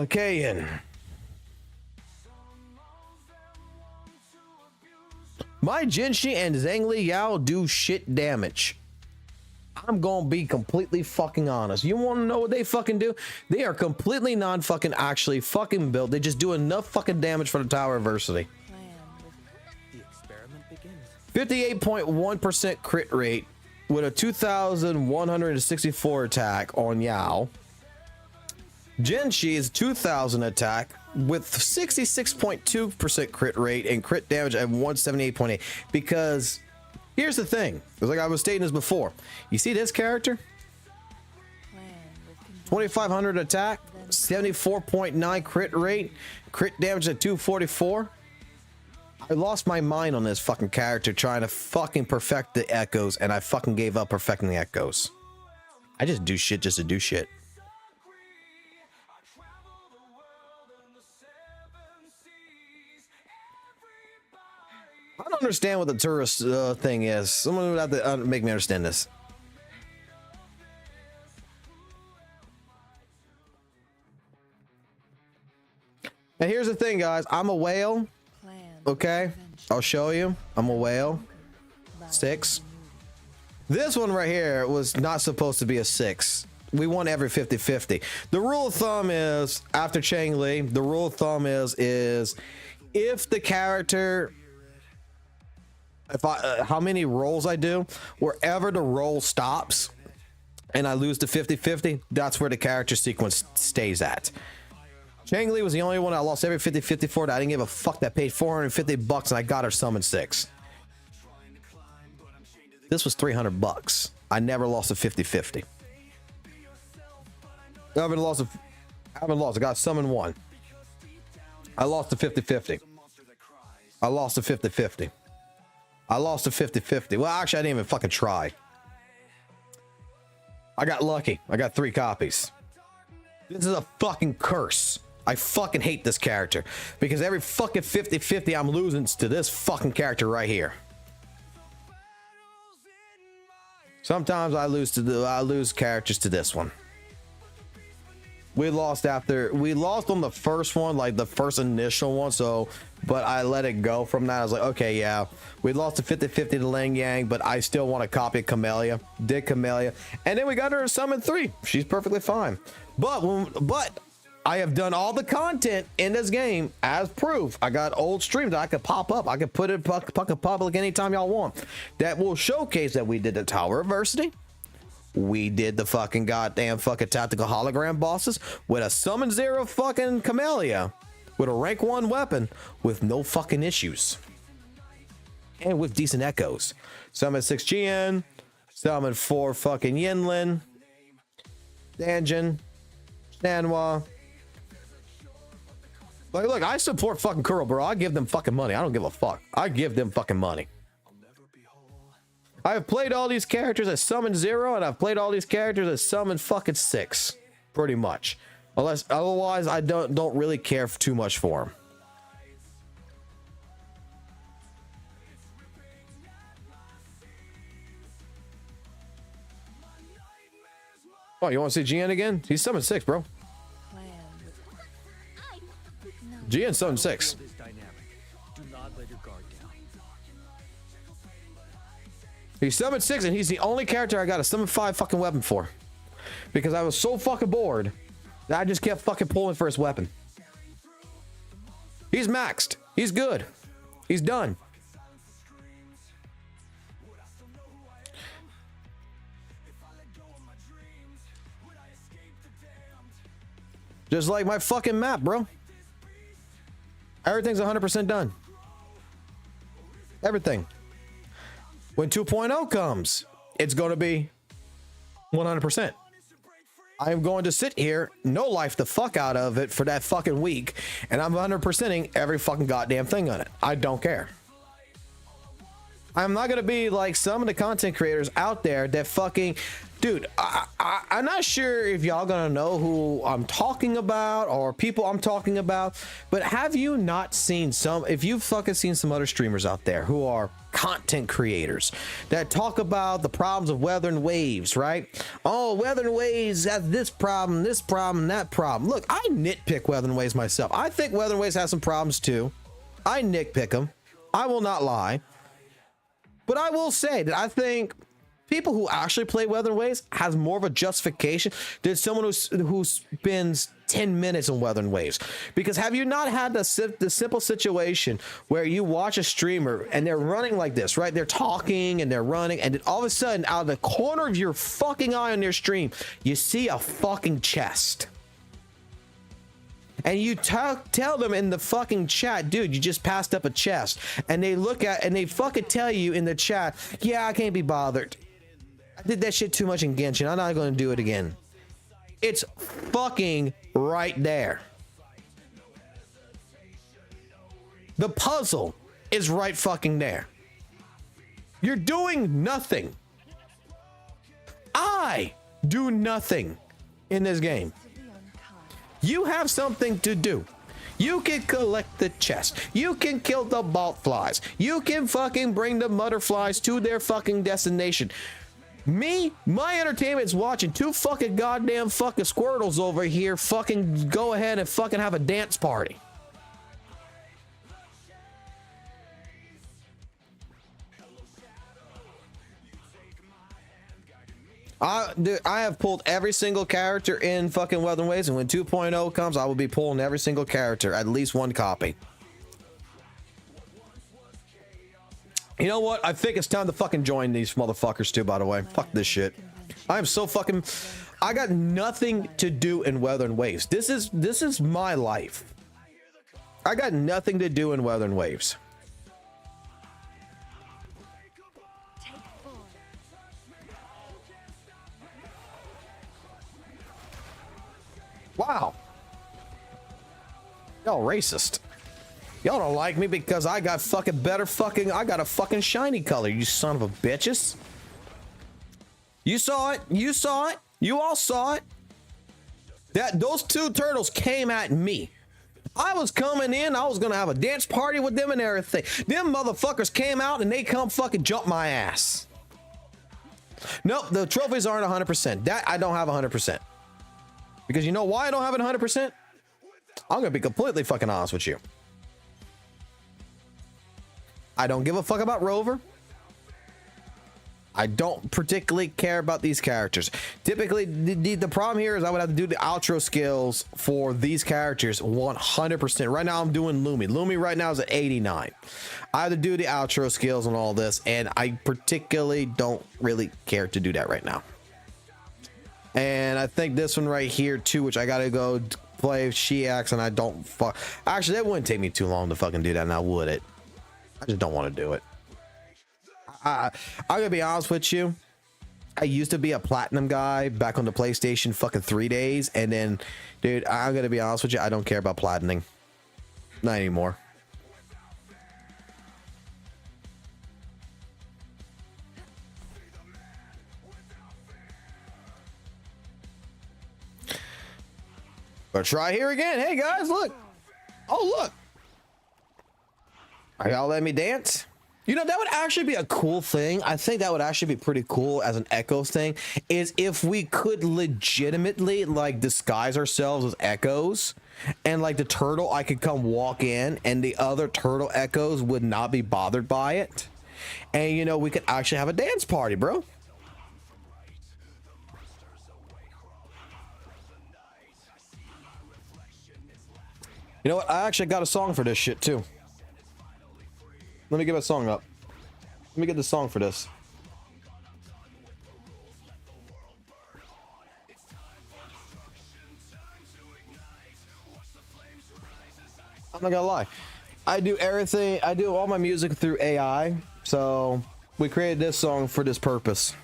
S2: Kayan. My Jinshi and Zhangli Yao do shit damage. I'm gonna be completely fucking honest. You wanna know what they fucking do? They are completely non-fucking actually fucking built. They just do enough fucking damage for the Tower Adversity.
S1: The experiment begins.
S2: 58.1% crit rate with a 2,164 attack on Yao. Jinshi is 2,000 attack with 66.2% crit rate and crit damage at 178.8. Because here's the thing, because like I was stating this before, you see this character, 2,500 attack, 74.9 crit rate, crit damage at 244. I lost my mind on this fucking character trying to fucking perfect the echoes, and I fucking gave up perfecting the echoes. I just do shit just to do shit. I don't understand what the tourist thing is. Someone would have to make me understand this. And here's the thing, guys. I'm a whale. Okay, I'll show you. I'm a whale. 6. This one right here was not supposed to be a 6. We won every 50-50. The rule of thumb is, after Chang Li, the rule of thumb is if the character, how many rolls I do, wherever the roll stops and I lose the 50-50, that's where the character sequence stays at. Chang Li was the only one I lost every 50-50 for that I didn't give a fuck, that paid $450 and I got her summoned 6. This was $300. I never lost a 50-50. I haven't lost. I got summoned 1. I lost a 50-50. I lost a 50-50. I lost a 50-50. Well, actually, I didn't even fucking try. I got lucky. I got 3 copies. This is a fucking curse. I fucking hate this character because every fucking 50-50 I'm losing to this fucking character right here. Sometimes I lose characters to this one. We lost on the first one, like the first initial one, so but I let it go from that. I was like, okay, yeah, we lost to 50-50 to Ling Yang, but I still want to copy Camellia. Did Camellia, and then we got her summon 3. She's perfectly fine. But I have done all the content in this game as proof. I got old streams that I could pop up. I could put it public anytime y'all want. That will showcase that we did the Tower of Adversity. We did the fucking goddamn fucking tactical hologram bosses with a summon 0 fucking Camellia with a rank 1 weapon with no fucking issues. And with decent echoes. Summon 6 Jian, summon 4 fucking Yinlin, Danjin, Stanwa. Like, look, I support fucking Kuro, bro. I give them fucking money. I don't give a fuck. I give them fucking money. I've played all these characters as summon 0, and I've played all these characters as summon fucking 6, pretty much. Otherwise, I don't really care too much for them. Oh, you want to see GN again? He's summoned 6, bro. GN summoned 6. He summoned 6, and he's the only character I got a summon 5 fucking weapon for. Because I was so fucking bored that I just kept fucking pulling for his weapon. He's maxed. He's good. He's done. Just like my fucking map, bro. Everything's 100% done. Everything. When 2.0 comes, it's going to be 100%. I am going to sit here, no life the fuck out of it for that fucking week, and I'm 100%ing every fucking goddamn thing on it. I don't care. I'm not going to be like some of the content creators out there that fucking... Dude, I'm not sure if y'all gonna know who I'm talking about or people I'm talking about, but have you not seen some, if you've fucking seen some other streamers out there who are content creators that talk about the problems of Wuthering Waves, right? Oh, Wuthering Waves has this problem, that problem. Look, I nitpick Wuthering Waves myself. I think Wuthering Waves has some problems too. I nitpick them. I will not lie. But I will say that I think people who actually play Wuthering Waves has more of a justification than someone who spends 10 minutes on Wuthering Waves. Because have you not had the simple situation where you watch a streamer and they're running like this, right? They're talking and they're running, and then all of a sudden, out of the corner of your fucking eye on their stream, you see a fucking chest. And you tell them in the fucking chat, dude, you just passed up a chest. And they look at, and they fucking tell you in the chat, yeah, I can't be bothered. I did that shit too much in Genshin. I'm not going to do it again. It's fucking right there. The puzzle is right fucking there. You're doing nothing. I do nothing in this game. You have something to do. You can collect the chest. You can kill the bolt flies. You can fucking bring the butterflies to their fucking destination. Me, my entertainment is watching two fucking goddamn fucking squirtles over here fucking go ahead and fucking have a dance party. Dude, I have pulled every single character in fucking Wuthering Waves, and when 2.0 comes, I will be pulling every single character, at least one copy. You know what? I think it's time to fucking join these motherfuckers too, by the way. Fuck this shit. I am so fucking... I got nothing to do in Wuthering Waves. This is my life. I got nothing to do in Wuthering Waves. Wow. Y'all racist. Y'all don't like me because I got fucking better fucking... I got a fucking shiny color, you son of a bitches. You saw it. You saw it. You all saw it. Those two turtles came at me. I was coming in. I was going to have a dance party with them and everything. Them motherfuckers came out and they come fucking jump my ass. Nope, the trophies aren't 100%. That I don't have 100%. Because you know why I don't have it 100%? I'm going to be completely fucking honest with you. I don't give a fuck about Rover. I don't particularly care about these characters. Typically, the problem here is I would have to do the outro skills for these characters 100%. Right now, I'm doing Lumi. Lumi right now is at 89. I have to do the outro skills and all this, and I particularly don't really care to do that right now. And I think this one right here too, which I gotta go play Shiax, and I don't fuck. Actually, that wouldn't take me too long to fucking do that, now would it? I just don't want to do it. I'm gonna be honest with you. I used to be a platinum guy back on the PlayStation fucking 3 days, and then, dude, I'm gonna be honest with you. I don't care about platining, not anymore. But try here again. Hey guys, look. Oh look. Are y'all letting me dance? You know, that would actually be a cool thing. I think that would actually be pretty cool as an Echoes thing, is if we could legitimately like disguise ourselves as Echoes, and like the turtle, I could come walk in and the other turtle Echoes would not be bothered by it. And you know, we could actually have a dance party, bro. You know what? I actually got a song for this shit too. Let me get a song up. Let me get the song for this. I'm not gonna lie. I do everything. I do all my music through AI. So we created this song for this purpose.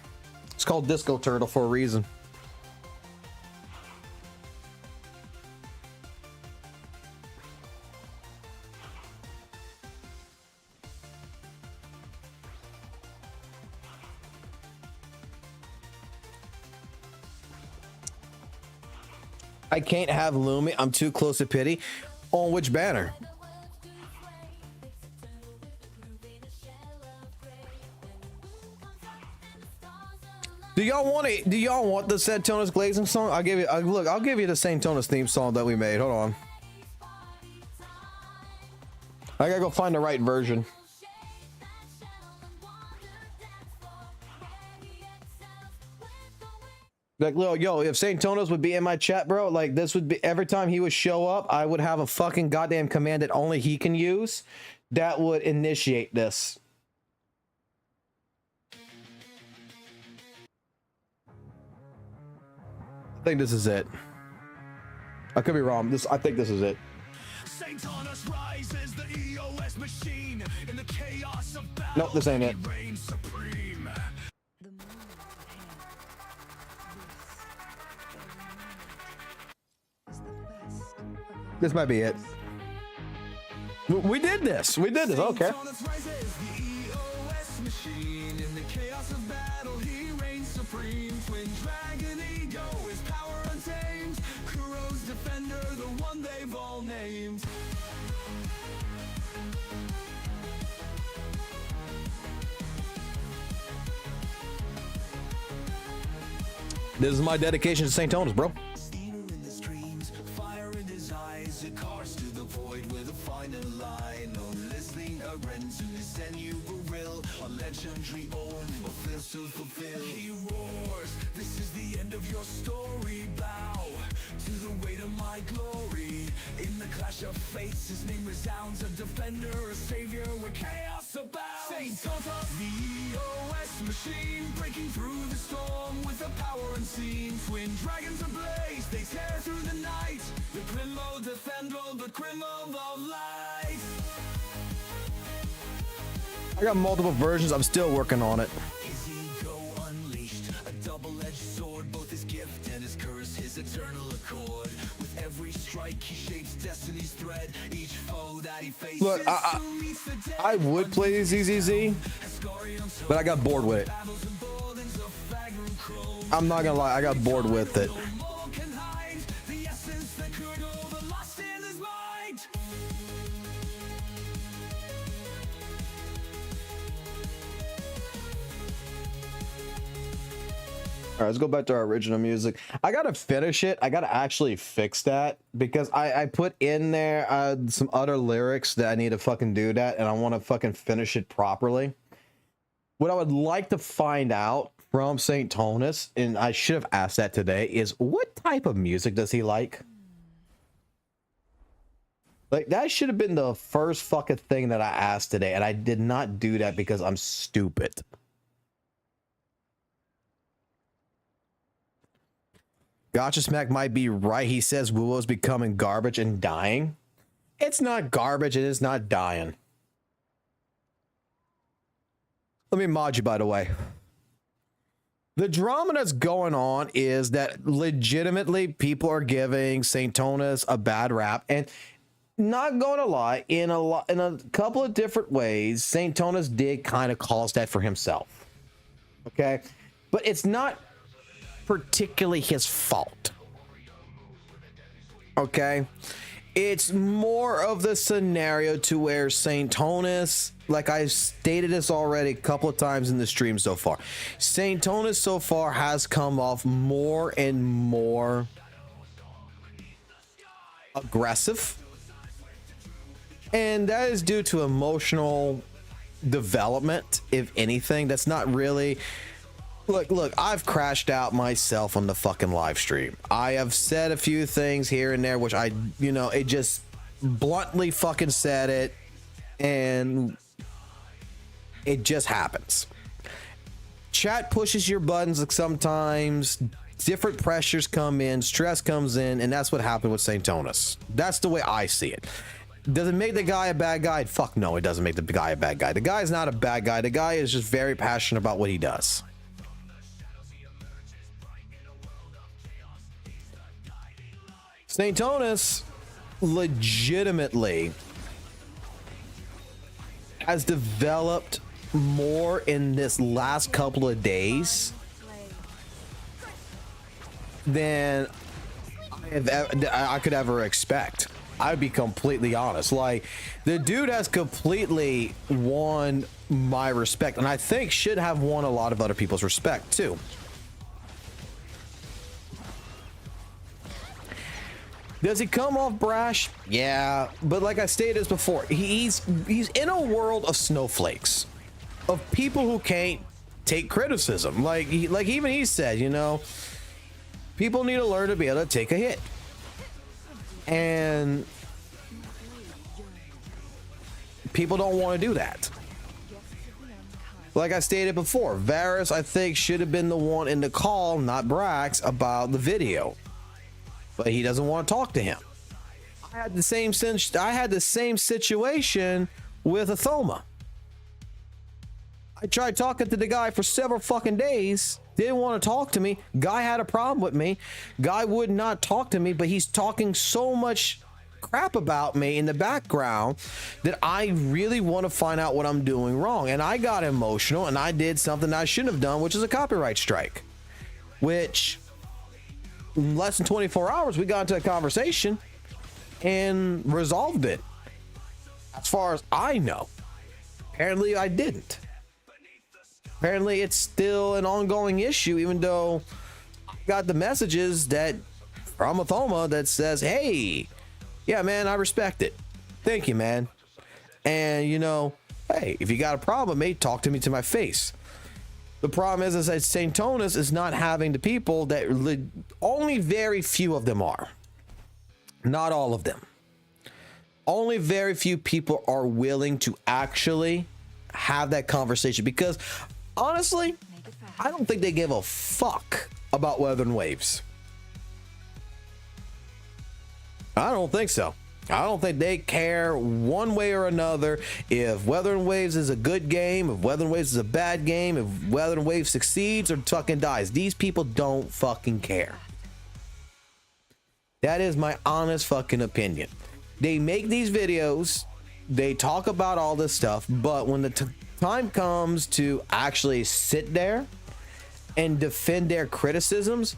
S2: It's called Disco Turtle for a reason. I can't have Lumi. I'm too close to pity. On which banner? Do y'all want it? Do y'all want the Saintontas glazing song? I'll give you. Look, I'll give you the Saintontas theme song that we made. Hold on. I gotta go find the right version. Like, yo, if Saintontas would be in my chat, bro, like this would be every time he would show up, I would have a fucking goddamn command that only he can use that would initiate this. I think this is it. I could be wrong. I think this is it.
S1: Saintontas rises, the EOS machine in the chaos of battle.
S2: Nope, this ain't it. This might be it. We did this. We did this. Okay.
S1: supreme. Twin dragon ego is power untamed. Kuro's defender, the one they've all named.
S2: This is my dedication to Saintontas, bro.
S1: Steamer in the streams, fire in his eyes. It cars to the void with a final line. No listening, a rent to this and you will. A legendary own, fulfills to fulfill. He roars, this is the end of your story. Bow to the weight of my glory. In the clash of fates, his name resounds. A defender, a savior with chaos abounds. Saintontas, the EOS machine, breaking through the storm with a power unseen. Twin dragons ablaze, they tear through the night. The Grimmo defender, the Grimmo of light.
S2: I got multiple versions. I'm still working on it.
S1: His ego unleashed, a double-edged sword, both his gift and his curse, his eternal accord. With every strike, he shapes destiny's thread. Each foe that he faces.
S2: Look, I would play ZZZ, but I got bored with it. I'm not gonna lie, I got bored with it. All right, let's go back to our original music. I gotta finish it. I gotta actually fix that because I put in there some other lyrics that I need to fucking do that, and I want to fucking finish it properly. What I would like to find out from Saintontas, and I should have asked that today, is what type of music does he like? Like, that should have been the first fucking thing that I asked today, and I did not do that because I'm stupid. Gacha Smack might be right. He says WUWA's becoming garbage and dying. It's not garbage. It is not dying. Let me mod you, by the way. The drama that's going on is that legitimately people are giving Saintontas a bad rap, and not gonna lie, in a couple of different ways, Saintontas did kind of cause that for himself. Okay, but it's not particularly his fault. Okay, it's more of the scenario to where Saintontas, like I've stated this already a couple of times in the stream so far, Saintontas so far has come off more and more aggressive, and that is due to emotional development. If anything, that's not really. Look, I've crashed out myself on the fucking live stream. I have said a few things here and there, which it just bluntly fucking said it, and it just happens. Chat pushes your buttons sometimes, different pressures come in, stress comes in, and that's what happened with Saintontas. That's the way I see it. Does it make the guy a bad guy? Fuck no, it doesn't make the guy a bad guy. The guy is not a bad guy. The guy is just very passionate about what he does. Saintontas legitimately has developed more in this last couple of days than I could ever expect. I'd be completely honest. Like, the dude has completely won my respect, and I think should have won a lot of other people's respect too. Does he come off brash? Yeah, but like I stated this before, he's in a world of snowflakes, of people who can't take criticism. Like even he said, people need to learn to be able to take a hit. And people don't want to do that. Like I stated before, Varus, I think, should have been the one in the call, not Brax, about the video. But he doesn't want to talk to him. I had the same situation with Athoma. I tried talking to the guy for several fucking days. Didn't want to talk to me. Guy had a problem with me. Guy would not talk to me, but he's talking so much crap about me in the background that I really want to find out what I'm doing wrong. And I got emotional and I did something I shouldn't have done, which is a copyright strike. which in less than 24 hours, we got into a conversation and resolved it. As far as I know, apparently I didn't. Apparently it's still an ongoing issue, even though I got the messages that from Athoma that says, hey, yeah, man, I respect it. Thank you, man. And, you know, hey, if you got a problem, mate, talk to me to my face. The problem is that Saintontas is not having the people that only very few of them are. Not all of them. Only very few people are willing to actually have that conversation because honestly, I don't think they give a fuck about Wuthering Waves. I don't think so. I don't think they care one way or another if Wuthering Waves is a good game, if Wuthering Waves is a bad game, if Wuthering Waves succeeds or fucking dies. These people don't fucking care. That is my honest fucking opinion. They make these videos, they talk about all this stuff, but when the time comes to actually sit there and defend their criticisms,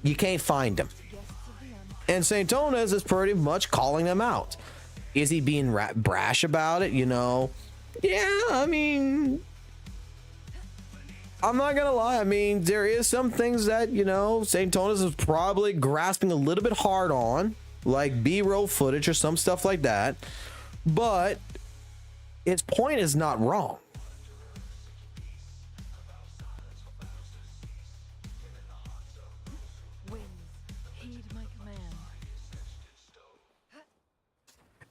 S2: you can't find them. And Saintontas is pretty much calling them out. Is he being brash about it? You know, yeah, I mean, I'm not gonna lie. I mean, there is some things that, you know, Saintontas is probably grasping a little bit hard on, like B-roll footage or some stuff like that. But its point is not wrong.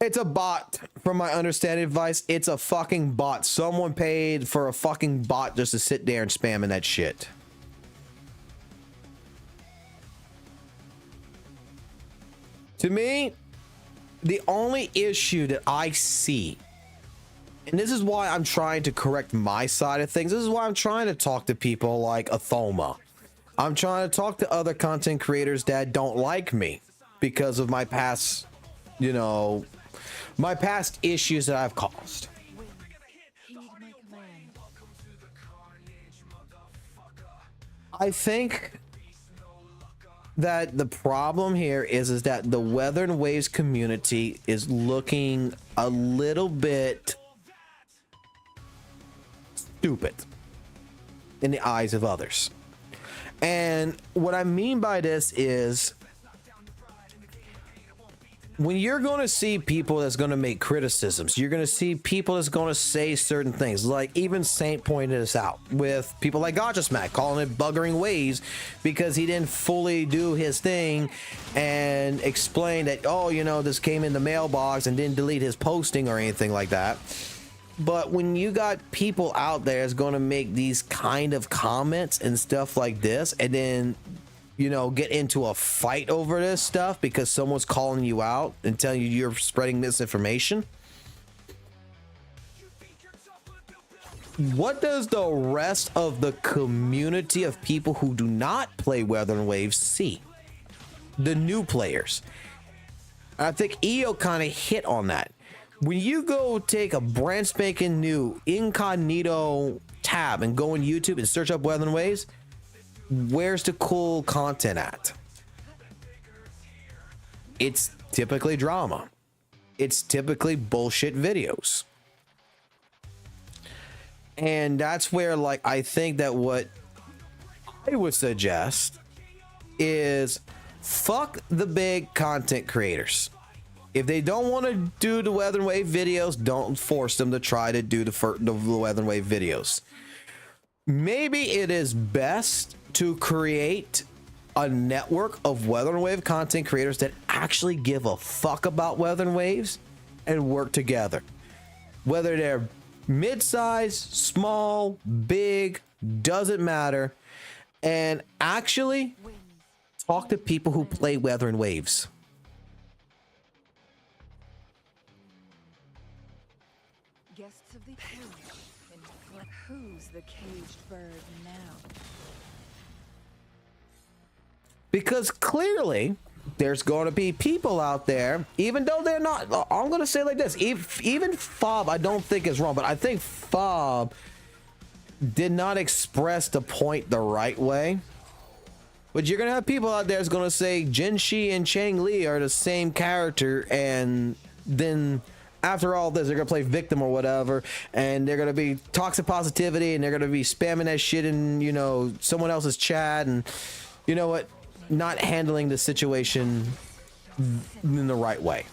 S2: It's a bot, from my understanding advice. It's a fucking bot. Someone paid for a fucking bot just to sit there and spam in that shit. To me, the only issue that I see, and this is why I'm trying to correct my side of things. This is why I'm trying to talk to people like Athoma. I'm trying to talk to other content creators that don't like me because of my past, you know, my past issues that I've caused. I think that the problem here is that the Wuthering Waves community is looking a little bit stupid in the eyes of others. And what I mean by this is, when you're going to see people that's going to make criticisms, you're going to see people that's going to say certain things. Like even Saint pointed this out with people like Gacha calling it buggering ways because he didn't fully do his thing and explain that, oh, you know, this came in the mailbox and didn't delete his posting or anything like that. But when you got people out there that's going to make these kind of comments and stuff like this, and then, you know, get into a fight over this stuff because someone's calling you out and telling you you're spreading misinformation. What does the rest of the community of people who do not play Wuthering Waves see? The new players. I think EO kind of hit on that. When you go take a brand spanking new incognito tab and go on YouTube and search up Wuthering Waves, where's the cool content at? It's typically drama. It's typically bullshit videos. And that's where, like, I think that what I would suggest is fuck the big content creators. If they don't want to do the Wuthering Wave videos, don't force them to try to do the Wuthering Wave videos. Maybe it is best to create a network of Wuthering Wave content creators that actually give a fuck about Wuthering Waves and work together. Whether they're mid-size, small, big, doesn't matter. And actually talk to people who play Wuthering Waves.
S3: Guests of the cage. And who's the caged bird now?
S2: Because clearly there's going to be people out there, even though they're not, I'm going to say it like this, even Fob I don't think is wrong, but I think Fob did not express the point the right way. But you're gonna have people out there that's gonna say Jin Shi and Chang Li are the same character, and then after all this, they're gonna play victim or whatever, and they're gonna be toxic positivity, and they're gonna be spamming that shit in, you know, someone else's chat, and you know what, not handling the situation in the right way.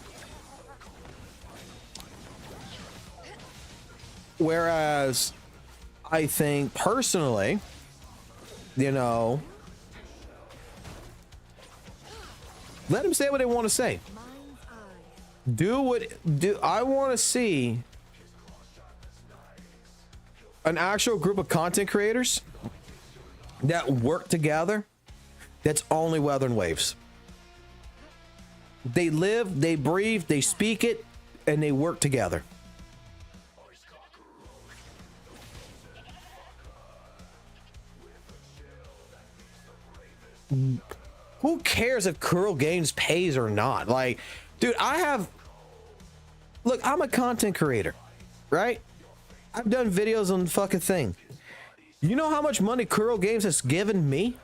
S2: Whereas I think personally, you know, let them say what they want to say. I want to see an actual group of content creators that work together. That's only Wuthering Waves. They live, they breathe, they speak it, and they work together. Who cares if Kuro Games pays or not? Like, dude, look, I'm a content creator, right? I've done videos on the fucking thing. You know how much money Kuro Games has given me?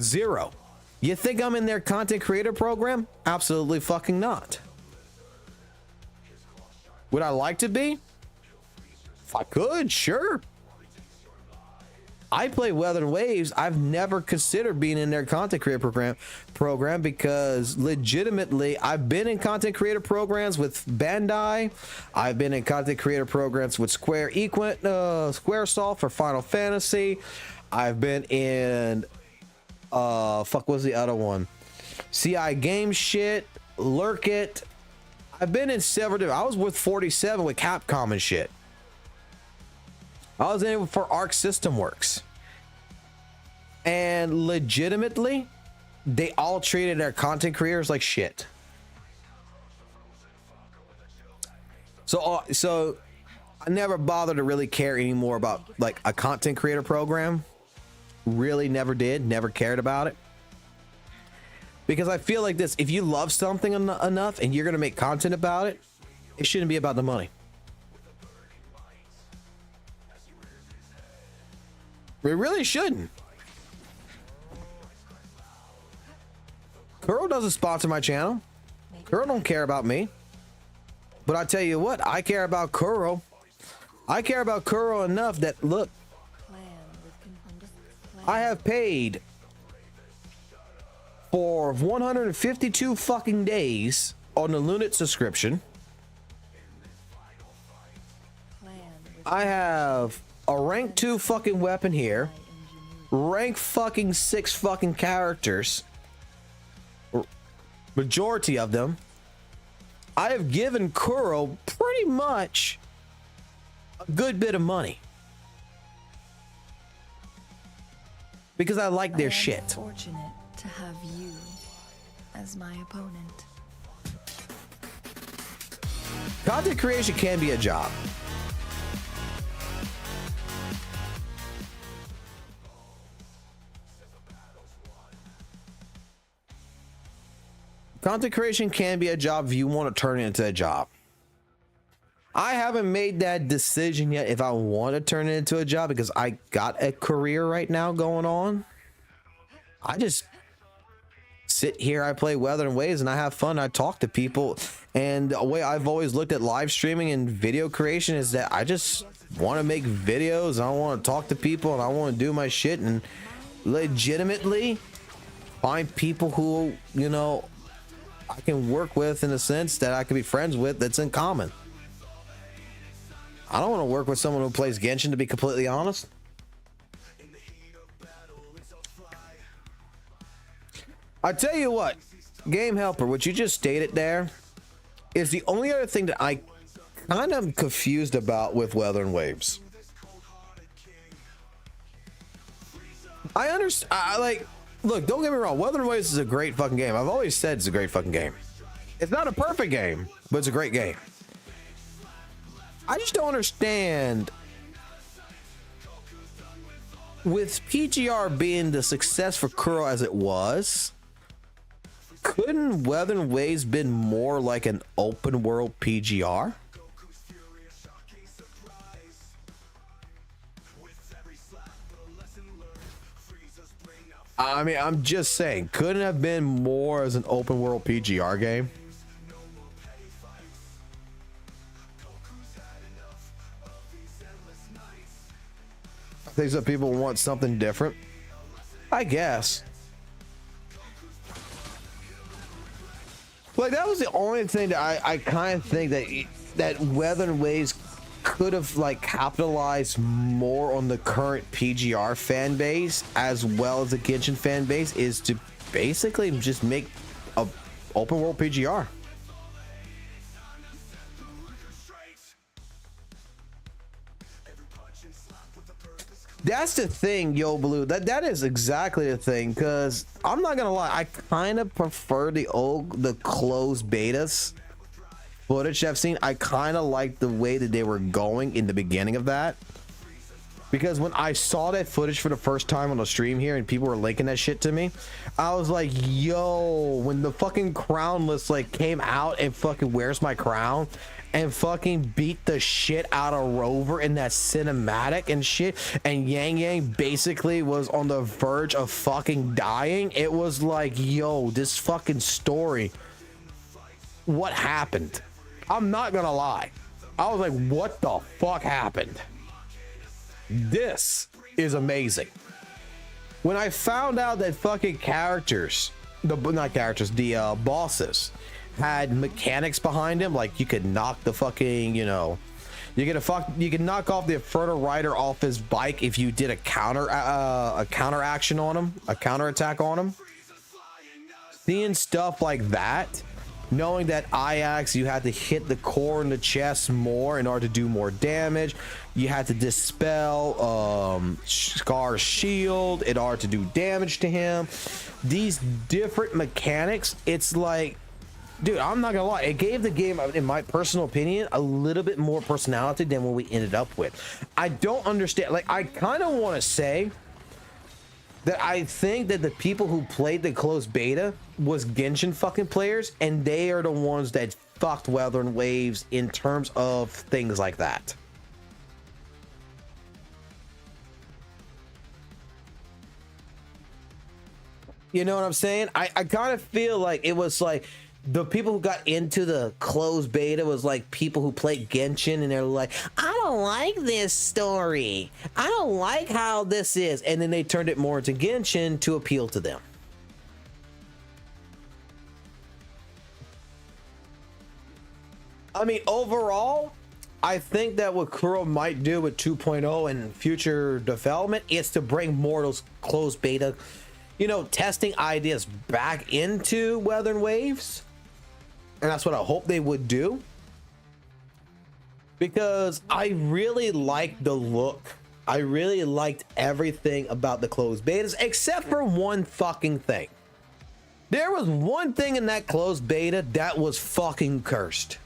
S2: Zero. You think I'm in their content creator program? Absolutely fucking not. Would I like to be? If I could, sure. I play Wuthering Waves. I've never considered being in their content creator program because legitimately I've been in content creator programs with Bandai. I've been in content creator programs with Squaresoft for Final Fantasy. I've been in fuck was the other one? CI Game shit, Lurk It. I've been in several different. I was with 47 with Capcom and shit. I was in it for Arc System Works. And legitimately, they all treated their content creators like shit. So I never bothered to really care anymore about like a content creator program. Really never did, never cared about it. Because I feel like this, if you love something enough and you're going to make content about it, it shouldn't be about the money. It really shouldn't. Kuro doesn't sponsor my channel. Kuro don't care about me. But I tell you what, I care about Kuro. I care about Kuro enough that, look, I have paid for 152 fucking days on the Lunate subscription. I have a rank 2 fucking weapon here, rank fucking 6 fucking characters, majority of them. I have given Kuro pretty much a good bit of money because I like their shit.
S3: Fortunate to have you as my opponent.
S2: Content creation can be a job. Content creation can be a job if you want to turn it into a job. I haven't made that decision yet if I want to turn it into a job because I got a career right now going on. I just sit here, I play Wuthering Waves, and I have fun. I talk to people. And the way I've always looked at live streaming and video creation is that I just want to make videos. I want to talk to people, and I want to do my shit and legitimately find people who, you know, I can work with in a sense that I can be friends with that's in common. I don't want to work with someone who plays Genshin, to be completely honest. I tell you what, Game Helper, what you just stated there is the only other thing that I kind of am confused about with Wuthering Waves. I understand, look, don't get me wrong, Wuthering Waves is a great fucking game. I've always said it's a great fucking game. It's not a perfect game, but it's a great game. I just don't understand, with PGR being the success for Kuro as it was, couldn't Wuthering Waves been more like an open world PGR? I mean, I'm just saying, couldn't have been more as an open world PGR game. I think some people want something different, I guess. Like, that was the only thing that I kind of think that Wuthering Waves could have like capitalized more on the current PGR fan base as well as the Genshin fan base, is to basically just make a open world PGR. That's the thing, Yo Blue. That is exactly the thing, because I'm not gonna lie, I kind of prefer the closed betas footage I've seen. I kind of like the way that they were going in the beginning of that, because when I saw that footage for the first time on the stream here and people were linking that shit to me, I was like, yo, when the fucking crown list like came out and fucking Where's My Crown and fucking beat the shit out of Rover in that cinematic and shit, and Yang Yang basically was on the verge of fucking dying, it was like, yo, this fucking story, what happened? I'm not gonna lie, I was like, what the fuck happened? This is amazing. When I found out that fucking the bosses had mechanics behind him, like you could knock the fucking, you can knock off the Inferno Rider off his bike if you did a counter action on him, a counter attack on him. Seeing stuff like that, knowing that Ajax, you had to hit the core in the chest more in order to do more damage. You had to dispel Scar's shield in order to do damage to him. These different mechanics, it's like, dude, I'm not gonna lie, it gave the game, in my personal opinion, a little bit more personality than what we ended up with. I don't understand, like, I kind of want to say that I think that the people who played the closed beta was Genshin fucking players, and they are the ones that fucked Wuthering Waves in terms of things like that. You know what I'm saying? I kind of feel like it was like the people who got into the closed beta was like people who played Genshin, and they're like, I don't like this story, I don't like how this is, and then they turned it more into Genshin to appeal to them. I mean, overall, I think that what Kuro might do with 2.0 and future development is to bring more of those closed beta, you know, testing ideas back into Wuthering Waves. And that's what I hope they would do, because I really liked the look. I really liked everything about the closed betas, except for one fucking thing. There was one thing in that closed beta that was fucking cursed.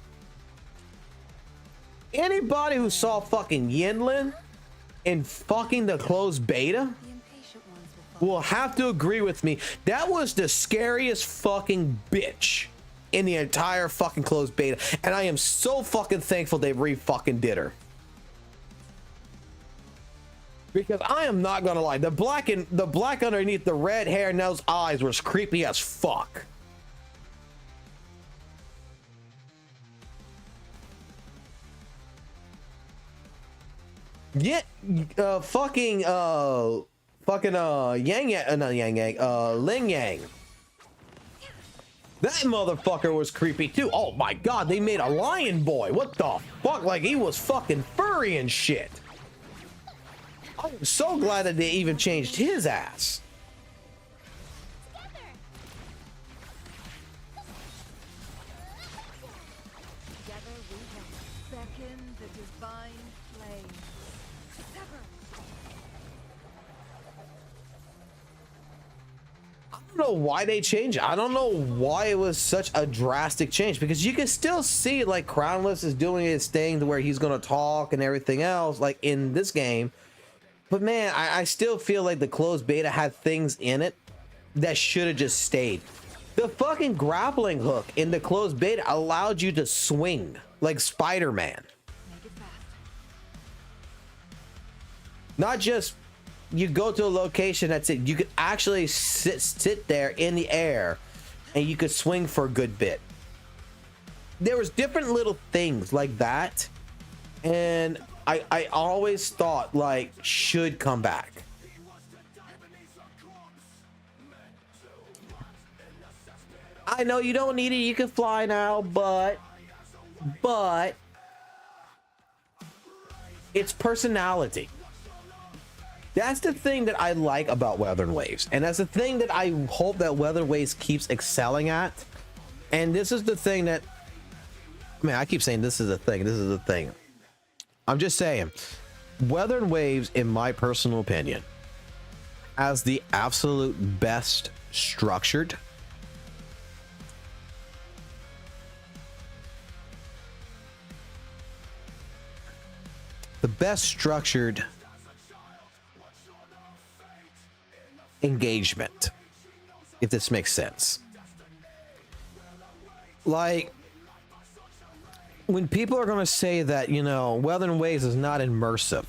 S2: Anybody who saw fucking Yinlin in fucking the closed beta will have to agree with me. That was the scariest fucking bitch in the entire fucking closed beta, and I am so fucking thankful they fucking did her, because I am not gonna lie, the black underneath the red hair and those eyes was creepy as fuck. Yeah, Yang Yang, not Yang Yang, Ling Yang. That motherfucker was creepy too. Oh my god, they made a lion boy. What the fuck? Like, he was fucking furry and shit. I'm so glad that they even changed his ass.
S3: Together we can beckon the divine flame. Sever.
S2: I don't know why they changed it. I don't know why it was such a drastic change, because you can still see like Crownless is doing his thing to where he's gonna talk and everything else like in this game, but man, I still feel like the closed beta had things in it that should have just stayed. The fucking grappling hook in the closed beta allowed you to swing like Spider-Man,
S3: Make it fast.
S2: not just you go to a location that's it. You could actually sit there in the air and you could swing for a good bit. There was different little things like that. And I always thought like should come back. I know you don't need it. You can fly now, but it's personality. That's the thing that I like about Wuthering Waves. And that's the thing that I hope that Wuthering Waves keeps excelling at. And this is the thing that, I mean, I keep saying this is the thing. This is the thing. I'm just saying, Wuthering Waves, in my personal opinion, has the absolute best structured, engagement, if this makes sense. Like, when people are going to say that, you know, Wuthering Waves is not immersive,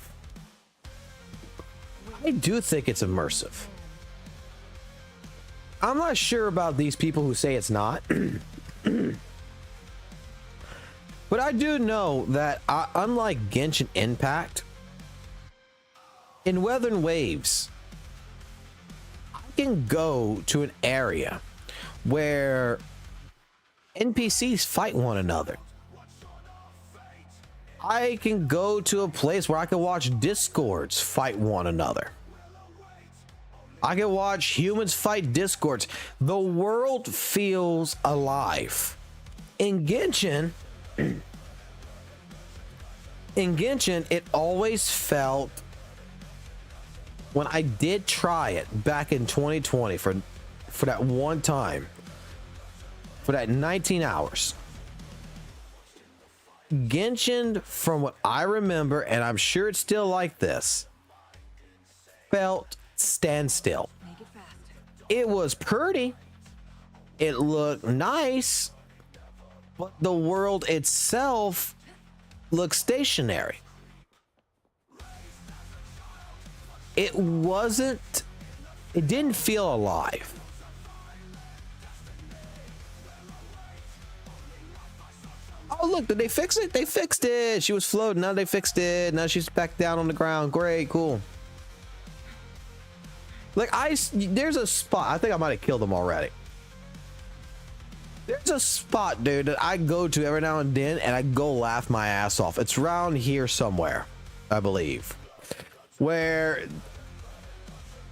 S2: I do think it's immersive. I'm not sure about these people who say it's not. But I do know that unlike Genshin Impact, in Wuthering Waves, I can go to an area where NPCs fight one another. I can go to a place where I can watch discords fight one another. I can watch humans fight discords. The world feels alive. In Genshin, it always felt, when I did try it back in 2020 for that one time, for that 19 hours, Genshin, from what I remember, and I'm sure it's still like this, felt standstill. It was pretty, it looked nice, but the world itself looked stationary. It didn't feel alive. Oh, look, did they fix it? They fixed it. She was floating. Now they fixed it. Now she's back down on the ground. Great, cool. Like, there's a spot. I think I might have killed them already. There's a spot, dude, that I go to every now and then, and I go laugh my ass off. It's around here somewhere, I believe, where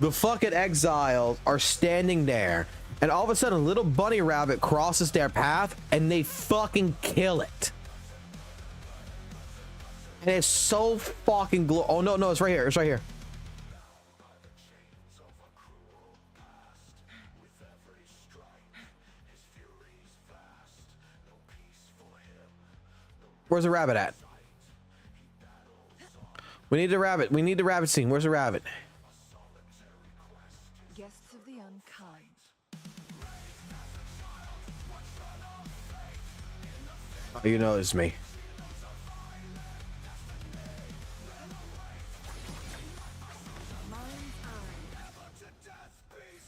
S2: the fucking exiles are standing there, and all of a sudden a little bunny rabbit crosses their path, and they fucking kill it. And it's so fucking oh, no, it's right here. It's right here. Where's the rabbit at? We need the rabbit. We need the rabbit scene. Where's the rabbit?
S3: Guests of the unkind.
S2: Oh, you know it's me.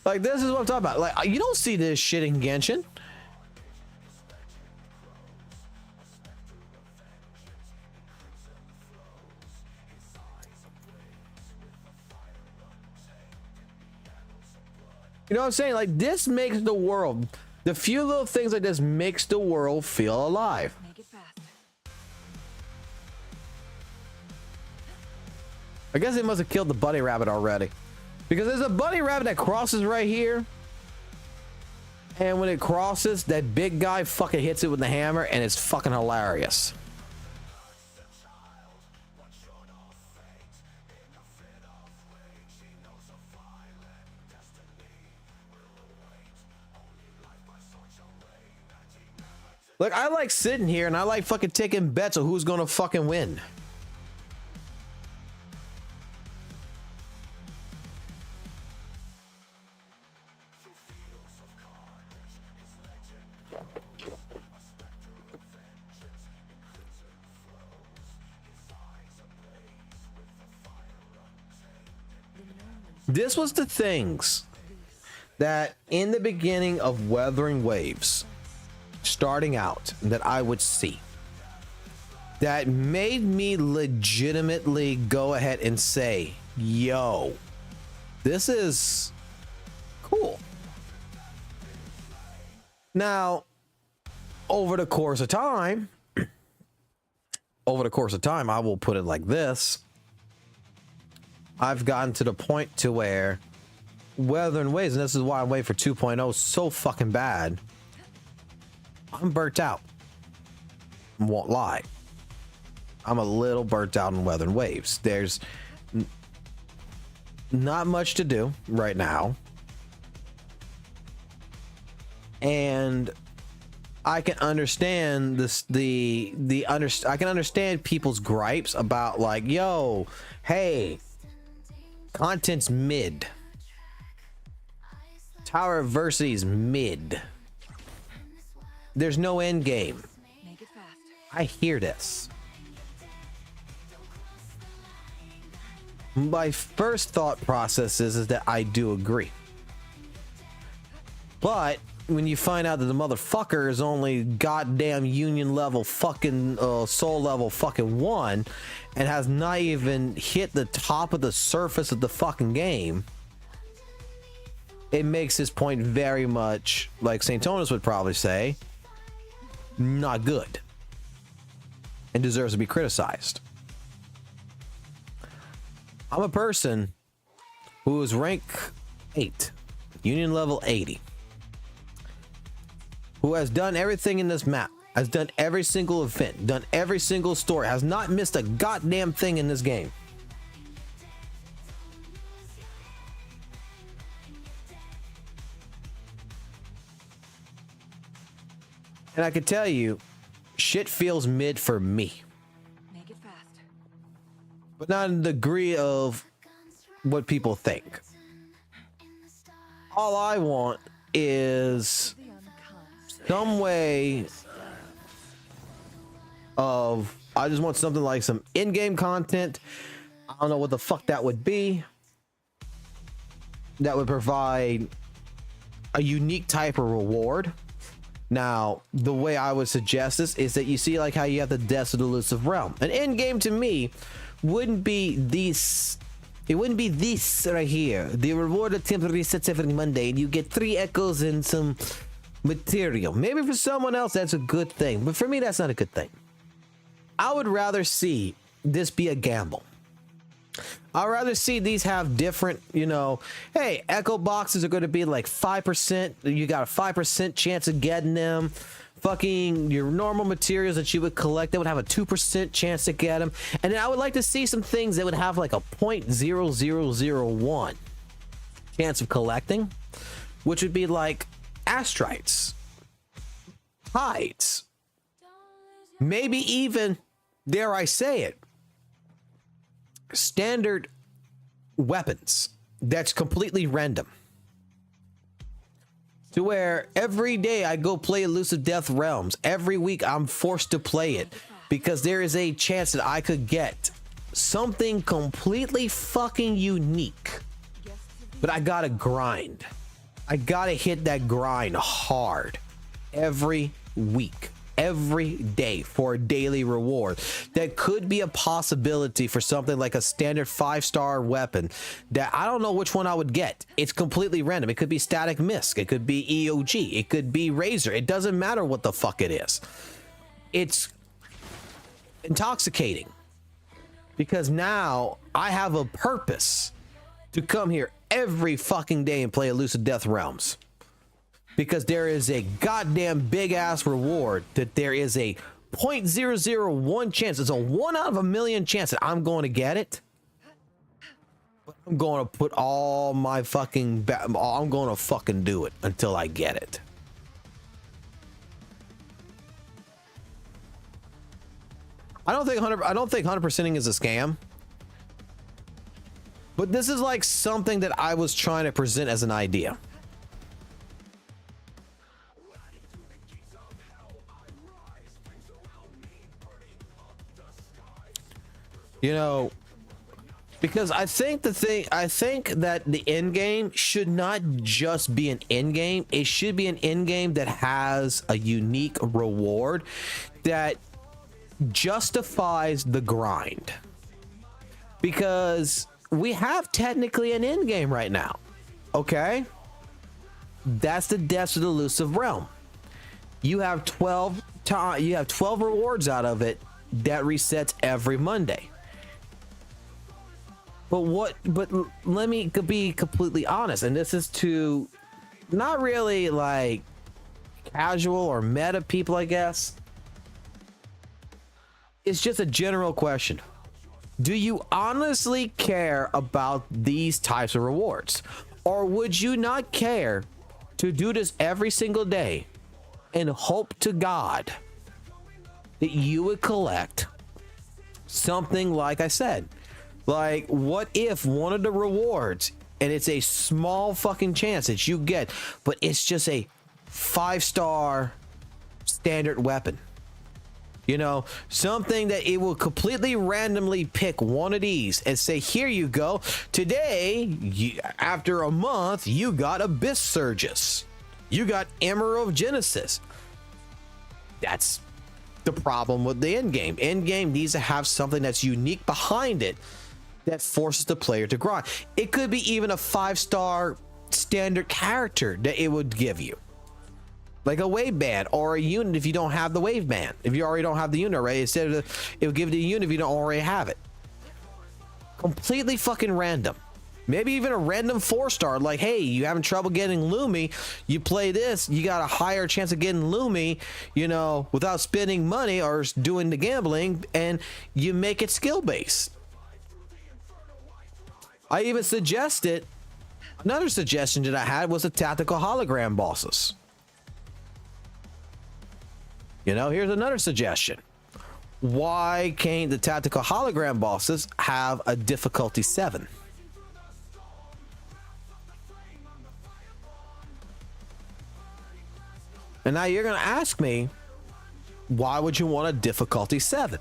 S2: Like, this is what I'm talking about. Like, you don't see this shit in Genshin. You know what I'm saying? Like, this makes the world, the few little things like this makes the world feel alive.
S3: Make it fast.
S2: I guess they must have killed the bunny rabbit already, because there's a bunny rabbit that crosses right here, and when it crosses, that big guy fucking hits it with the hammer, and it's fucking hilarious. Look, I like sitting here and I like fucking taking bets on who's gonna fucking win. This was the things that in the beginning of Wuthering Waves, starting out, that I would see that made me legitimately go ahead and say, yo, this is cool. Now, over the course of time, I will put it like this. I've gotten to the point to where Wuthering Waves, and this is why I'm waiting for 2.0 so fucking bad, I'm burnt out. Won't lie. I'm a little burnt out on Wuthering Waves. There's not much to do right now. And I can understand this, I can understand people's gripes about like, yo, hey, content's mid. Tower of Adversity's mid. There's no end game.
S3: Make it fast.
S2: I hear this. My first thought process is that I do agree. But when you find out that the motherfucker is only goddamn union level fucking soul level fucking 1 and has not even hit the top of the surface of the fucking game, it makes his point very much, like Saintontas would probably say, not good and deserves to be criticized. I'm a person who is rank 8, union level 80, who has done everything in this map, has done every single event, done every single story, has not missed a goddamn thing in this game. And I can tell you, shit feels mid for me.
S3: Make it fast.
S2: But not in the degree of what people think. All I want is
S3: The unconscious.
S2: some way of, I just want something like some in-game content. I don't know what the fuck that would be. That would provide a unique type of reward. Now, the way I would suggest this is that you see like how you have the Deaths of the Elusive Realm. An end game to me wouldn't be this. It wouldn't be this right here. The reward attempt resets every Monday and you get 3 echoes and some material. Maybe for someone else that's a good thing, but for me that's not a good thing. I would rather see this be a gamble. I'd rather see these have different, you know, hey, echo boxes are going to be like 5%. You got a 5% chance of getting them. Fucking your normal materials that you would collect, that would have a 2% chance to get them. And then I would like to see some things that would have like a 0.0001 chance of collecting, which would be like astrites, hides, maybe even, dare I say it, standard weapons that's completely random, to where every day I go play Elusive Death Realms, every week I'm forced to play it because there is a chance that I could get something completely fucking unique. But I gotta grind. I gotta hit that grind hard every week, every day, for a daily reward. That could be a possibility for something like a standard 5-star weapon that I don't know which one I would get. It's completely random. It could be Static Misc, it could be EOG, it could be Razor. It doesn't matter what the fuck it is. It's intoxicating because now I have a purpose to come here every fucking day and play Elusive Death Realms. Because there is a goddamn big ass reward that there is a 0.001 chance. It's a 1 out of a million chance that I'm going to get it. But I'm going to put all my fucking, I'm going to fucking do it until I get it. I don't think 100%ing is a scam. But this is like something that I was trying to present as an idea. You know, Because I think that the end game should not just be an end game. It should be an end game that has a unique reward that justifies the grind. Because we have technically an end game right now. Okay? That's the Depths of the Elusive Realm. You have 12 rewards out of it that resets every Monday. But let me be completely honest, and this is to not really like casual or meta people, I guess. It's just a general question. Do you honestly care about these types of rewards? Or would you not care to do this every single day and hope to God that you would collect something like I said? Like, what if one of the rewards, and it's a small fucking chance that you get, but it's just a 5-star standard weapon? You know, something that it will completely randomly pick one of these and say, here you go. Today, after a month, you got Abyss Surges. You got Emerald of Genesis. That's the problem with the endgame. Endgame needs to have something that's unique behind it that forces the player to grind. It could be even a 5-star standard character that it would give you, like a wave band or a unit if you don't have the wave band. If you already don't have the unit, right? Instead of it will give you a unit if you don't already have it. Completely fucking random. Maybe even a random 4-star, like, hey, you having trouble getting Lumi, you play this, you got a higher chance of getting Lumi, you know, without spending money or doing the gambling, and you make it skill based. I even suggested, another suggestion that I had was the tactical hologram bosses. You know, here's another suggestion. Why can't the tactical hologram bosses have a difficulty 7? And now you're going to ask me, why would you want a difficulty 7?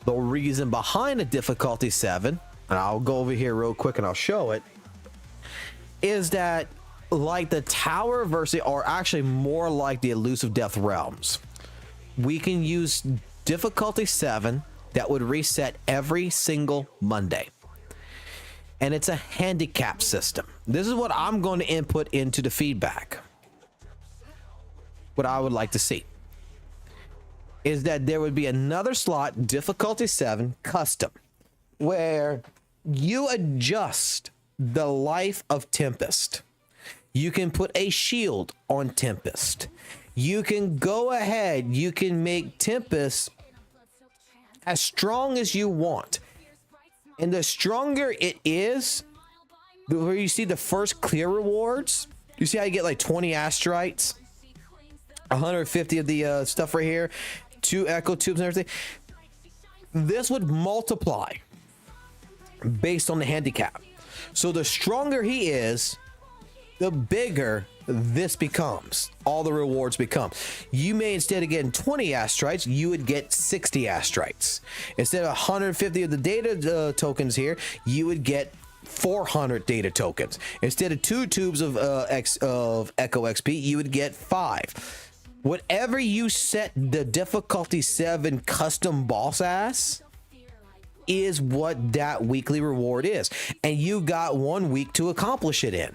S2: The reason behind a difficulty 7, and I'll go over here real quick and I'll show it, is that like the Tower Adversity, or actually more like the Elusive Death Realms, we can use difficulty 7 that would reset every single Monday. And it's a handicap system. This is what I'm going to input into the feedback. What I would like to see is that there would be another slot, difficulty 7, custom, where you adjust the life of Tempest. You can put a shield on Tempest. You can go ahead, you can make Tempest as strong as you want. And the stronger it is, where you see the first clear rewards, you see how you get like 20 astrites, 150 of the stuff right here, 2 echo tubes and everything. This would multiply based on the handicap. So the stronger he is, the bigger this becomes. All the rewards become. You may, instead of getting 20 astrites, you would get 60 astrites. Instead of 150 of the data tokens here, you would get 400 data tokens. Instead of 2 tubes of Echo XP, you would get 5. Whatever you set the difficulty 7 custom boss as is what that weekly reward is. And you got 1 week to accomplish it in.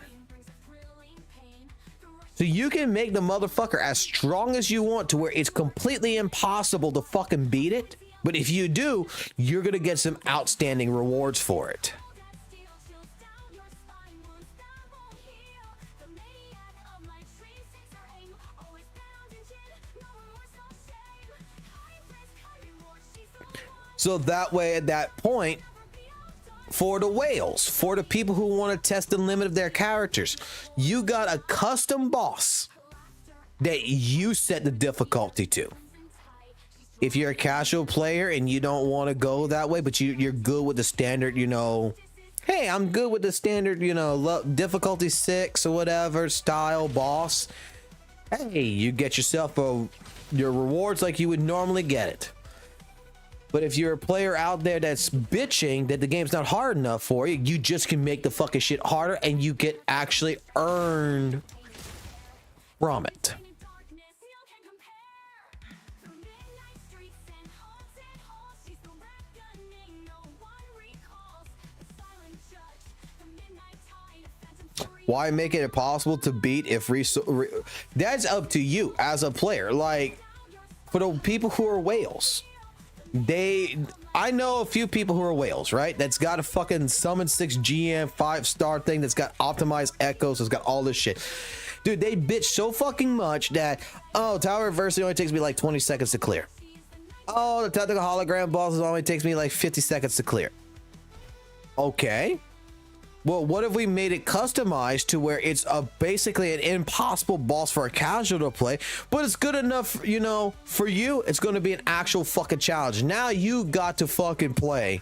S2: So you can make the motherfucker as strong as you want to where it's completely impossible to fucking beat it. But if you do, you're going to get some outstanding rewards for it. So that way, at that point, for the whales, for the people who want to test the limit of their characters, you got a custom boss that you set the difficulty to. If you're a casual player and you don't want to go that way, but you're good with the standard, you know, hey, I'm good with the standard, you know, difficulty 6 or whatever style boss. Hey, you get yourself your rewards like you would normally get it. But if you're a player out there that's bitching that the game's not hard enough for you, you just can make the fucking shit harder and you get actually earned from it. Why make it impossible to beat if that's up to you as a player. Like, for the people who are whales, I know a few people who are whales, right? That's got a fucking summon 6 GM 5-star thing that's got optimized echoes, it's got all this shit. Dude, they bitch so fucking much that, oh, Tower Adversity only takes me like 20 seconds to clear. Oh, the technical hologram bosses only takes me like 50 seconds to clear. Okay. Well, what if we made it customized to where it's basically an impossible boss for a casual to play, but it's good enough, you know, for you, it's going to be an actual fucking challenge. Now you got to fucking play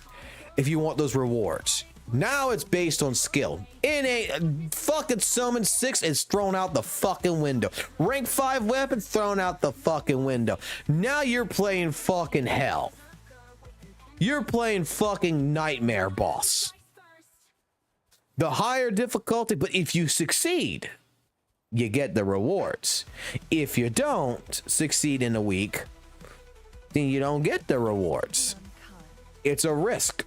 S2: if you want those rewards. Now it's based on skill. In a fucking summon 6 is thrown out the fucking window. Rank 5 weapon thrown out the fucking window. Now you're playing fucking hell. You're playing fucking nightmare boss. The higher difficulty, but if you succeed, you get the rewards. If you don't succeed in a week, then you don't get the rewards. It's a risk.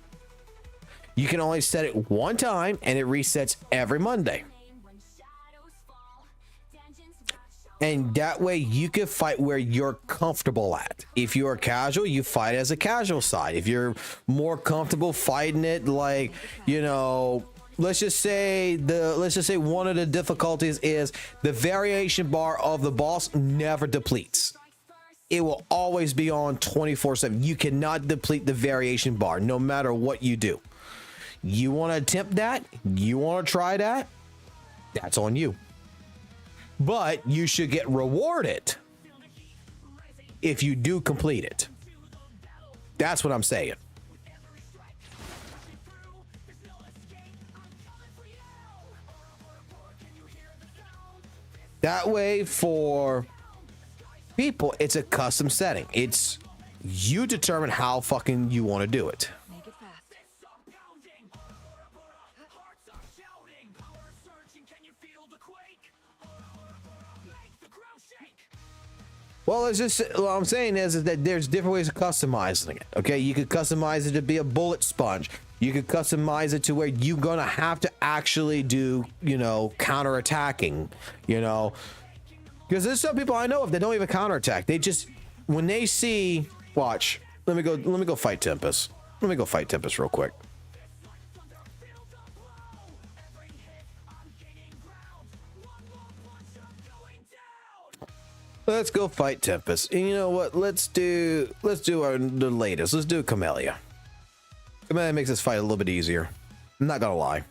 S2: You can only set it one time and it resets every Monday. And that way you can fight where you're comfortable at. If you're casual, you fight as a casual side. If you're more comfortable fighting it like, you know, let's just say one of the difficulties is the variation bar of the boss never depletes. It will always be on 24/7. You cannot deplete the variation bar no matter what you do. You want to attempt that? You want to try that? That's on you. But you should get rewarded if you do complete it. That's what I'm saying. That way, for people, it's a custom setting. It's you determine how fucking you want to do it.
S3: Make it fast.
S2: Well, it's just what I'm saying is that there's different ways of customizing it. Okay, you could customize it to be a bullet sponge. You could customize it to where you're gonna have to actually do, you know, counterattacking. You know, because there's some people I know of that don't even counterattack. They just, when they see, watch. Let me go fight Tempest. Let me go fight Tempest real quick. Let's go fight Tempest. And you know what? Let's do the latest. Let's do Camellia. Camellia makes this fight a little bit easier. I'm not gonna lie.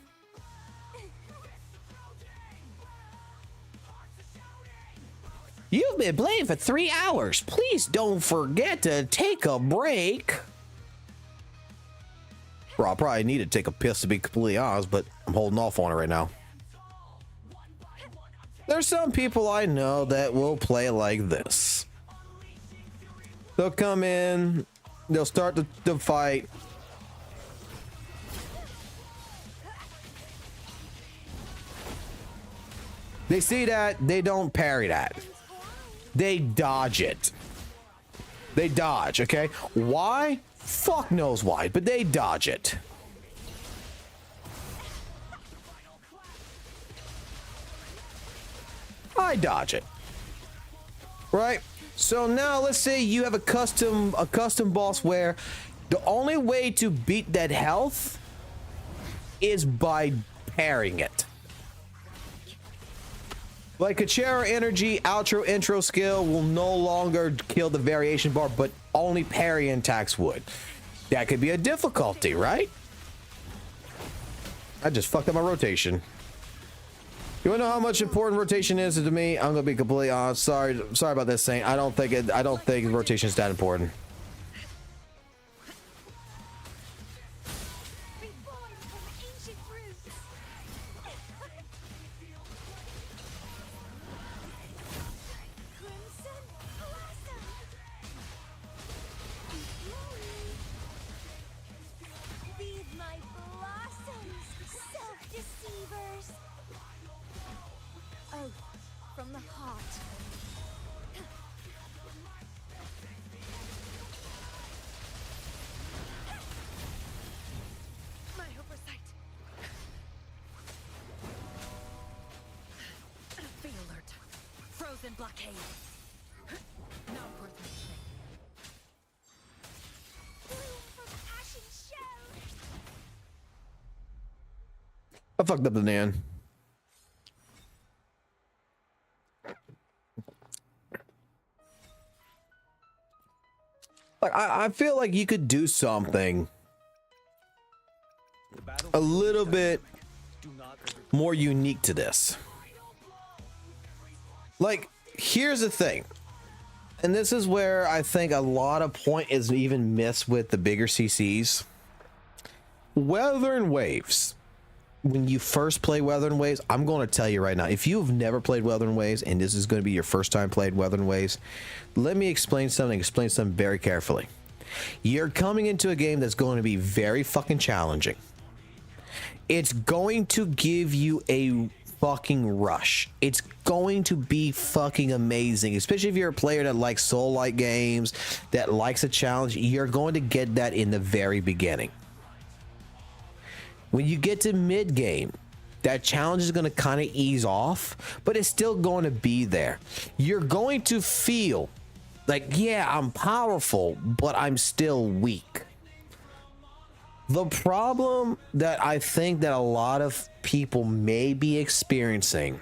S2: You've been playing for 3 hours. Please don't forget to take a break. Bro, I probably need to take a piss to be completely honest, but I'm holding off on it right now. There's some people I know that will play like this. They'll come in, they'll start the fight. They see that, they don't parry that. They dodge it. They dodge, okay? Why? Fuck knows why, but they dodge it. I dodge it. Right? So now let's say you have a custom boss where the only way to beat that health is by parrying it. Like a Chara energy outro intro skill will no longer kill the variation bar, but only parry attacks would. That could be a difficulty, right? I just fucked up my rotation. You wanna know how much important rotation is to me? I'm gonna be completely honest. Sorry about this, Saint. I don't think rotation is that important.
S3: from the heart. My oversight. Be alert. Frozen blockade. Not worth mentioning. Bloom from ashen shell.
S2: I fucked up the Nan. Like I feel like you could do something a little bit more unique to this. Like, here's the thing, and this is where I think a lot of point is even missed with the bigger CCs. Wuthering Waves. When you first play Wuthering Waves, I'm going to tell you right now, if you've never played Wuthering Waves and this is going to be your first time playing Wuthering Waves, let me explain something very carefully. You're coming into a game that's going to be very fucking challenging. It's going to give you a fucking rush. It's going to be fucking amazing, especially if you're a player that likes soul-like games, that likes a challenge. You're going to get that in the very beginning. When you get to mid game, that challenge is going to kind of ease off, but it's still going to be there. You're going to feel like, yeah, I'm powerful, but I'm still weak. The problem that I think that a lot of people may be experiencing,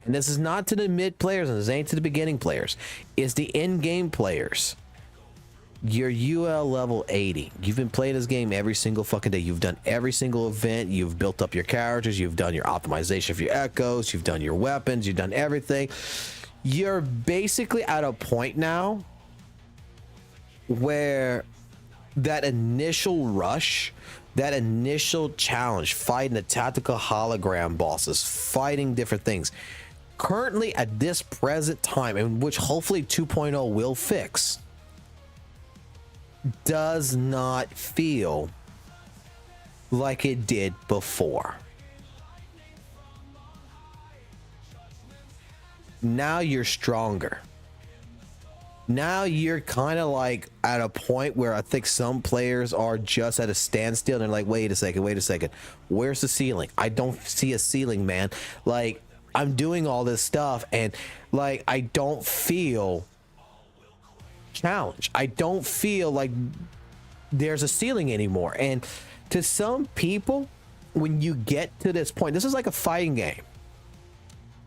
S2: and this is not to the mid players and this ain't to the beginning players, is the end game players. You're UL level 80. You've been playing this game every single fucking day. You've done every single event. You've built up your characters. You've done your optimization of your echoes. You've done your weapons. You've done everything. You're basically at a point now where that initial rush, that initial challenge, fighting the tactical hologram bosses, fighting different things, currently at this present time, in which hopefully 2.0 will fix, does not feel like it did before. Now you're stronger. Now you're kind of like at a point where I think some players are just at a standstill. They're like, wait a second. Where's the ceiling? I don't see a ceiling, man. Like, I'm doing all this stuff and like, I don't feel challenge. I don't feel like there's a ceiling anymore. And to some people, when you get to this point, this is like a fighting game.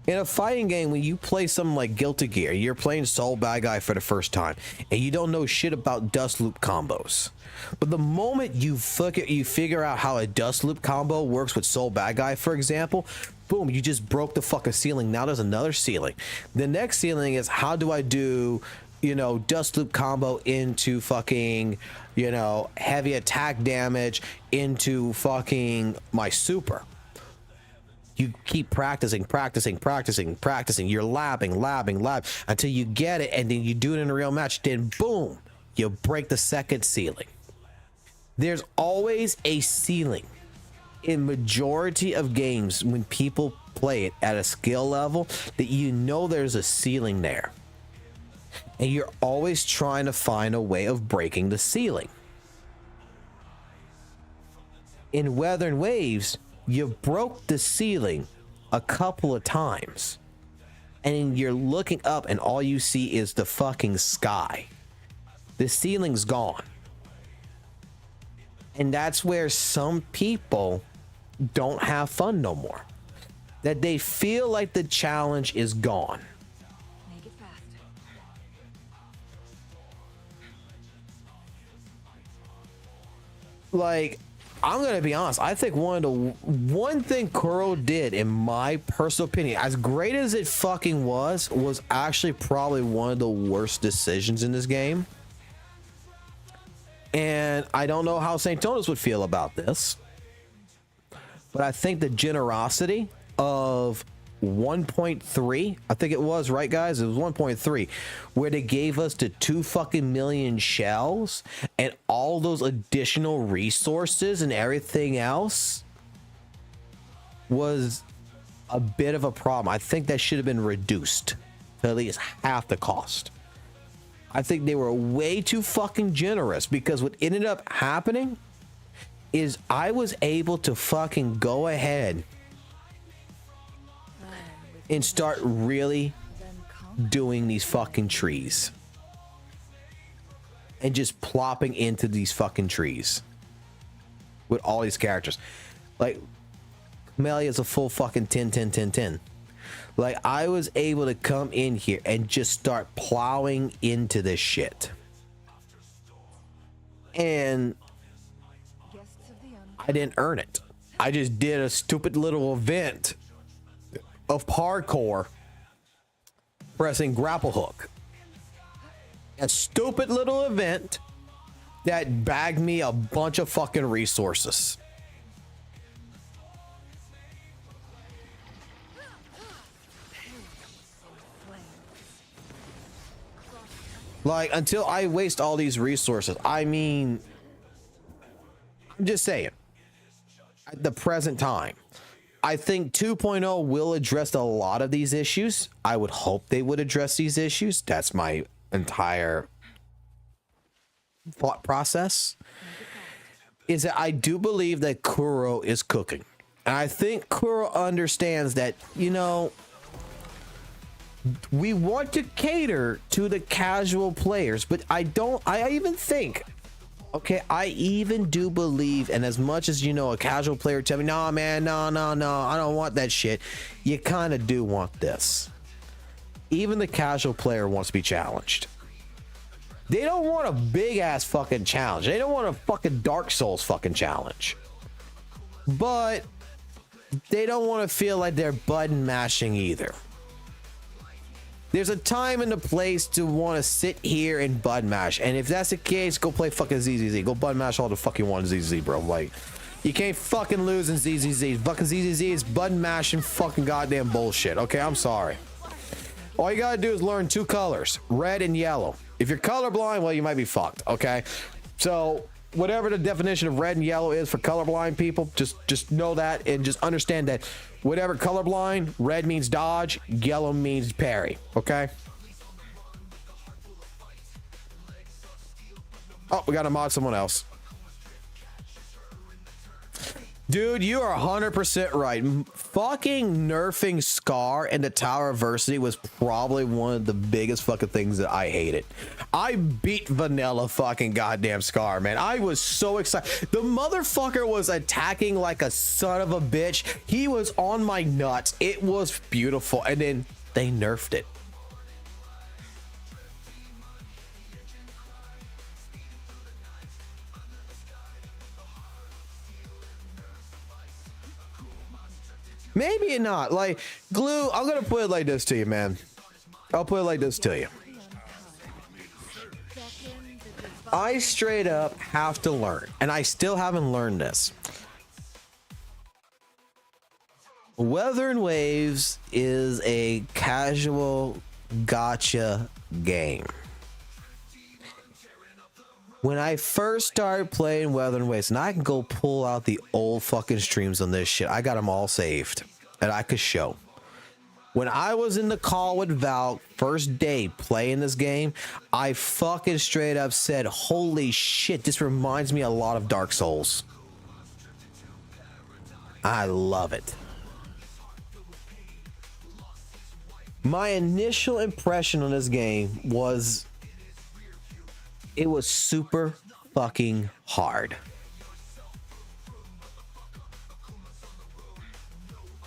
S2: In a fighting game, when you play something like Guilty Gear, you're playing Soul Bad Guy for the first time, and you don't know shit about dust loop combos. But the moment you figure out how a dust loop combo works with Soul Bad Guy, for example, boom, you just broke the fucking ceiling. Now there's another ceiling. The next ceiling is, how do I do, you know, dust loop combo into fucking, you know, heavy attack damage into fucking my super. You keep practicing. You're labbing until you get it, and then you do it in a real match. Then boom, you break the second ceiling. There's always a ceiling in majority of games when people play it at a skill level, that you know there's a ceiling there. And you're always trying to find a way of breaking the ceiling. In Wuthering Waves, you broke the ceiling a couple of times. And you're looking up and all you see is the fucking sky. The ceiling's gone. And that's where some people don't have fun no more. That they feel like the challenge is gone.
S3: Make it fast.
S2: Like, I'm gonna be honest, I think one thing Kuro did, in my personal opinion, as great as it fucking was actually probably one of the worst decisions in this game. And I don't know how Saintontas would feel about this, but I think the generosity of 1.3, I think it was, right guys, it was 1.3, where they gave us the 2 fucking million shells and all those additional resources and everything else, was a bit of a problem. I think that should have been reduced to at least half the cost. I think they were way too fucking generous, because what ended up happening is I was able to fucking go ahead and start really doing these fucking trees and just plopping into these fucking trees with all these characters. Like, Camellia is a full fucking 10, 10, 10, 10. Like, I was able to come in here and just start plowing into this shit. And I didn't earn it. I just did a stupid little event of parkour pressing grapple hook. A stupid little event that bagged me a bunch of fucking resources. Like, until I waste all these resources, I mean, I'm just saying, at the present time, I think 2.0 will address a lot of these issues. I would hope they would address these issues. That's my entire thought process. Is that I do believe that Kuro is cooking. And I think Kuro understands that, you know, we want to cater to the casual players, but I even think, okay, I even do believe, and as much as, you know, a casual player tell me, nah, man, no, I don't want that shit. You kind of do want this. Even the casual player wants to be challenged. They don't want a big ass fucking challenge. They don't want a fucking Dark Souls fucking challenge. But they don't want to feel like they're button mashing either. There's a time and a place to want to sit here and button mash. And if that's the case, go play fucking ZZZ. Go button mash all the fucking one ZZZ, bro. Like, you can't fucking lose in ZZZ. Fucking ZZZ is button mashing fucking goddamn bullshit. Okay, I'm sorry. All you gotta do is learn two colors, red and yellow. If you're colorblind, well, you might be fucked, okay? So, whatever the definition of red and yellow is for colorblind people, just know that and just understand that whatever colorblind, red means dodge, yellow means parry, okay? Oh, we gotta mod someone else. Dude, you are 100% right. Fucking nerfing Scar and the Tower of Adversity was probably one of the biggest fucking things that I hated. I beat vanilla fucking goddamn Scar, man. I was so excited. The motherfucker was attacking like a son of a bitch. He was on my nuts. It was beautiful. And then they nerfed it. Maybe not. Like, Glue, I'm gonna put it like this to you, man. I'll put it like this to you. I straight up have to learn, and I still haven't learned this. Wuthering Waves is a casual gacha game. When I first started playing Wuthering Waves, and I can go pull out the old fucking streams on this shit, I got them all saved, and I could show. When I was in the call with Val, first day playing this game, I fucking straight up said, holy shit, this reminds me a lot of Dark Souls. I love it. My initial impression on this game was, it was super fucking hard.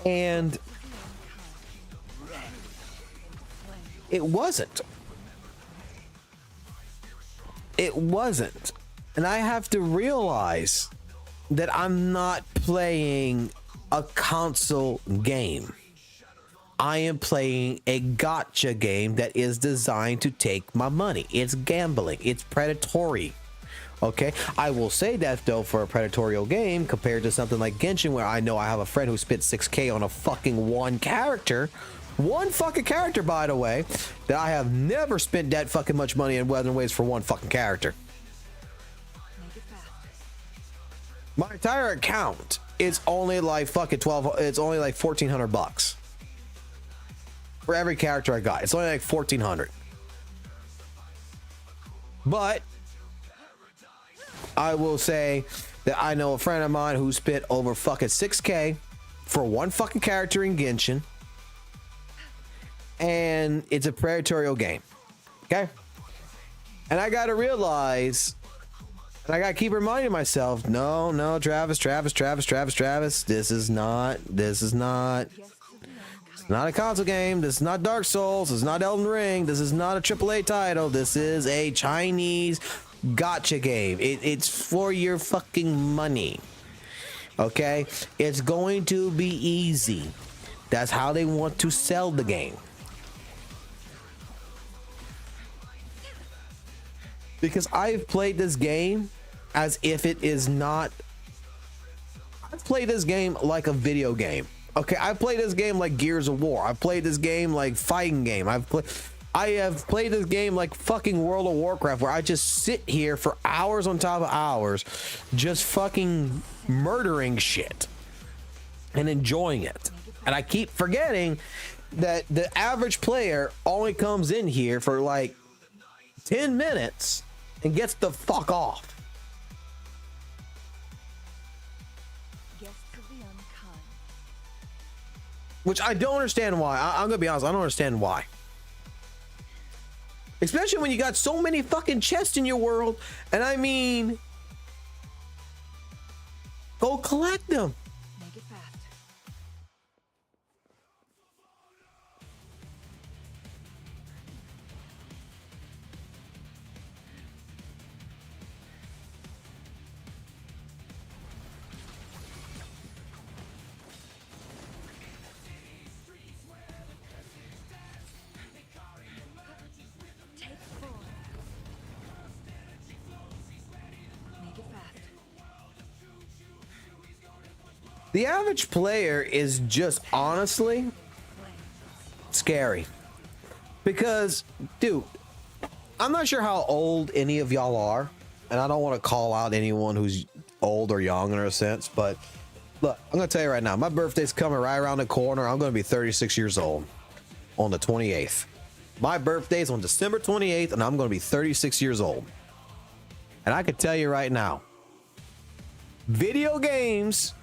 S2: And it wasn't. It wasn't. And I have to realize that I'm not playing a console game. I am playing a gacha game that is designed to take my money. It's gambling. It's predatory. Okay, I will say that though, for a predatorial game compared to something like Genshin, where I know I have a friend who spent 6K on a fucking one fucking character, by the way, that I have never spent that fucking much money in Wuthering Waves for one fucking character. My entire account it's only like fucking 12. It's only like $1,400 for every character I got. It's only like 1,400. But I will say that I know a friend of mine who spent over fucking 6K for one fucking character in Genshin, and it's a predatorial game. Okay, and I gotta realize, and I gotta keep reminding myself, no, Travis, this is not a console game. This is not Dark Souls. This is not Elden Ring. This is not a AAA title. This is a Chinese gacha game. It's for your fucking money. Okay? It's going to be easy. That's how they want to sell the game. Because I've played this game as if it is not. I've played this game like a video game. Okay, I played this game like Gears of War. I played this game like fighting game. I have played this game like fucking World of Warcraft, where I just sit here for hours on top of hours, just fucking murdering shit and enjoying it. And I keep forgetting that the average player only comes in here for like 10 minutes and gets the fuck off. Which I don't understand why. I'm gonna be honest, I don't understand why. Especially when you got so many fucking chests in your world. And I mean, go collect them.
S3: Make it fast. Take 4. Make it fast.
S2: The average player is just honestly scary. Because, dude, I'm not sure how old any of y'all are, and I don't want to call out anyone who's old or young in a sense, but look, I'm gonna tell you right now, my birthday's coming right around the corner. I'm gonna be 36 years old on the 28th. My birthday's on December 28th, and I'm gonna be 36 years old. And I can tell you right now, video games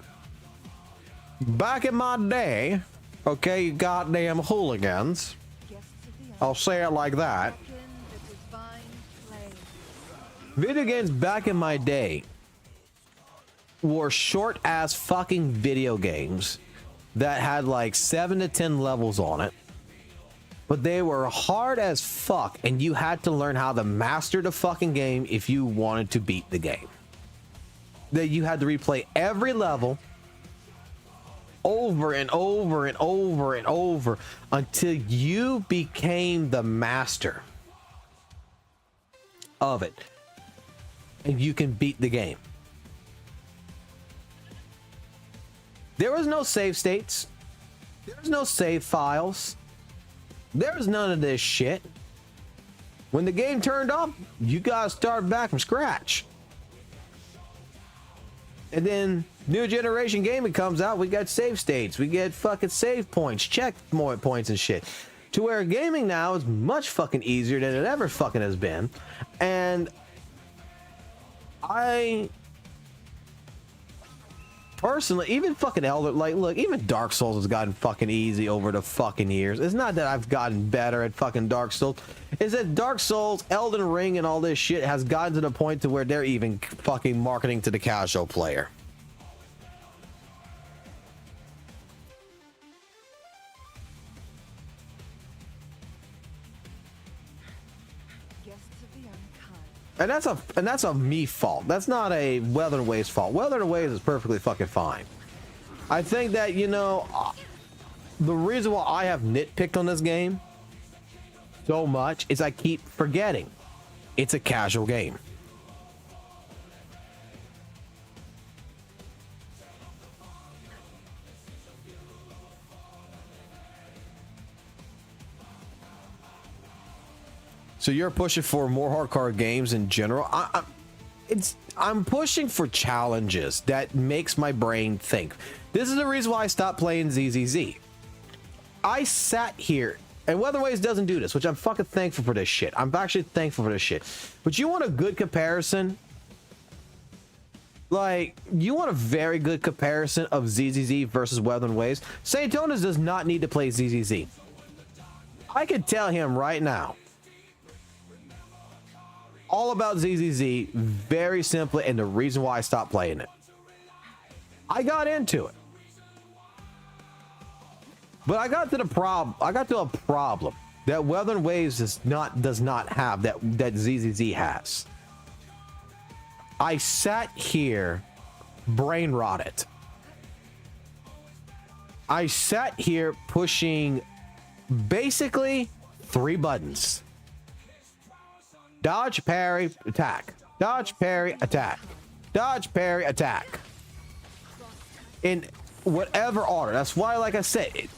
S2: back in my day, okay, you goddamn hooligans,
S3: Guests of the
S2: I'll say it like that.
S3: Awaken the divine flame.
S2: Video games back in my day were short ass fucking video games that had like 7 to 10 levels on it, but they were hard as fuck, and you had to learn how to master the fucking game if you wanted to beat the game. That you had to replay every level over and over and over and over until you became the master of it, and you can beat the game. There was no save states. There was no save files. There was none of this shit. When the game turned off, you gotta start back from scratch. And then new generation gaming comes out, we got save states, we get fucking save points, check points and shit. To where gaming now is much fucking easier than it ever fucking has been. And I personally, even fucking Elder, like, look, even Dark Souls has gotten fucking easy over the fucking years. It's not that I've gotten better at fucking Dark Souls. It's that Dark Souls, Elden Ring, and all this shit has gotten to the point to where they're even fucking marketing to the casual player.
S3: Guests of the unkind.
S2: And that's a me fault. That's not a Wuthering Waves fault. Wuthering Waves is perfectly fucking fine. I think that, you know, the reason why I have nitpicked on this game so much is I keep forgetting it's a casual game. So you're pushing for more hardcore games in general. I'm pushing for challenges that makes my brain think. This is the reason why I stopped playing ZZZ. I sat here, and WutheringWaves doesn't do this, which I'm fucking thankful for this shit. I'm actually thankful for this shit. But you want a good comparison? Like, you want a very good comparison of ZZZ versus WutheringWaves? Saintontas does not need to play ZZZ. I can tell him right now all about ZZZ very simply, and the reason why I stopped playing it. I got into it, but I got to a problem that WutheringWaves does not have that ZZZ has. I sat here brain rotted. I sat here pushing basically 3 buttons: dodge, parry, attack, dodge, parry, attack, dodge, parry, attack, in whatever order. That's why, like I said, it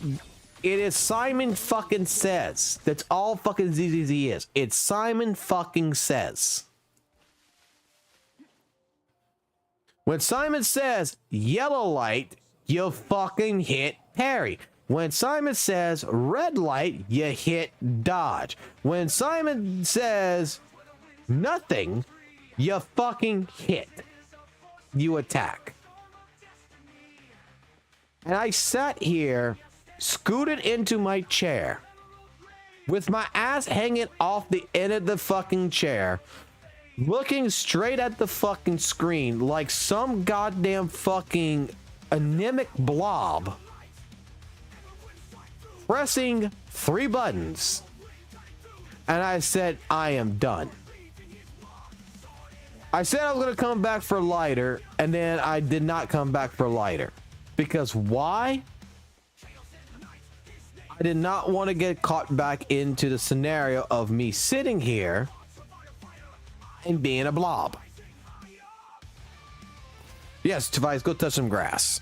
S2: is Simon fucking Says. That's all fucking ZZZ is. It's Simon fucking Says. When Simon says yellow light, you fucking hit parry. When Simon says red light, you hit dodge. When Simon says nothing, you fucking hit. You attack. And I sat here, scooted into my chair, with my ass hanging off the end of the fucking chair, looking straight at the fucking screen like some goddamn fucking anemic blob, pressing 3 buttons. And I said, I am done. I said I was going to come back for lighter, and then I did not come back for lighter. Because why? I did not want to get caught back into the scenario of me sitting here and being a blob. Yes, Tobias, go touch some grass.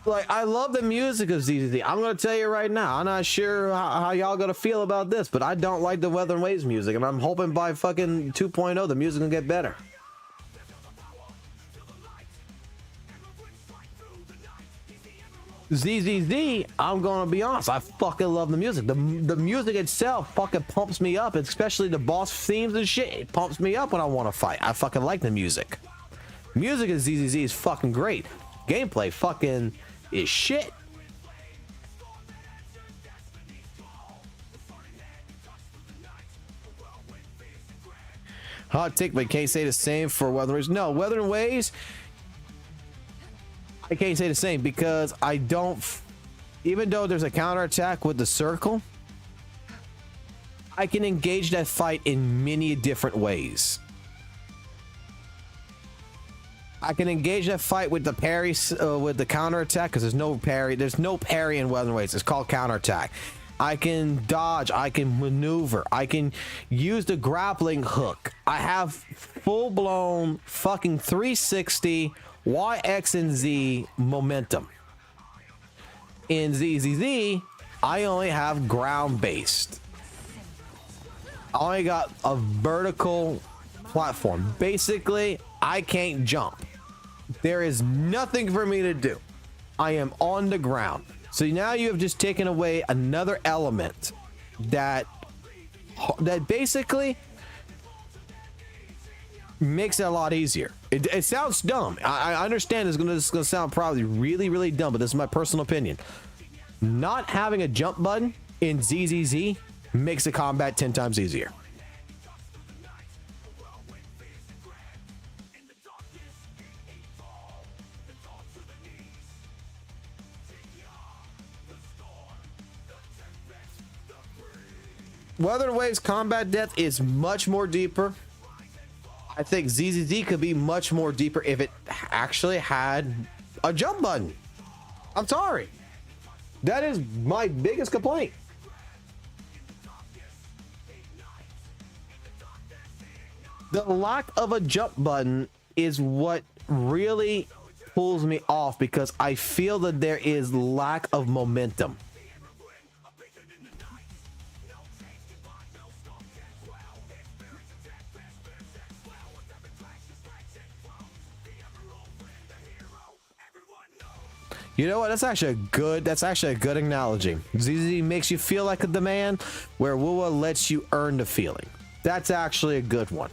S2: Like, I love the music of ZZZ. I'm gonna tell you right now, I'm not sure how y'all gonna feel about this, but I don't like the WutheringWaves music, and I'm hoping by fucking 2.0 the music will get better. ZZZ, I'm gonna be honest, I fucking love the music. The music itself fucking pumps me up, especially the boss themes and shit. It pumps me up when I want to fight. I fucking like the music. Music of ZZZ is fucking great. Gameplay fucking is shit. Hot take, but can't say the same for WutheringWaves. No, WutheringWaves, I can't say the same because I don't, even though there's a counterattack with the circle, I can engage that fight in many different ways. I can engage that fight with the parry, with the counterattack, because there's no parry. There's no parry in WutheringWaves. It's called counterattack. I can dodge. I can maneuver. I can use the grappling hook. I have full-blown fucking 360 Y, X, and Z momentum. In ZZZ, I only have ground-based. I only got a vertical platform. Basically, I can't jump. There is nothing for me to do. I am on the ground. So now you have just taken away another element that basically makes it a lot easier. It sounds dumb. I understand this is gonna sound probably really, really dumb, but this is my personal opinion. Not having a jump button in ZZZ makes the combat 10 times easier. WutheringWaves combat depth is much more deeper. I think ZZZ could be much more deeper if it actually had a jump button. I'm sorry. That is my biggest complaint. The lack of a jump button is what really pulls me off, because I feel that there is lack of momentum. You know what? That's actually a good analogy. ZZ makes you feel like a demand, where WUWA lets you earn the feeling. That's actually a good one.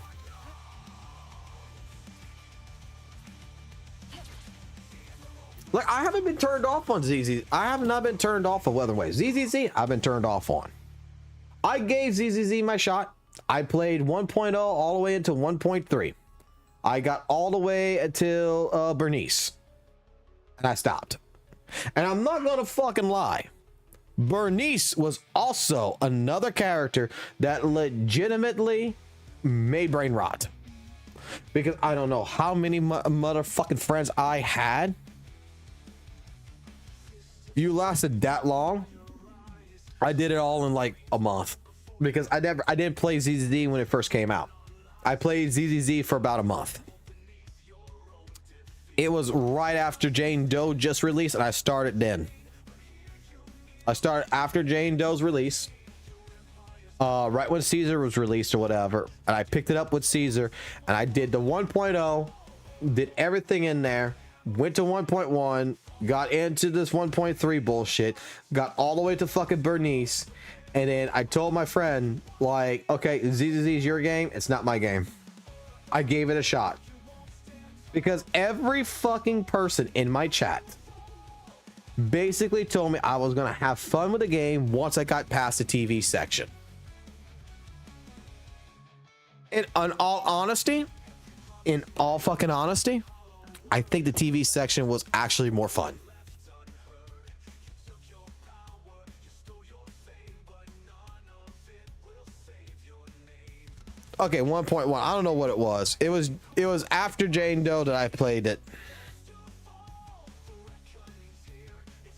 S2: Like, I haven't been turned off on ZZ. I have not been turned off of Wuthering Waves. ZZZ, I've been turned off on. I gave ZZZ my shot. I played 1.0 all the way into 1.3. I got all the way until Bernice, and I stopped. And I'm not gonna fucking lie, Bernice was also another character that legitimately made brain rot, because I don't know how many motherfucking friends I had. You lasted that long? I did it all in like a month, because I didn't play ZZZ when it first came out. I played ZZZ for about a month. It was right after Jane Doe just released, and I started then. I started after Jane Doe's release, right when Caesar was released or whatever, and I picked it up with Caesar, and I did the 1.0, did everything in there, went to 1.1, got into this 1.3 bullshit, got all the way to fucking Bernice, and then I told my friend, like, okay, ZZZ is your game, it's not my game. I gave it a shot. Because every fucking person in my chat basically told me I was gonna have fun with the game once I got past the TV section. In all fucking honesty, I think the TV section was actually more fun. Okay, 1.1. I don't know what it was. It was after Jane Doe that I played it.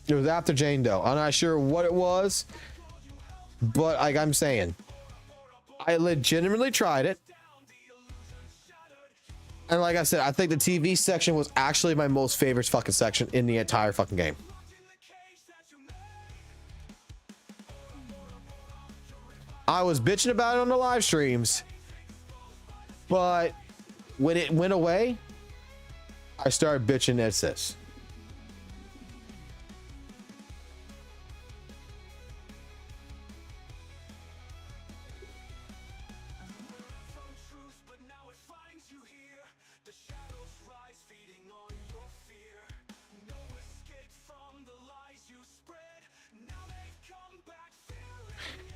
S2: It was after Jane Doe. I'm not sure what it was, but like I'm saying, I legitimately tried it. And like I said, I think the TV section was actually my most favorite fucking section in the entire fucking game. I was bitching about it on the live streams, but when it went away, I started bitching at this.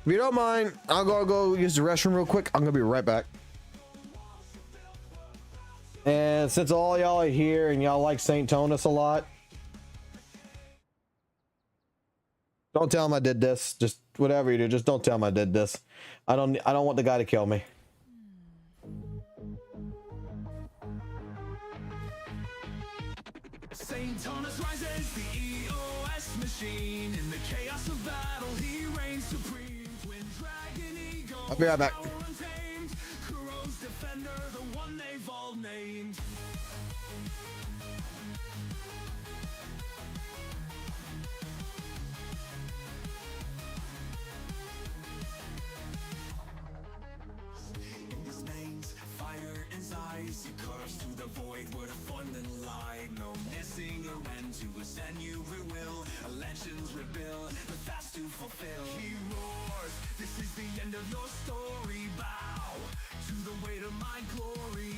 S2: If you don't mind, I'm gonna go use the restroom real quick. I'm gonna be right back. And since all y'all are here and y'all like Saintontas a lot, don't tell him I did this. Just whatever you do, just don't tell him I did this. I don't want the guy to kill me.
S1: Saintontas rises, the EOS machine. In the chaos of battle, he reigns supreme. Twin dragon ego,
S2: I'll be right back.
S1: untamed. Kuro's defender, the one they've all named. In his veins, fire and ice. He curves to the void where the fundament lie. No missing or end to ascend you will. Legends rebuild, but fast to fulfill. He roars, this is the end of your story. Bow to the weight of my glory.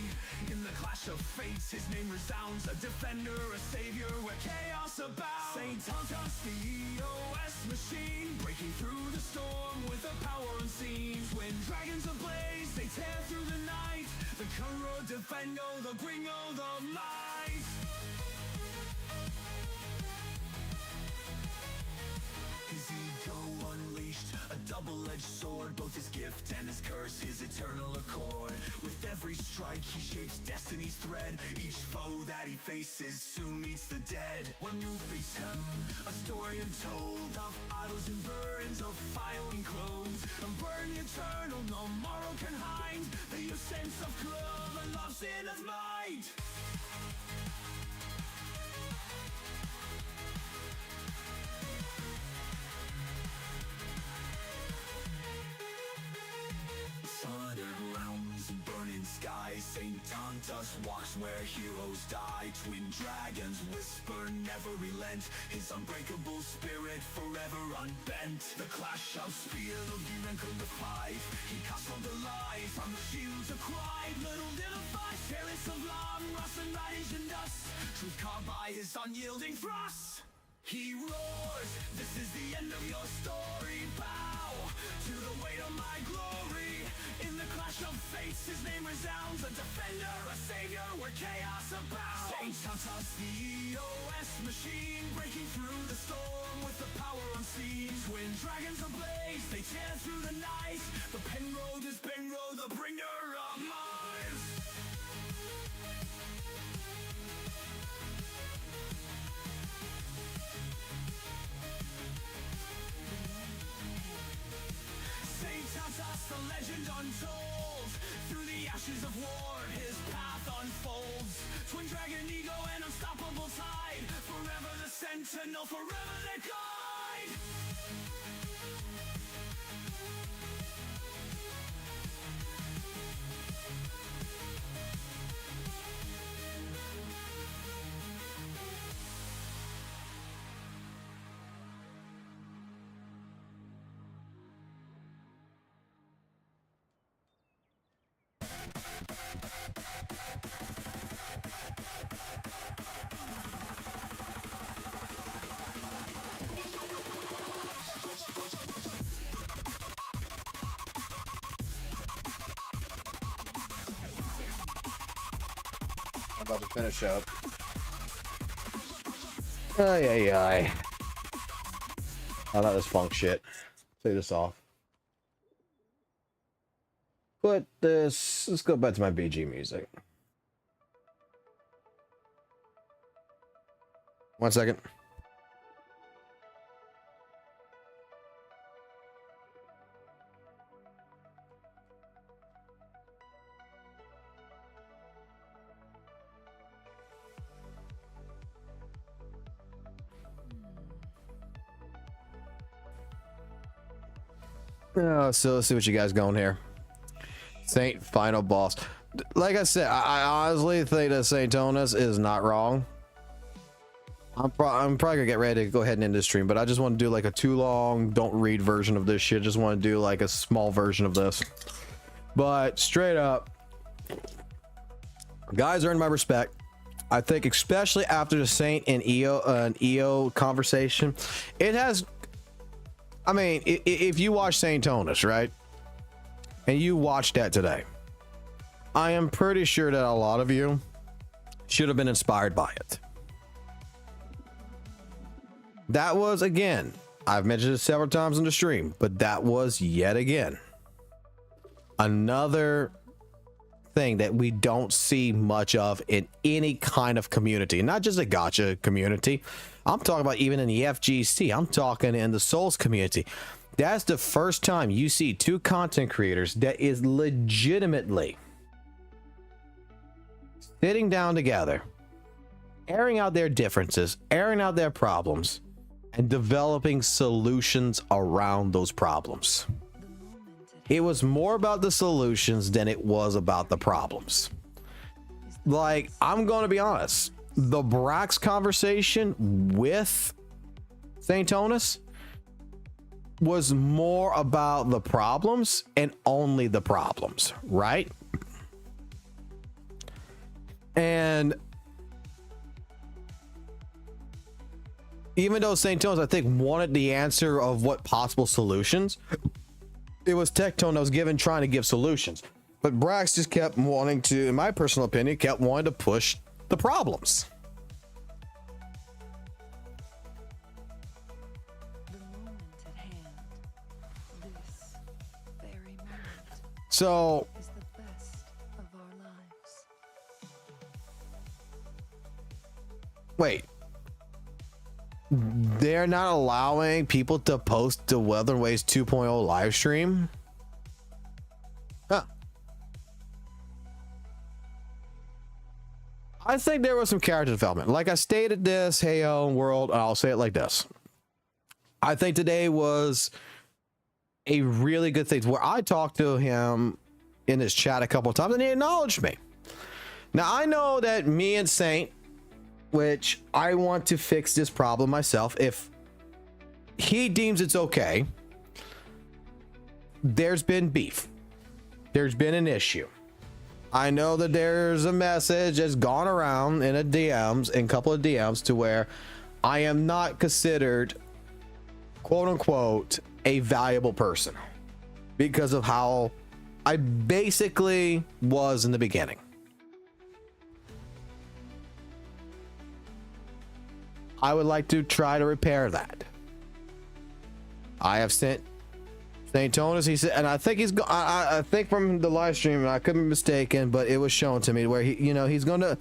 S1: In the clash of fates, his name resounds. A defender, a savior, where chaos abounds. Saintontas, the EOS machine, breaking through the storm with a power unseen. When dragons ablaze, they tear through the night. The Kuro defendo, the Gringo, the light. His ego unleashed, a double-edged sword. Both his gift and his curse, his eternal accord. With every strike, he shapes destiny's thread. Each foe that he faces soon meets the dead. When you face him, a story untold of idols and burdens, of filing clothes. And burning eternal, no morrow can hide. The sense of love and love's in his mind. light. Shattered realms, burning skies, Saintontas walks where heroes die. Twin dragons whisper, never relent, his unbreakable spirit forever unbent. The clash of spear, the rankle the fight, he casts on the light, from the shields a cry. Little did the fight, careless of long, rust and riding in dust, truth caught by his unyielding thrust. He roars, this is the end of your story. Bow to the weight of my glory. In the clash of fates, his name resounds. A defender, a savior, where chaos abounds. Saintontas, the EOS machine, breaking through the storm with the power unseen. Twin dragons ablaze, they tear through the night. The Penroad is Penroad, the bringer of minds. Saintontas, the legend untold. Through the ashes of war, his path unfolds. Twin dragon ego and unstoppable tide. Forever the sentinel, forever the guide.
S2: I'm about to finish up. Ay, ay, ay. Oh, not this funk shit. Take this off. Put this. Let's go back to my BG music. 1 second. Oh, so let's see what you guys going here. Saint final boss. Like I said, I honestly think that Saintontas is not wrong. I'm probably gonna get ready to go ahead and end this stream, but I just want to do like a too long, don't read version of this shit. Just want to do like a small version of this. But straight up, guys earned my respect. I think especially after the Saint and EO conversation, it has. I mean, if you watch Saintontas, right, and you watched that today, I am pretty sure that a lot of you should have been inspired by it. That was, again, I've mentioned it several times in the stream, but that was yet again another thing that we don't see much of in any kind of community, not just a gacha community. I'm talking about even in the FGC. I'm talking in the Souls community. That's the first time you see two content creators that is legitimately sitting down together, airing out their differences, airing out their problems, and developing solutions around those problems. It was more about the solutions than it was about the problems. Like, I'm going to be honest, the Brax conversation with Saintontas was more about the problems and only the problems, right? And even though Saintontas, I think, wanted the answer of what possible solutions, it was Tectone that was trying to give solutions. But Brax just kept wanting to, in my personal opinion, kept wanting to push the problems.
S3: The moment at hand, this very moment,
S2: So
S3: is the best of our lives.
S2: wait, they're not allowing people to post the WutheringWaves 2.0 live stream? Huh. I think there was some character development. Like I stated this, Heyo world, and I'll say it like this. I think today was a really good thing where I talked to him in his chat a couple of times and he acknowledged me. Now I know that me and Saint, which I want to fix this problem myself, if he deems it's okay, there's been beef. There's been an issue. I know that there's a message that's gone around in a DMs, in a couple of DMs, to where I am not considered, quote unquote, a valuable person because of how I basically was in the beginning. I would like to try to repair that. I have sent Saintontas, he said, and I think I think from the live stream, I could be mistaken, but it was shown to me where he, you know, he's gonna,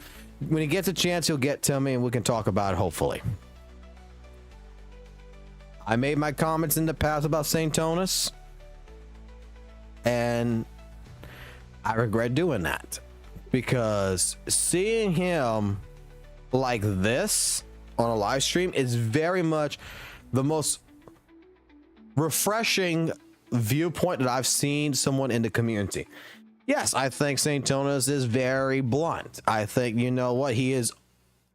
S2: when he gets a chance, he'll get to me and we can talk about it, hopefully. I made my comments in the past about Saintontas, and I regret doing that because seeing him like this on a live stream is very much the most refreshing viewpoint that I've seen someone in the community. Yes, I think Saintontas is very blunt. I think, you know what, he is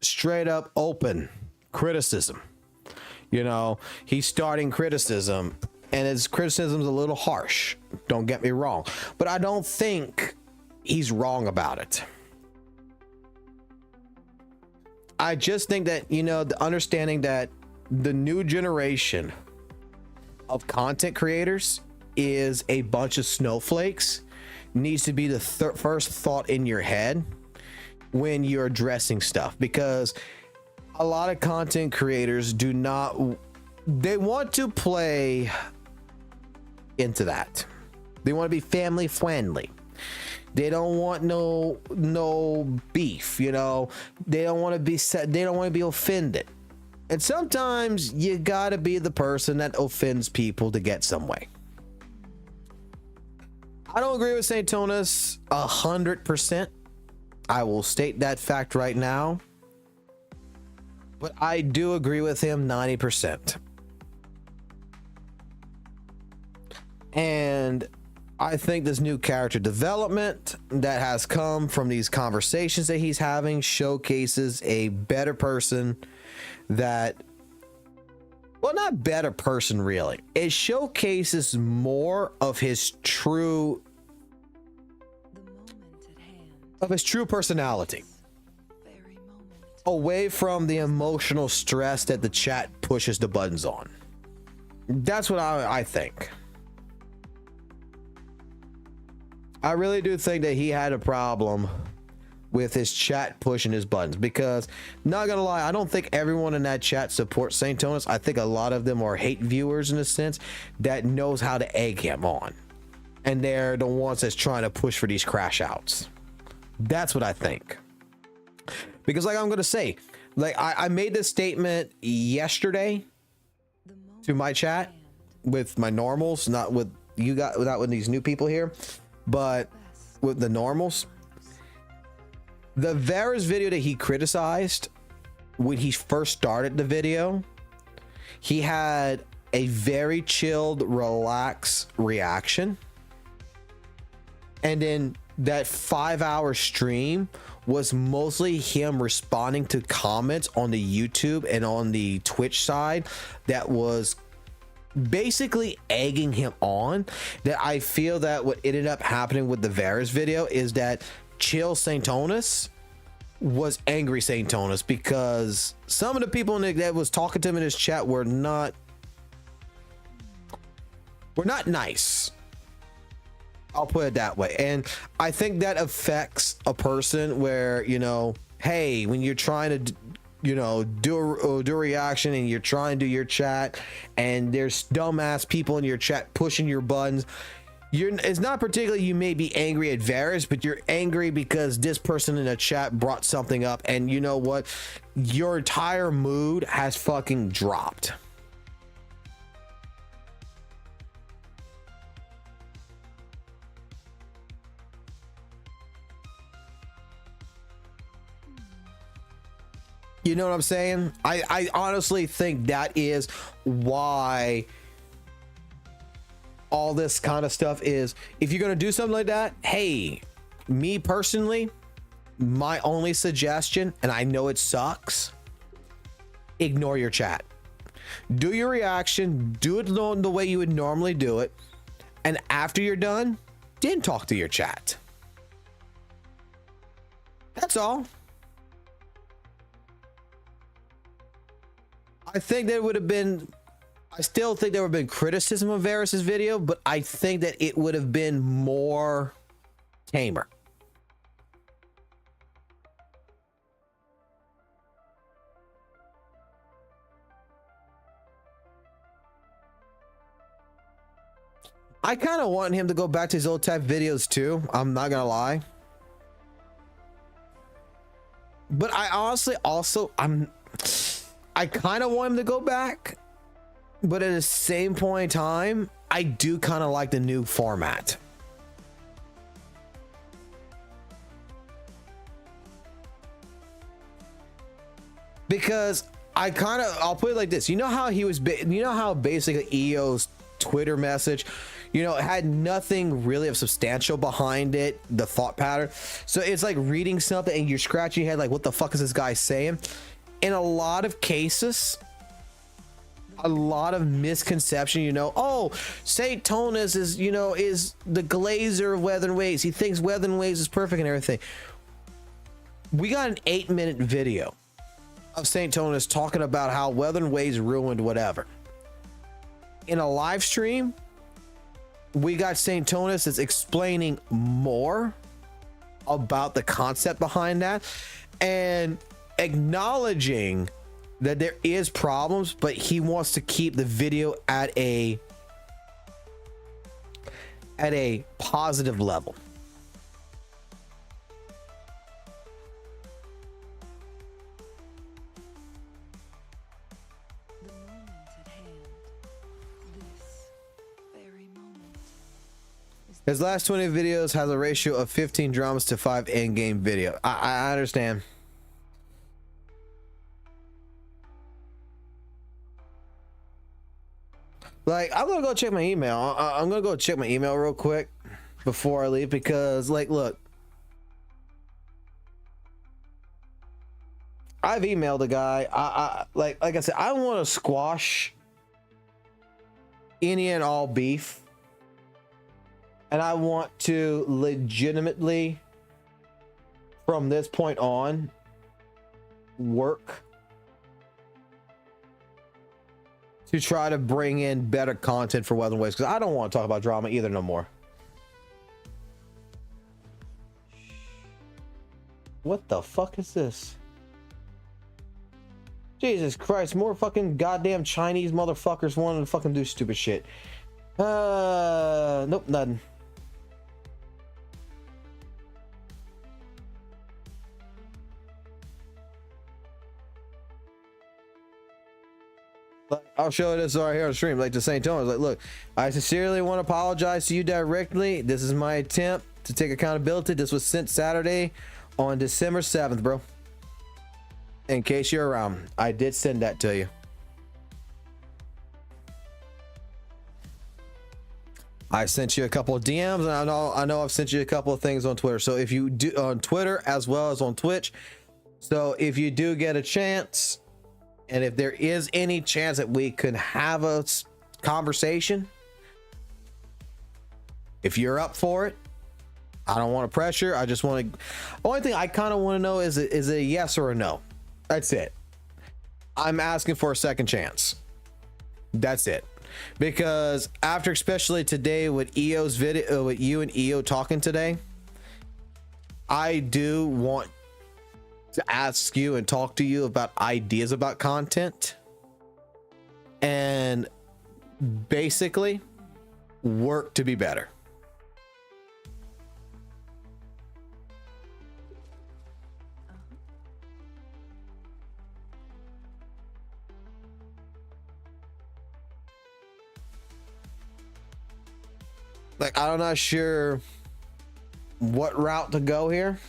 S2: straight up open criticism. You know, he's starting criticism and his criticism's a little harsh, don't get me wrong, but I don't think he's wrong about it. I just think that, you know, the understanding that the new generation of content creators is a bunch of snowflakes needs to be the first thought in your head when you're addressing stuff, because a lot of content creators do not, they want to play into that. They want to be family friendly. They don't want no beef, you know. They don't want to be set, they don't want to be offended. And sometimes you gotta be the person that offends people to get some way. I don't agree with Saintontas 100%. I will state that fact right now. But I do agree with him 90%. And I think this new character development that has come from these conversations that he's having showcases a better person that, well, not better person really. It showcases more of his true, personality. Away from the emotional stress that the chat pushes the buttons on. That's what I think. I really do think that he had a problem with his chat pushing his buttons, because not gonna lie, I don't think everyone in that chat supports Saintontas. I think a lot of them are hate viewers in a sense that knows how to egg him on, and they're the ones that's trying to push for these crash outs. That's what I think. Because like I'm gonna say, like I made this statement yesterday to my chat with my normals, not with you guys, not with these new people here, but with the normals. The Varus video that he criticized when he first started the video, he had a very chilled, relaxed reaction. And then that 5-hour stream was mostly him responding to comments on the YouTube and on the Twitch side that was basically egging him on. That I feel that what ended up happening with the Varus video is that chill Saintontas was angry Saintontas, because some of the people that was talking to him in his chat were not nice. I'll put it that way. And I think that affects a person where, you know, hey, when you're trying to, you know, do a reaction and you're trying to do your chat and there's dumbass people in your chat pushing your buttons, it's not particularly you may be angry at Varus, but you're angry because this person in the chat brought something up, and you know what, your entire mood has fucking dropped. You know what I'm saying? I honestly think that is why all this kind of stuff is, if you're going to do something like that, hey, me personally, my only suggestion, and I know it sucks, ignore your chat. Do your reaction, do it the way you would normally do it, and after you're done, then talk to your chat. That's all. I think there would have been, I still think there would have been criticism of Varus's video, but I think that it would have been more tamer. I kind of want him to go back to his old type videos too. I'm not gonna lie. But I honestly also, I kind of want him to go back. But at the same point in time, I do kind of like the new format. Because I'll put it like this. You know how he was, you know how basically EO's Twitter message, you know, it had nothing really of substantial behind it, the thought pattern. So it's like reading something and you're scratching your head like, what the fuck is this guy saying? In a lot of cases, a lot of misconception, you know, oh, Saintontas is, you know, is the glazer of Wuthering Waves. He thinks Wuthering Waves is perfect and everything. We got an 8-minute video of Saintontas talking about how Wuthering Waves ruined whatever. In a live stream, we got Saintontas that's explaining more about the concept behind that and acknowledging that there is problems, but he wants to keep the video at a positive level.
S3: The moment at hand. This very moment.
S2: His last 20 videos has a ratio of 15 dramas to 5 endgame video. I understand. Like, I'm gonna go check my email. I'm gonna go check my email real quick before I leave, because like, look, I've emailed the guy. Like I said, I want to squash any and all beef, and I want to legitimately, from this point on, work to try to bring in better content for Wuthering Waves, because I don't want to talk about drama either no more. What the fuck is this? Jesus Christ, more fucking goddamn Chinese motherfuckers wanting to fucking do stupid shit. Nope, nothing. I'll show you this right here on stream, like the Saintontas. Like, look, I sincerely want to apologize to you directly. This is my attempt to take accountability. This was sent Saturday on December 7th, bro. In case you're around, I did send that to you. I sent you a couple of DMs, and I know I've sent you a couple of things on Twitter. So if you do on Twitter as well as on Twitch, so if you do get a chance, and if there is any chance that we could have a conversation, if you're up for it, I don't want to pressure. I just want to, only thing I kind of want to know is it a yes or a no. That's it. I'm asking for a second chance. That's it. Because after, especially today with EO's video, with you and EO talking today, I do want to ask you and talk to you about ideas about content and basically work to be better. Like, I'm not sure what route to go here.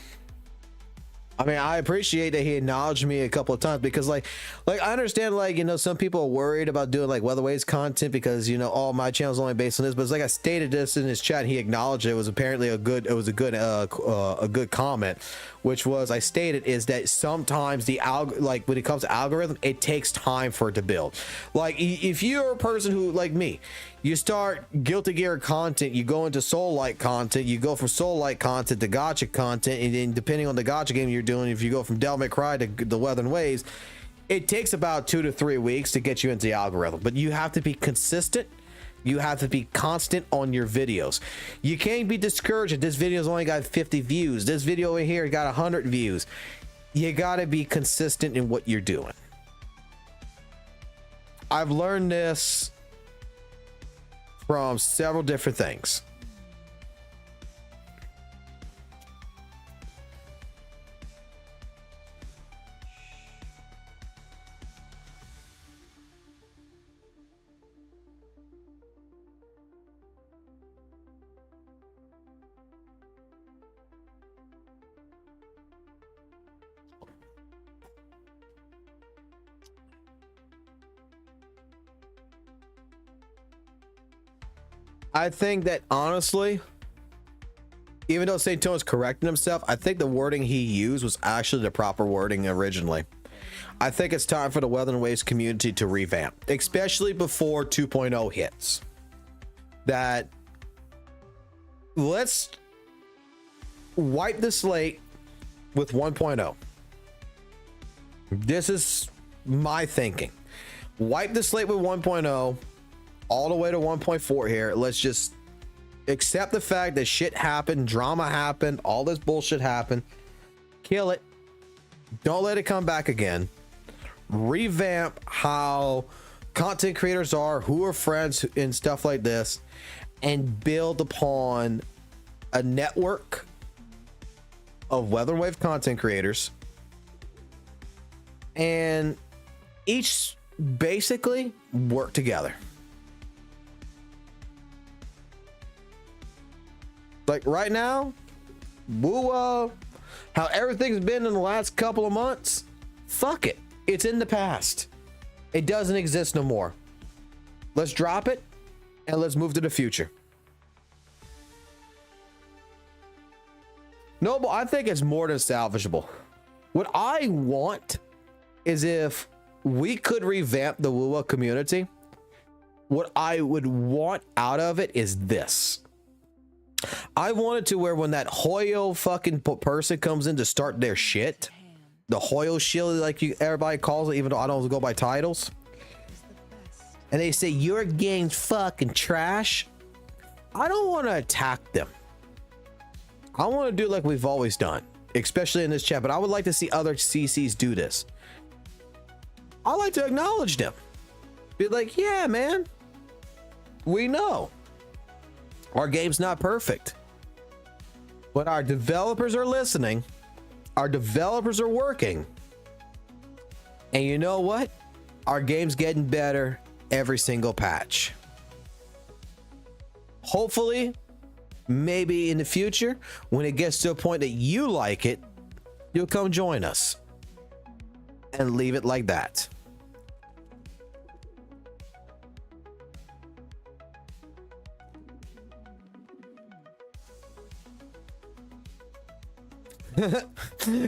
S2: I mean, I appreciate that he acknowledged me a couple of times because like I understand, like, you know, some people are worried about doing like WutheringWaves content because, you know, all my channel's only based on this, but it's like I stated this in his chat, he acknowledged it was apparently a good comment, which was, I stated, is that sometimes the like when it comes to algorithm, it takes time for it to build. Like if you're a person who, like me, you start Guilty Gear content, you go into Soul-like content, you go from Soul-like content to Gacha content, and then depending on the Gacha game you're doing, if you go from Devil May Cry to the Wuthering Waves, it takes about 2 to 3 weeks to get you into the algorithm. But you have to be consistent. You have to be constant on your videos. You can't be discouraged if this video's only got 50 views. This video over here got 100 views. You gotta be consistent in what you're doing. I've learned this from several different things. I think that honestly, even though Saintontas corrected himself, I think the wording he used was actually the proper wording originally. I think it's time for the Wuthering Waves community to revamp, especially before 2.0 hits. That let's wipe the slate with 1.0. This is my thinking. Wipe the slate with 1.0 all the way to 1.4 here. Let's just accept the fact that shit happened, drama happened, all this bullshit happened. Kill it. Don't let it come back again. Revamp how content creators are, who are friends and stuff like this, and build upon a network of Wuthering Wave content creators, and each basically work together. Like right now, WUWA, how everything's been in the last couple of months, fuck it. It's in the past. It doesn't exist no more. Let's drop it and let's move to the future. No, but I think it's more than salvageable. What I want is if we could revamp the WUWA community, what I would want out of it is this. I want it to where when that Hoyo fucking person comes in to start their shit, the Hoyo shield, like everybody calls it, even though I don't go by titles, and they say your game's fucking trash, I don't want to attack them. I want to do like we've always done, especially in this chat, but I would like to see other CCs do this. I like to acknowledge them. Be like, yeah, man, we know our game's not perfect, but our developers are listening. Our developers are working. And you know what? Our game's getting better every single patch. Hopefully, maybe in the future, when it gets to a point that you like it, you'll come join us. And leave it like that.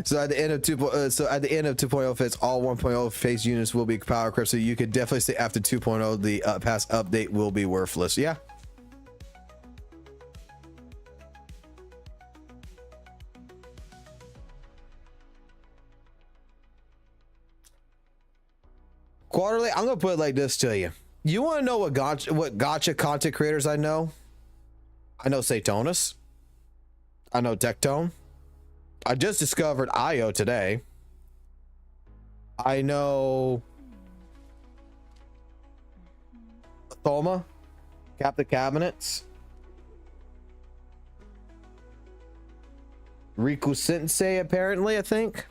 S2: So at the end of 2.0 fits, all 1.0 phase units will be power crept. So you could definitely say after 2.0 the past update will be worthless. Yeah. Quarterly, I'm gonna put it like this to you. You want to know what Gacha content creators I know? I know Saintontas. I know Tectone. I just discovered IO today. I know Thoma, Captain Cabinets, Riku Sensei, apparently, I think.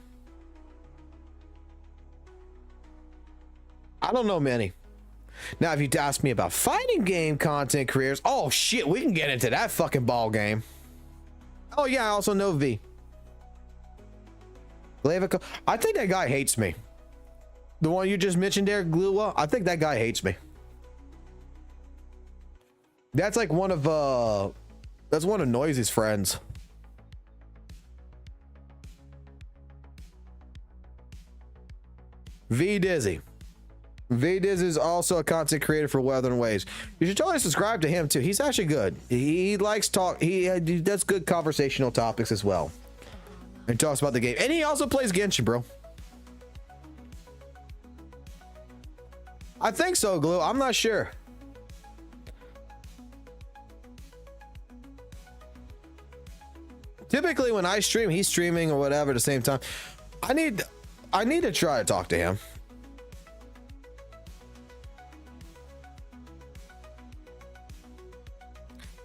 S2: I don't know many. Now, if you ask me about fighting game content careers, oh shit, we can get into that fucking ball game. Oh yeah, I also know V. Glavico. I think that guy hates me. The one you just mentioned there, WUWA. I think that guy hates me. That's like one of Noisy's friends. V Dizzy. V Dizzy is also a content creator for Wuthering Waves. You should totally subscribe to him too. He's actually good. He likes talk. He does good conversational topics as well. And talks about the game. And he also plays Genshin, bro. I think so, Glue. I'm not sure. Typically when I stream, he's streaming or whatever at the same time. I need to try to talk to him.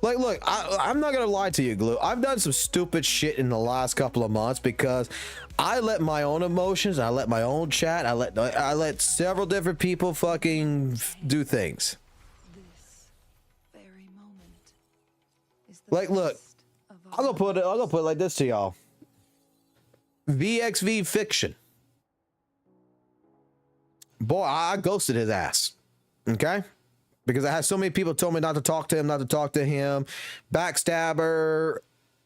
S2: Like, look, I'm not gonna lie to you, Glue. I've done some stupid shit in the last couple of months because I let my own emotions, I let my own chat, I let several different people fucking do things.
S3: This very moment is the
S2: Like, look,
S3: best of
S2: I'll go put it like this to y'all. VXV Fiction. Boy, I ghosted his ass. Okay? Because I had so many people told me not to talk to him, backstabber,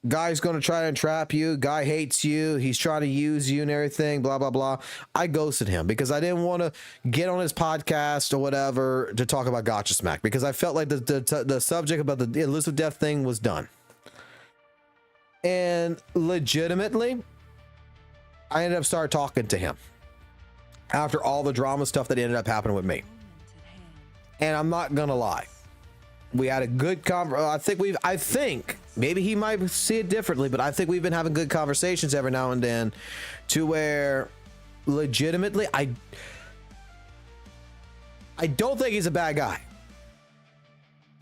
S2: guy's gonna try to entrap you, guy hates you, he's trying to use you and everything, blah blah blah. I ghosted him because I didn't want to get on his podcast or whatever to talk about Gacha Smack because I felt like the subject about the Elizabeth Death thing was done. And legitimately, I ended up starting talking to him after all the drama stuff that ended up happening with me. And I'm not gonna lie, we had a good I think maybe he might see it differently, but I think we've been having good conversations every now and then to where legitimately I don't think he's a bad guy.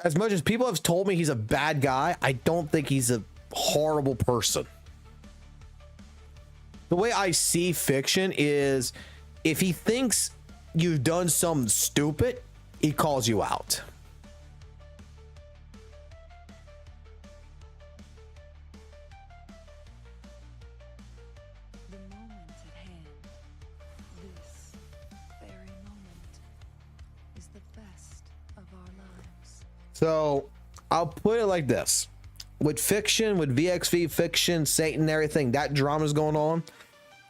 S2: As much as people have told me he's a bad guy, I don't think he's a horrible person. The way I see Fiction is if he thinks you've done something stupid, he calls you out.
S3: the moment at hand. This very moment is the best of our lives.
S2: So I'll put it like this. With Fiction, with VXV Fiction, Satan and everything, that drama's going on.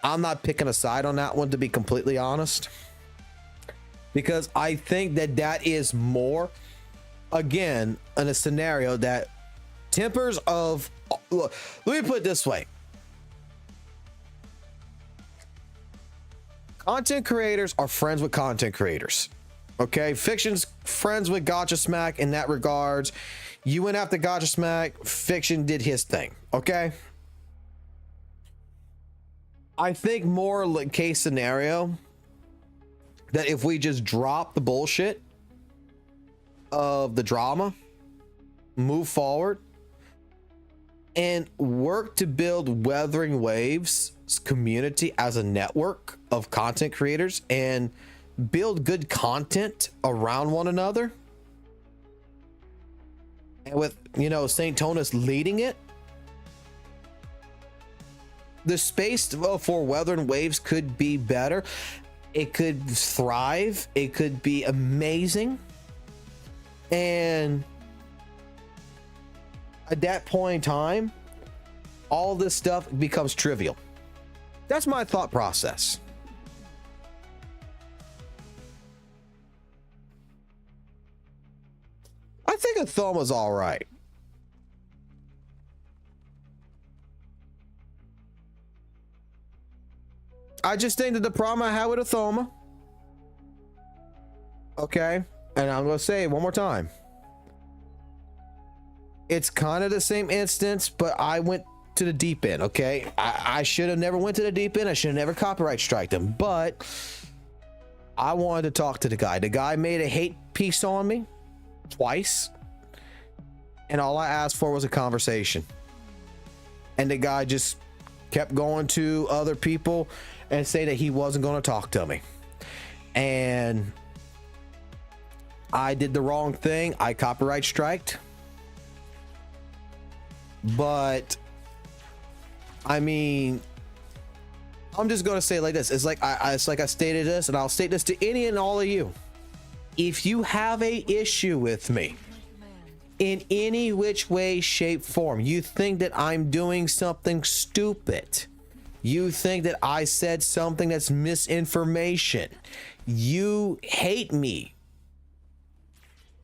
S2: I'm not picking a side on that one, to be completely honest. Because I think that is more, again, in a scenario that tempers of... Look, let me put it this way. Content creators are friends with content creators. Okay? Fiction's friends with Gacha Smack in that regards. You went after Gacha Smack. Fiction did his thing. Okay? I think more like case scenario that if we just drop the bullshit of the drama, move forward, and work to build Wuthering Waves community as a network of content creators and build good content around one another, and with, you know, Saintontas leading it, the space for Wuthering Waves could be better. It could thrive. It could be amazing. And at that point in time, all this stuff becomes trivial. That's my thought process. I think Athoma's all right. I just think that the problem I had with Athoma, okay, and I'm gonna say it one more time, it's kind of the same instance, but I went to the deep end. Okay, I should have never went to the deep end. I should have never copyright striked him, but I wanted to talk to the guy. The guy made a hate piece on me twice, and all I asked for was a conversation, and the guy just kept going to other people and say that he wasn't going to talk to me. And I did the wrong thing. I copyright striked. But I mean, I'm just going to say it like this. It's like it's like I stated this, and I'll state this to any and all of you. If you have a issue with me in any which way, shape, form, you think that I'm doing something stupid, you think that I said something that's misinformation, you hate me,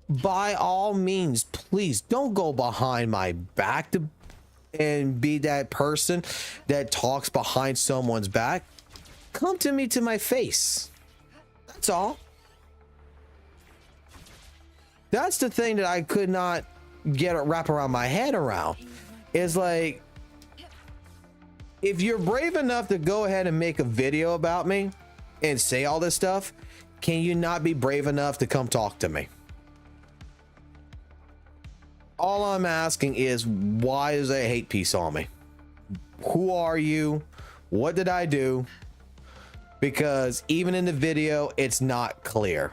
S2: by all means, please don't go behind my back and be that person that talks behind someone's back. Come to me to my face. That's all. That's the thing that I could not wrap around my head around. Is like, if you're brave enough to go ahead and make a video about me and say all this stuff, can you not be brave enough to come talk to me? All I'm asking is, why is a hate piece on me? Who are you? What did I do? Because even in the video, it's not clear.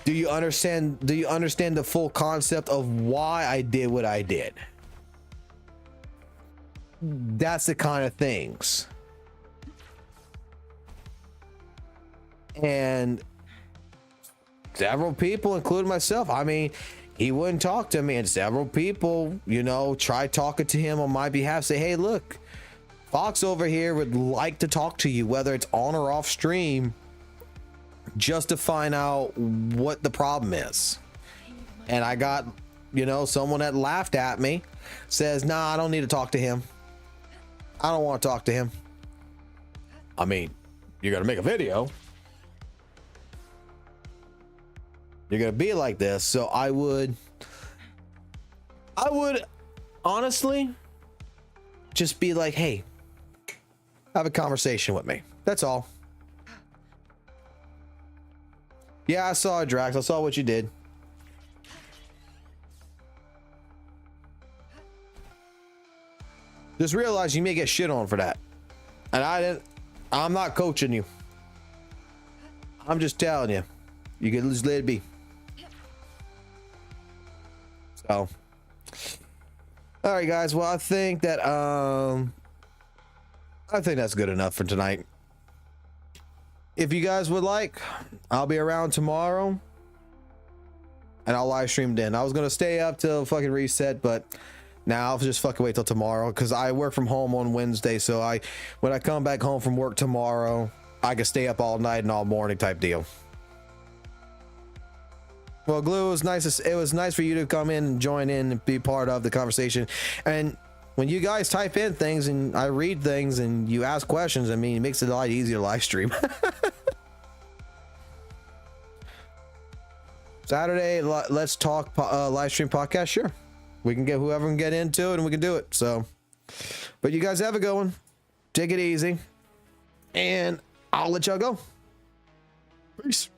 S2: Do you understand the full concept of why I did what I did? That's the kind of things. And several people, including myself, I mean, he wouldn't talk to me, and several people, you know, tried talking to him on my behalf, say, hey, look, Fox over here would like to talk to you, whether it's on or off stream, just to find out what the problem is. And I got, you know, someone that laughed at me, says, nah, I don't need to talk to him. I don't want to talk to him. I mean, you're gonna make a video, you're gonna be like this, so I would honestly just be like, hey, have a conversation with me. That's all. Yeah, I saw it, Drax. I saw what you did. Just realize you may get shit on for that. And I'm not coaching you. I'm just telling you. You can just let it be. So, all right, guys. Well, I think that's good enough for tonight. If you guys would like, I'll be around tomorrow, and I'll live stream then. I was gonna stay up till fucking reset, but now I'll just fucking wait till tomorrow, because I work from home on Wednesday. So when I come back home from work tomorrow, I can stay up all night and all morning type deal. Well, Glue, it was nice for you to come in and join in and be part of the conversation. And when you guys type in things and I read things and you ask questions, I mean, it makes it a lot easier to live stream. Saturday, let's talk live stream podcast. Sure, we can get whoever can get into it, and we can do it. So, but you guys have a good one. Take it easy, and I'll let y'all go. Peace.